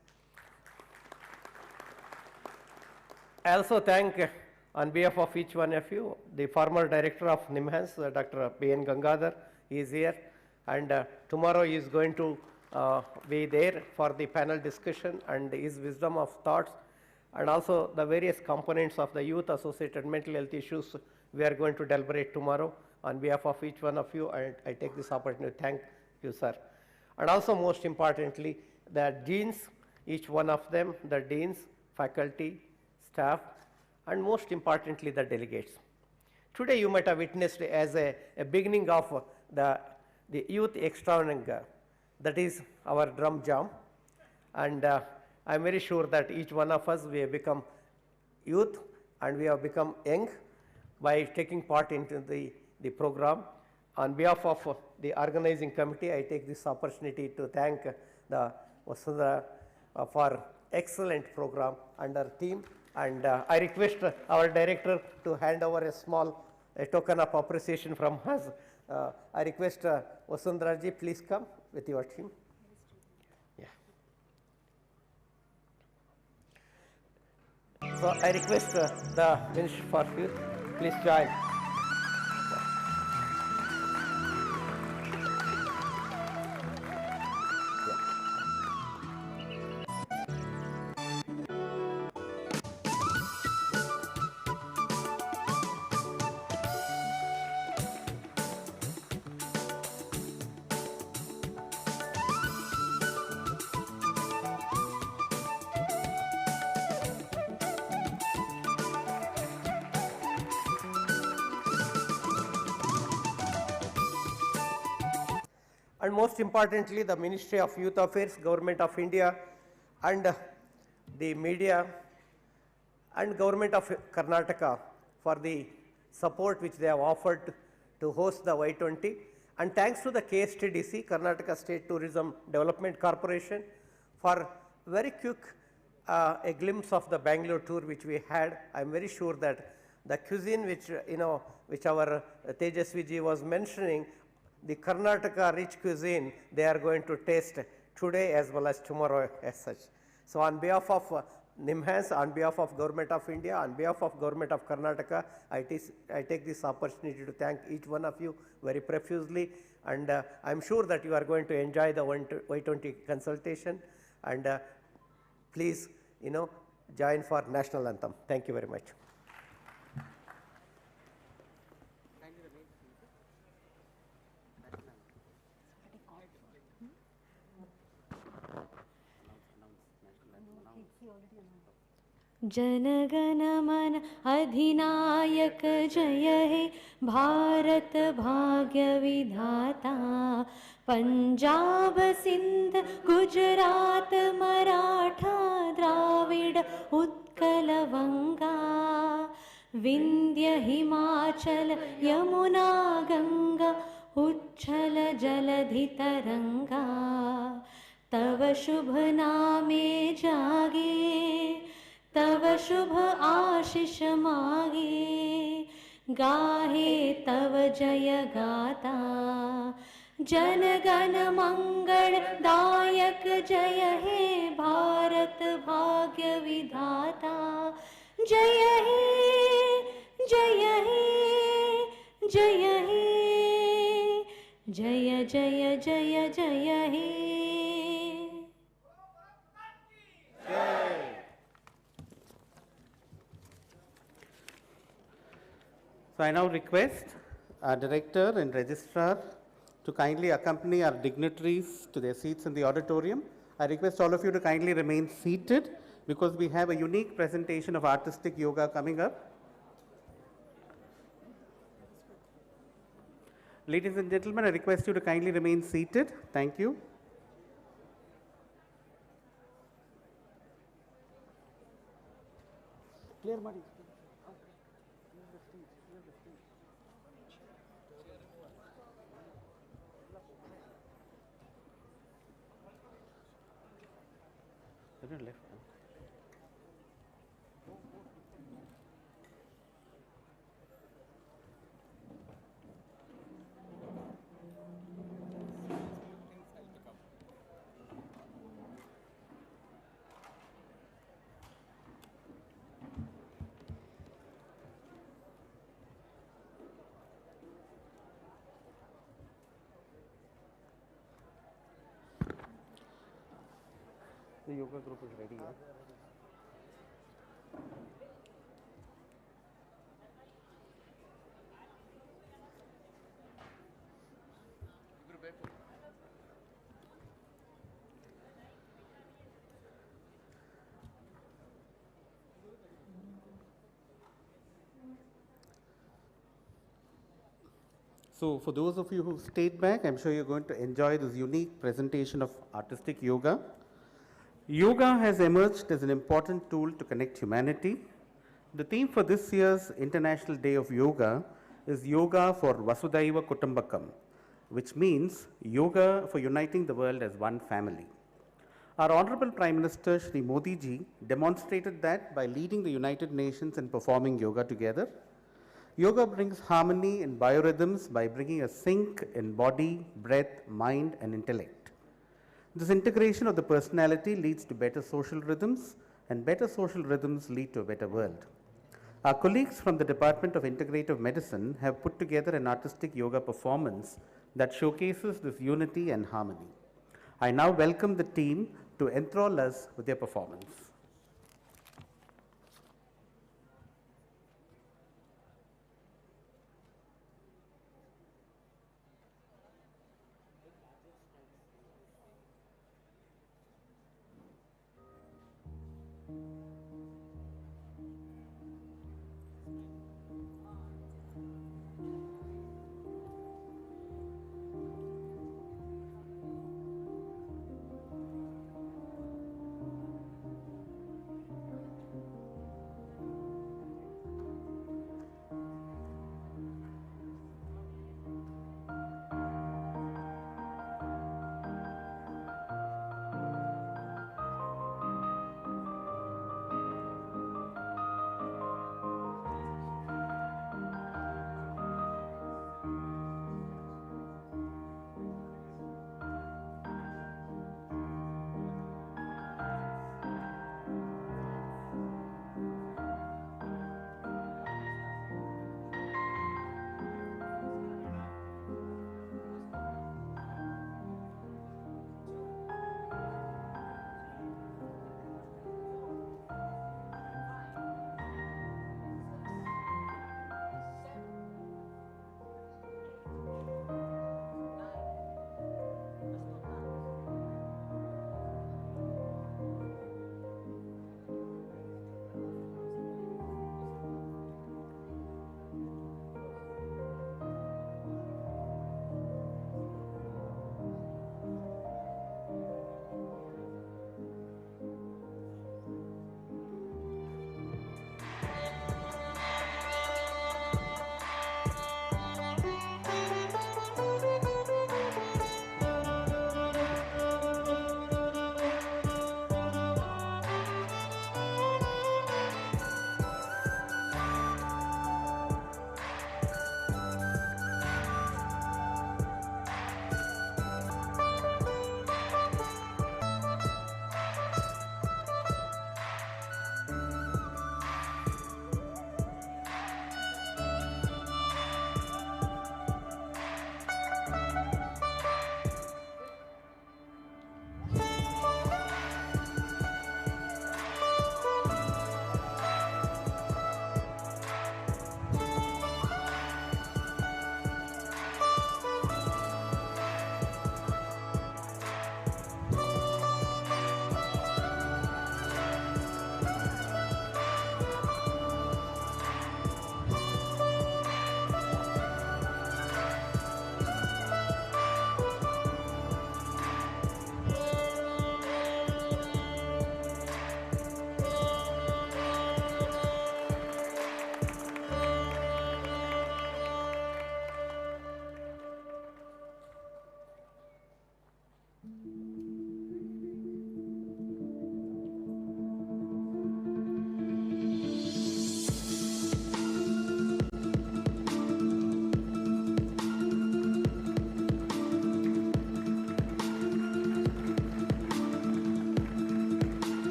I also thank, on behalf of each one of you, the former director of NIMHANS, Dr. B.N. Gangadhar. He is here, and tomorrow he is going to be there for the panel discussion and his wisdom of thoughts, and also the various components of the youth associated mental health issues we are going to deliberate tomorrow. On behalf of each one of you, I take this opportunity to thank you, sir. And also most importantly, the deans, each one of them, the deans, faculty, staff, and most importantly the delegates. Today you might have witnessed as a beginning of the youth extravaganza, that is our drum jam, and I am very sure that each one of us, we have become youth and we have become young by taking part into the program. On behalf of the organizing committee, I take this opportunity to thank the Vasudha for excellent program and our team, and I request our director to hand over a small token of appreciation from us. I request Vasundhara ji, please come with your team. Yeah. So I request the Minister for Youth, please join. And most importantly, the Ministry of Youth Affairs, Government of India, and the media and Government of Karnataka for the support which they have offered to host the Y20. And thanks to the KSTDC, Karnataka State Tourism Development Corporation, for very quick a glimpse of the Bangalore tour which we had. I am very sure that the cuisine which our Tejasvi ji was mentioning, the Karnataka rich cuisine, they are going to taste today as well as tomorrow as such. So on behalf of NIMHANS, on behalf of Government of India, on behalf of Government of Karnataka, I take this opportunity to thank each one of you very profusely, and I am sure that you are going to enjoy the Y20 consultation, and please, join for national anthem. Thank you very much. जनगण मन अधिनायक जय हे भारत भाग्य विधाता पंजाब सिंध गुजरात मराठा द्राविड उत्कल वंगा विंध्य हिमाचल यमुना गंगा उच्छल जलधि तरंगा तव शुभ नामे जागे तव शुभ आशीष मागे गाहे तव जय गाता जन गण मंगल दायक जय हे भारत भाग्य विधाता जय हे जय हे जय हे जय जय जय जय हे So I now request our director and registrar to kindly accompany our dignitaries to their seats in the auditorium. I request all of you to kindly remain seated because we have a unique presentation of artistic yoga coming up. Ladies and gentlemen, I request you to kindly remain seated. Thank you. Clear, Mari. Left. The yoga group is ready. Yeah? So for those of you who stayed back, I'm sure you're going to enjoy this unique presentation of artistic yoga. Yoga has emerged as an important tool to connect humanity. The theme for this year's International Day of Yoga is Yoga for Vasudhaiva Kutumbakam, which means yoga for uniting the world as one family. Our Honorable Prime Minister Shri Modi ji demonstrated that by leading the United Nations and performing yoga together. Yoga brings harmony in biorhythms by bringing a sync in body, breath, mind and intellect. This integration of the personality leads to better social rhythms, and better social rhythms lead to a better world. Our colleagues from the Department of Integrative Medicine have put together an artistic yoga performance that showcases this unity and harmony. I now welcome the team to enthrall us with their performance.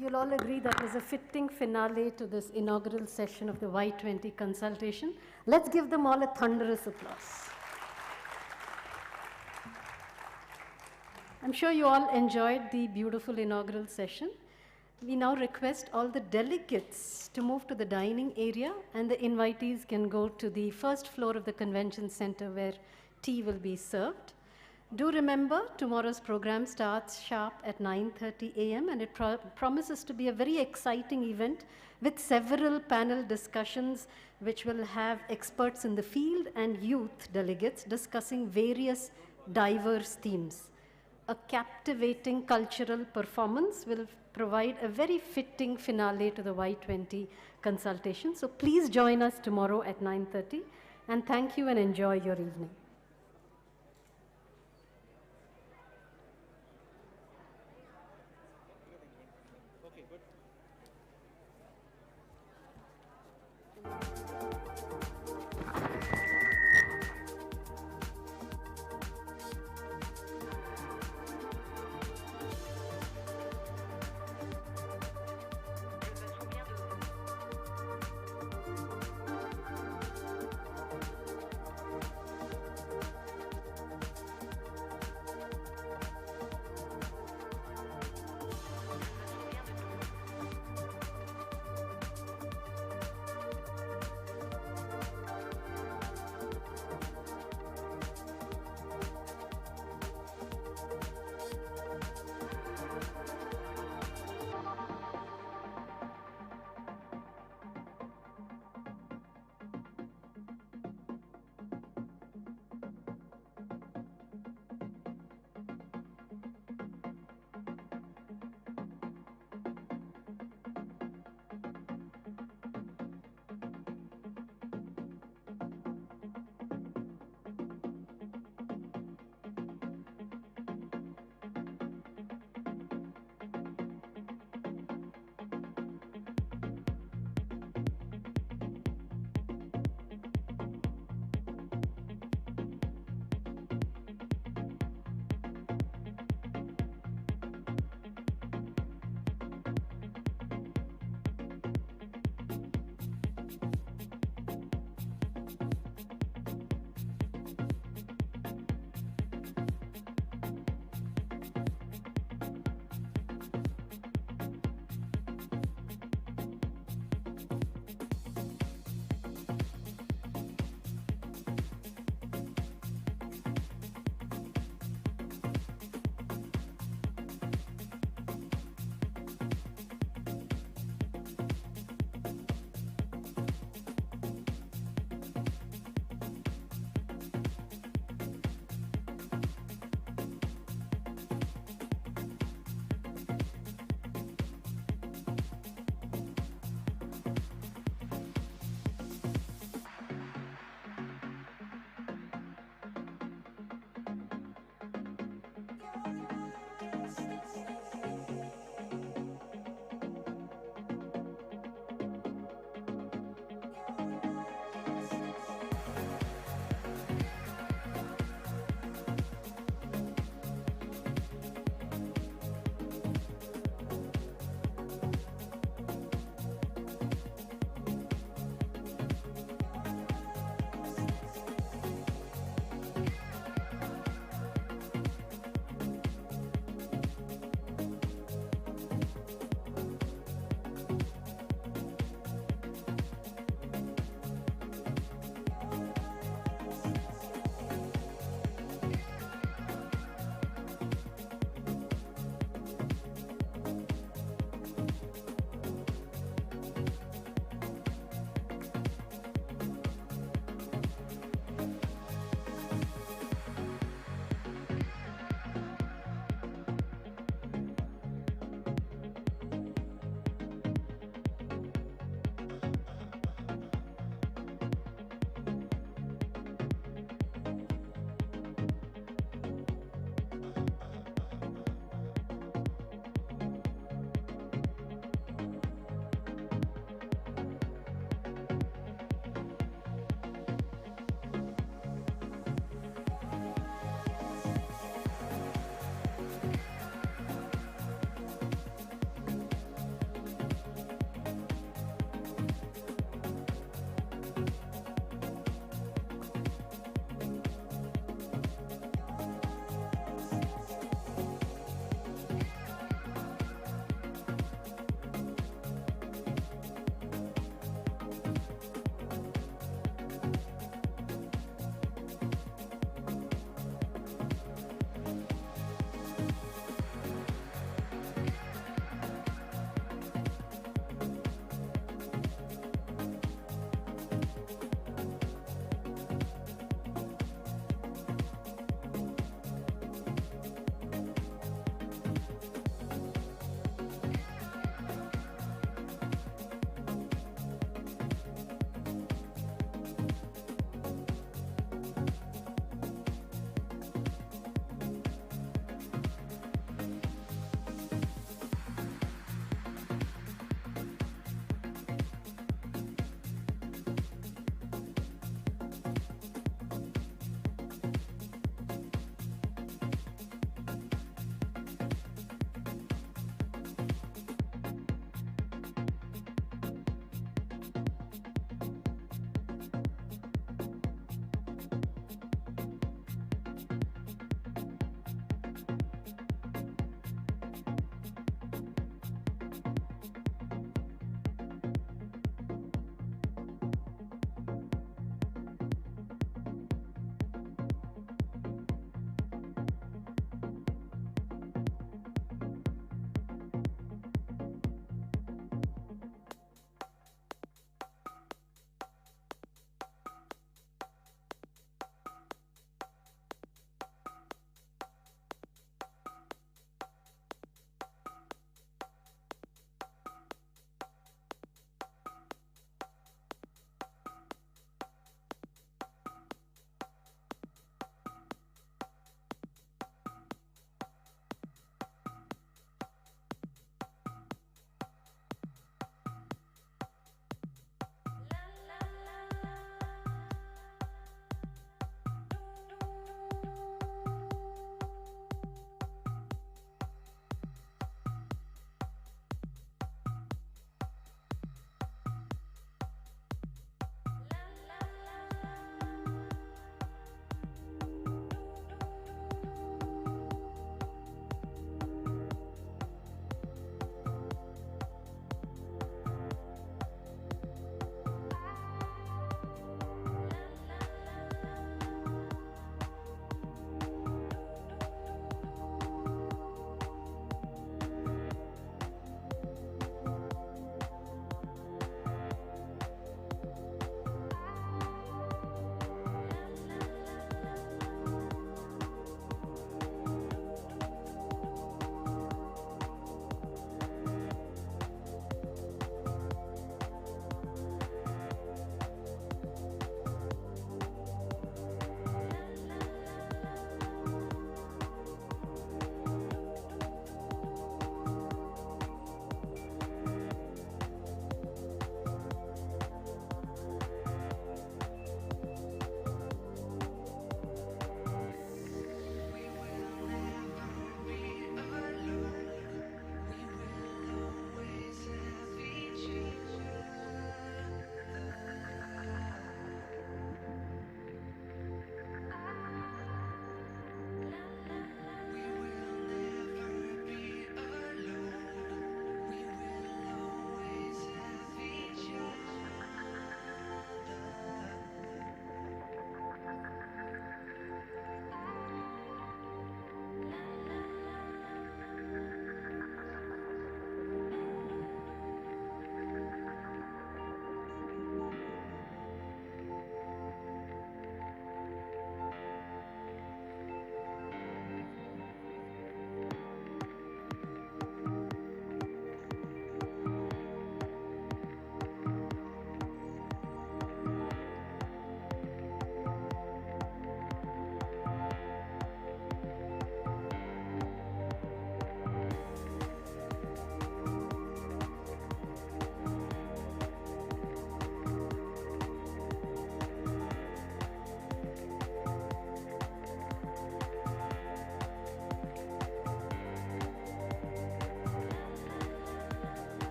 You'll all agree that was a fitting finale to this inaugural session of the Y20 Consultation. Let's give them all a thunderous applause. I'm sure you all enjoyed the beautiful inaugural session. We now request all the delegates to move to the dining area, and the invitees can go to the first floor of the convention center where tea will be served. Do remember, tomorrow's program starts sharp at 9:30 a.m. and it promises to be a very exciting event with several panel discussions which will have experts in the field and youth delegates discussing various diverse themes. A captivating cultural performance will provide a very fitting finale to the Y20 consultation. So please join us tomorrow at 9:30, and thank you and enjoy your evening.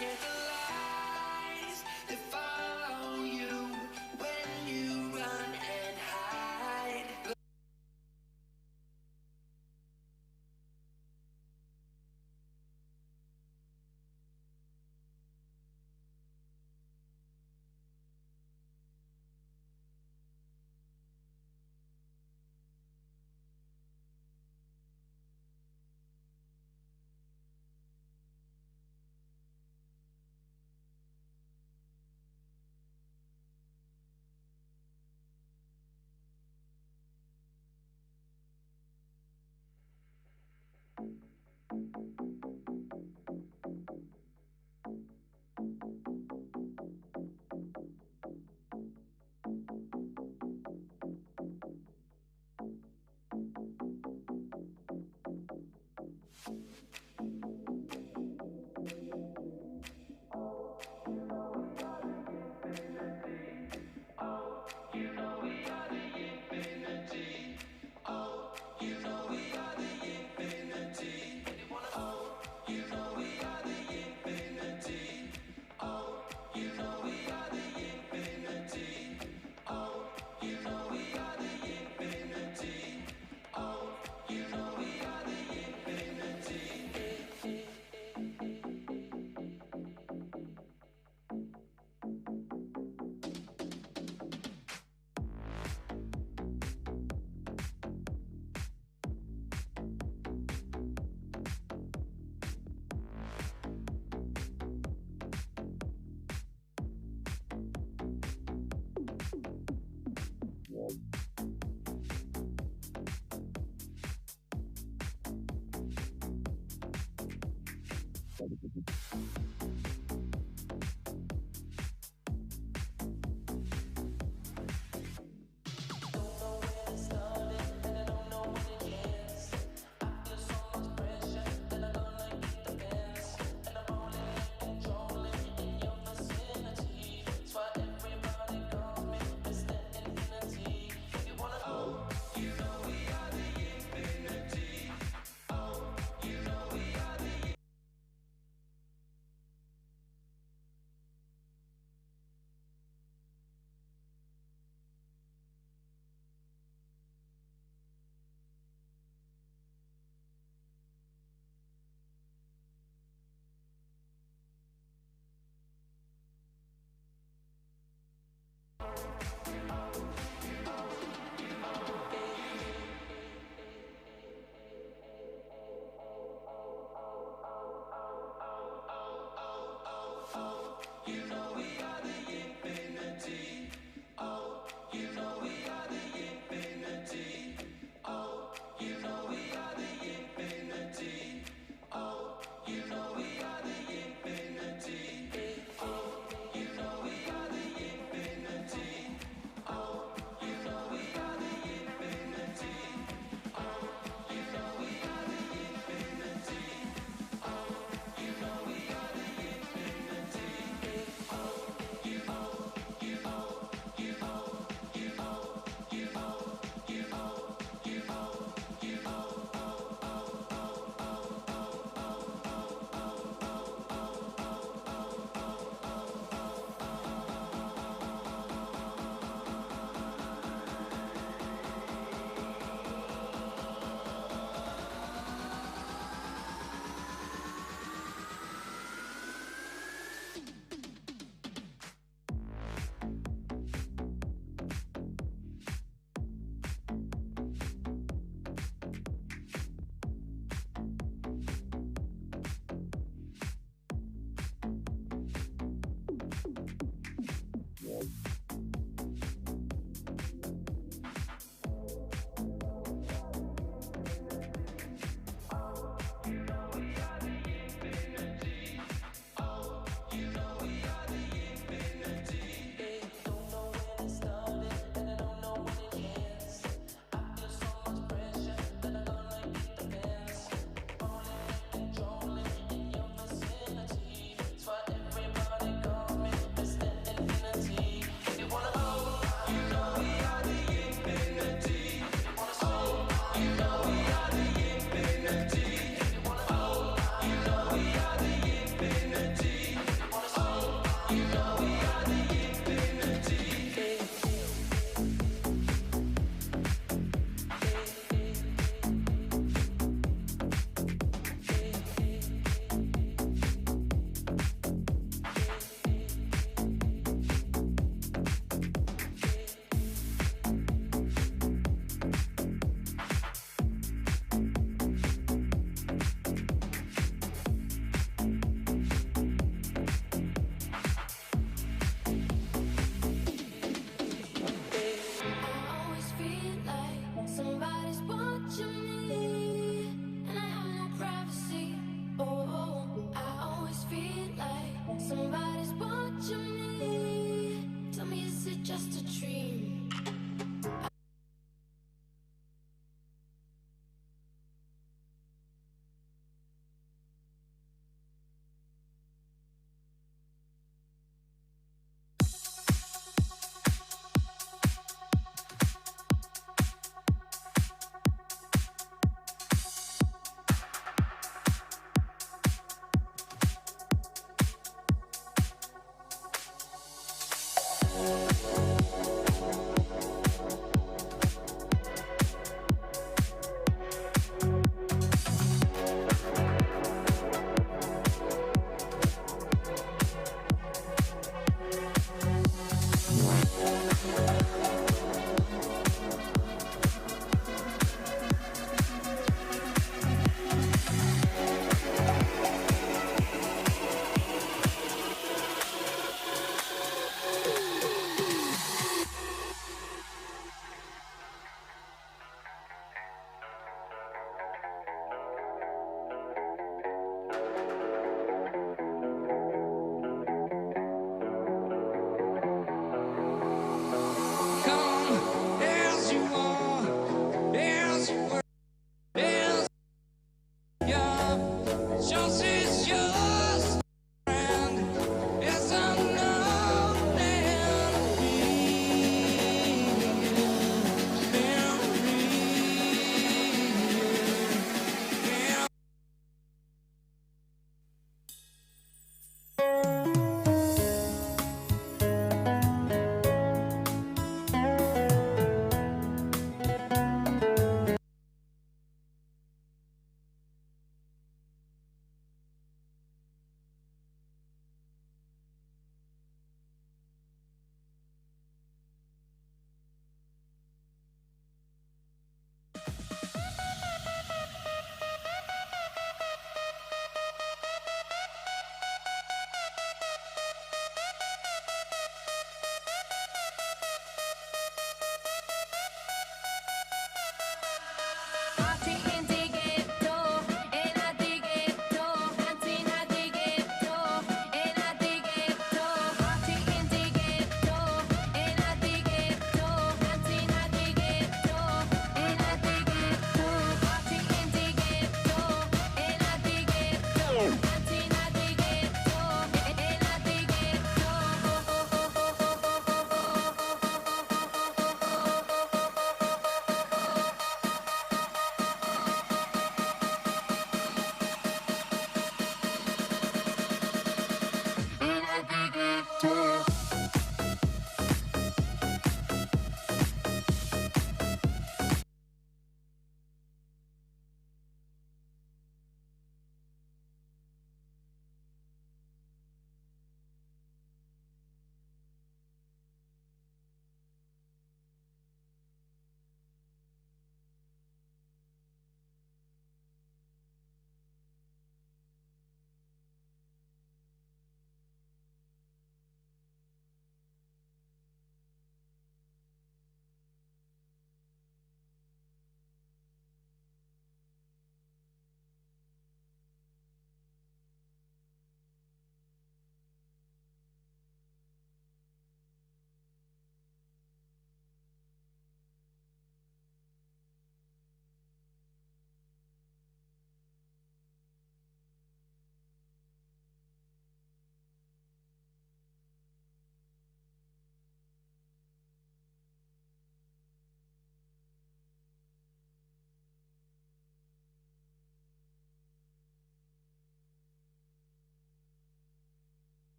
के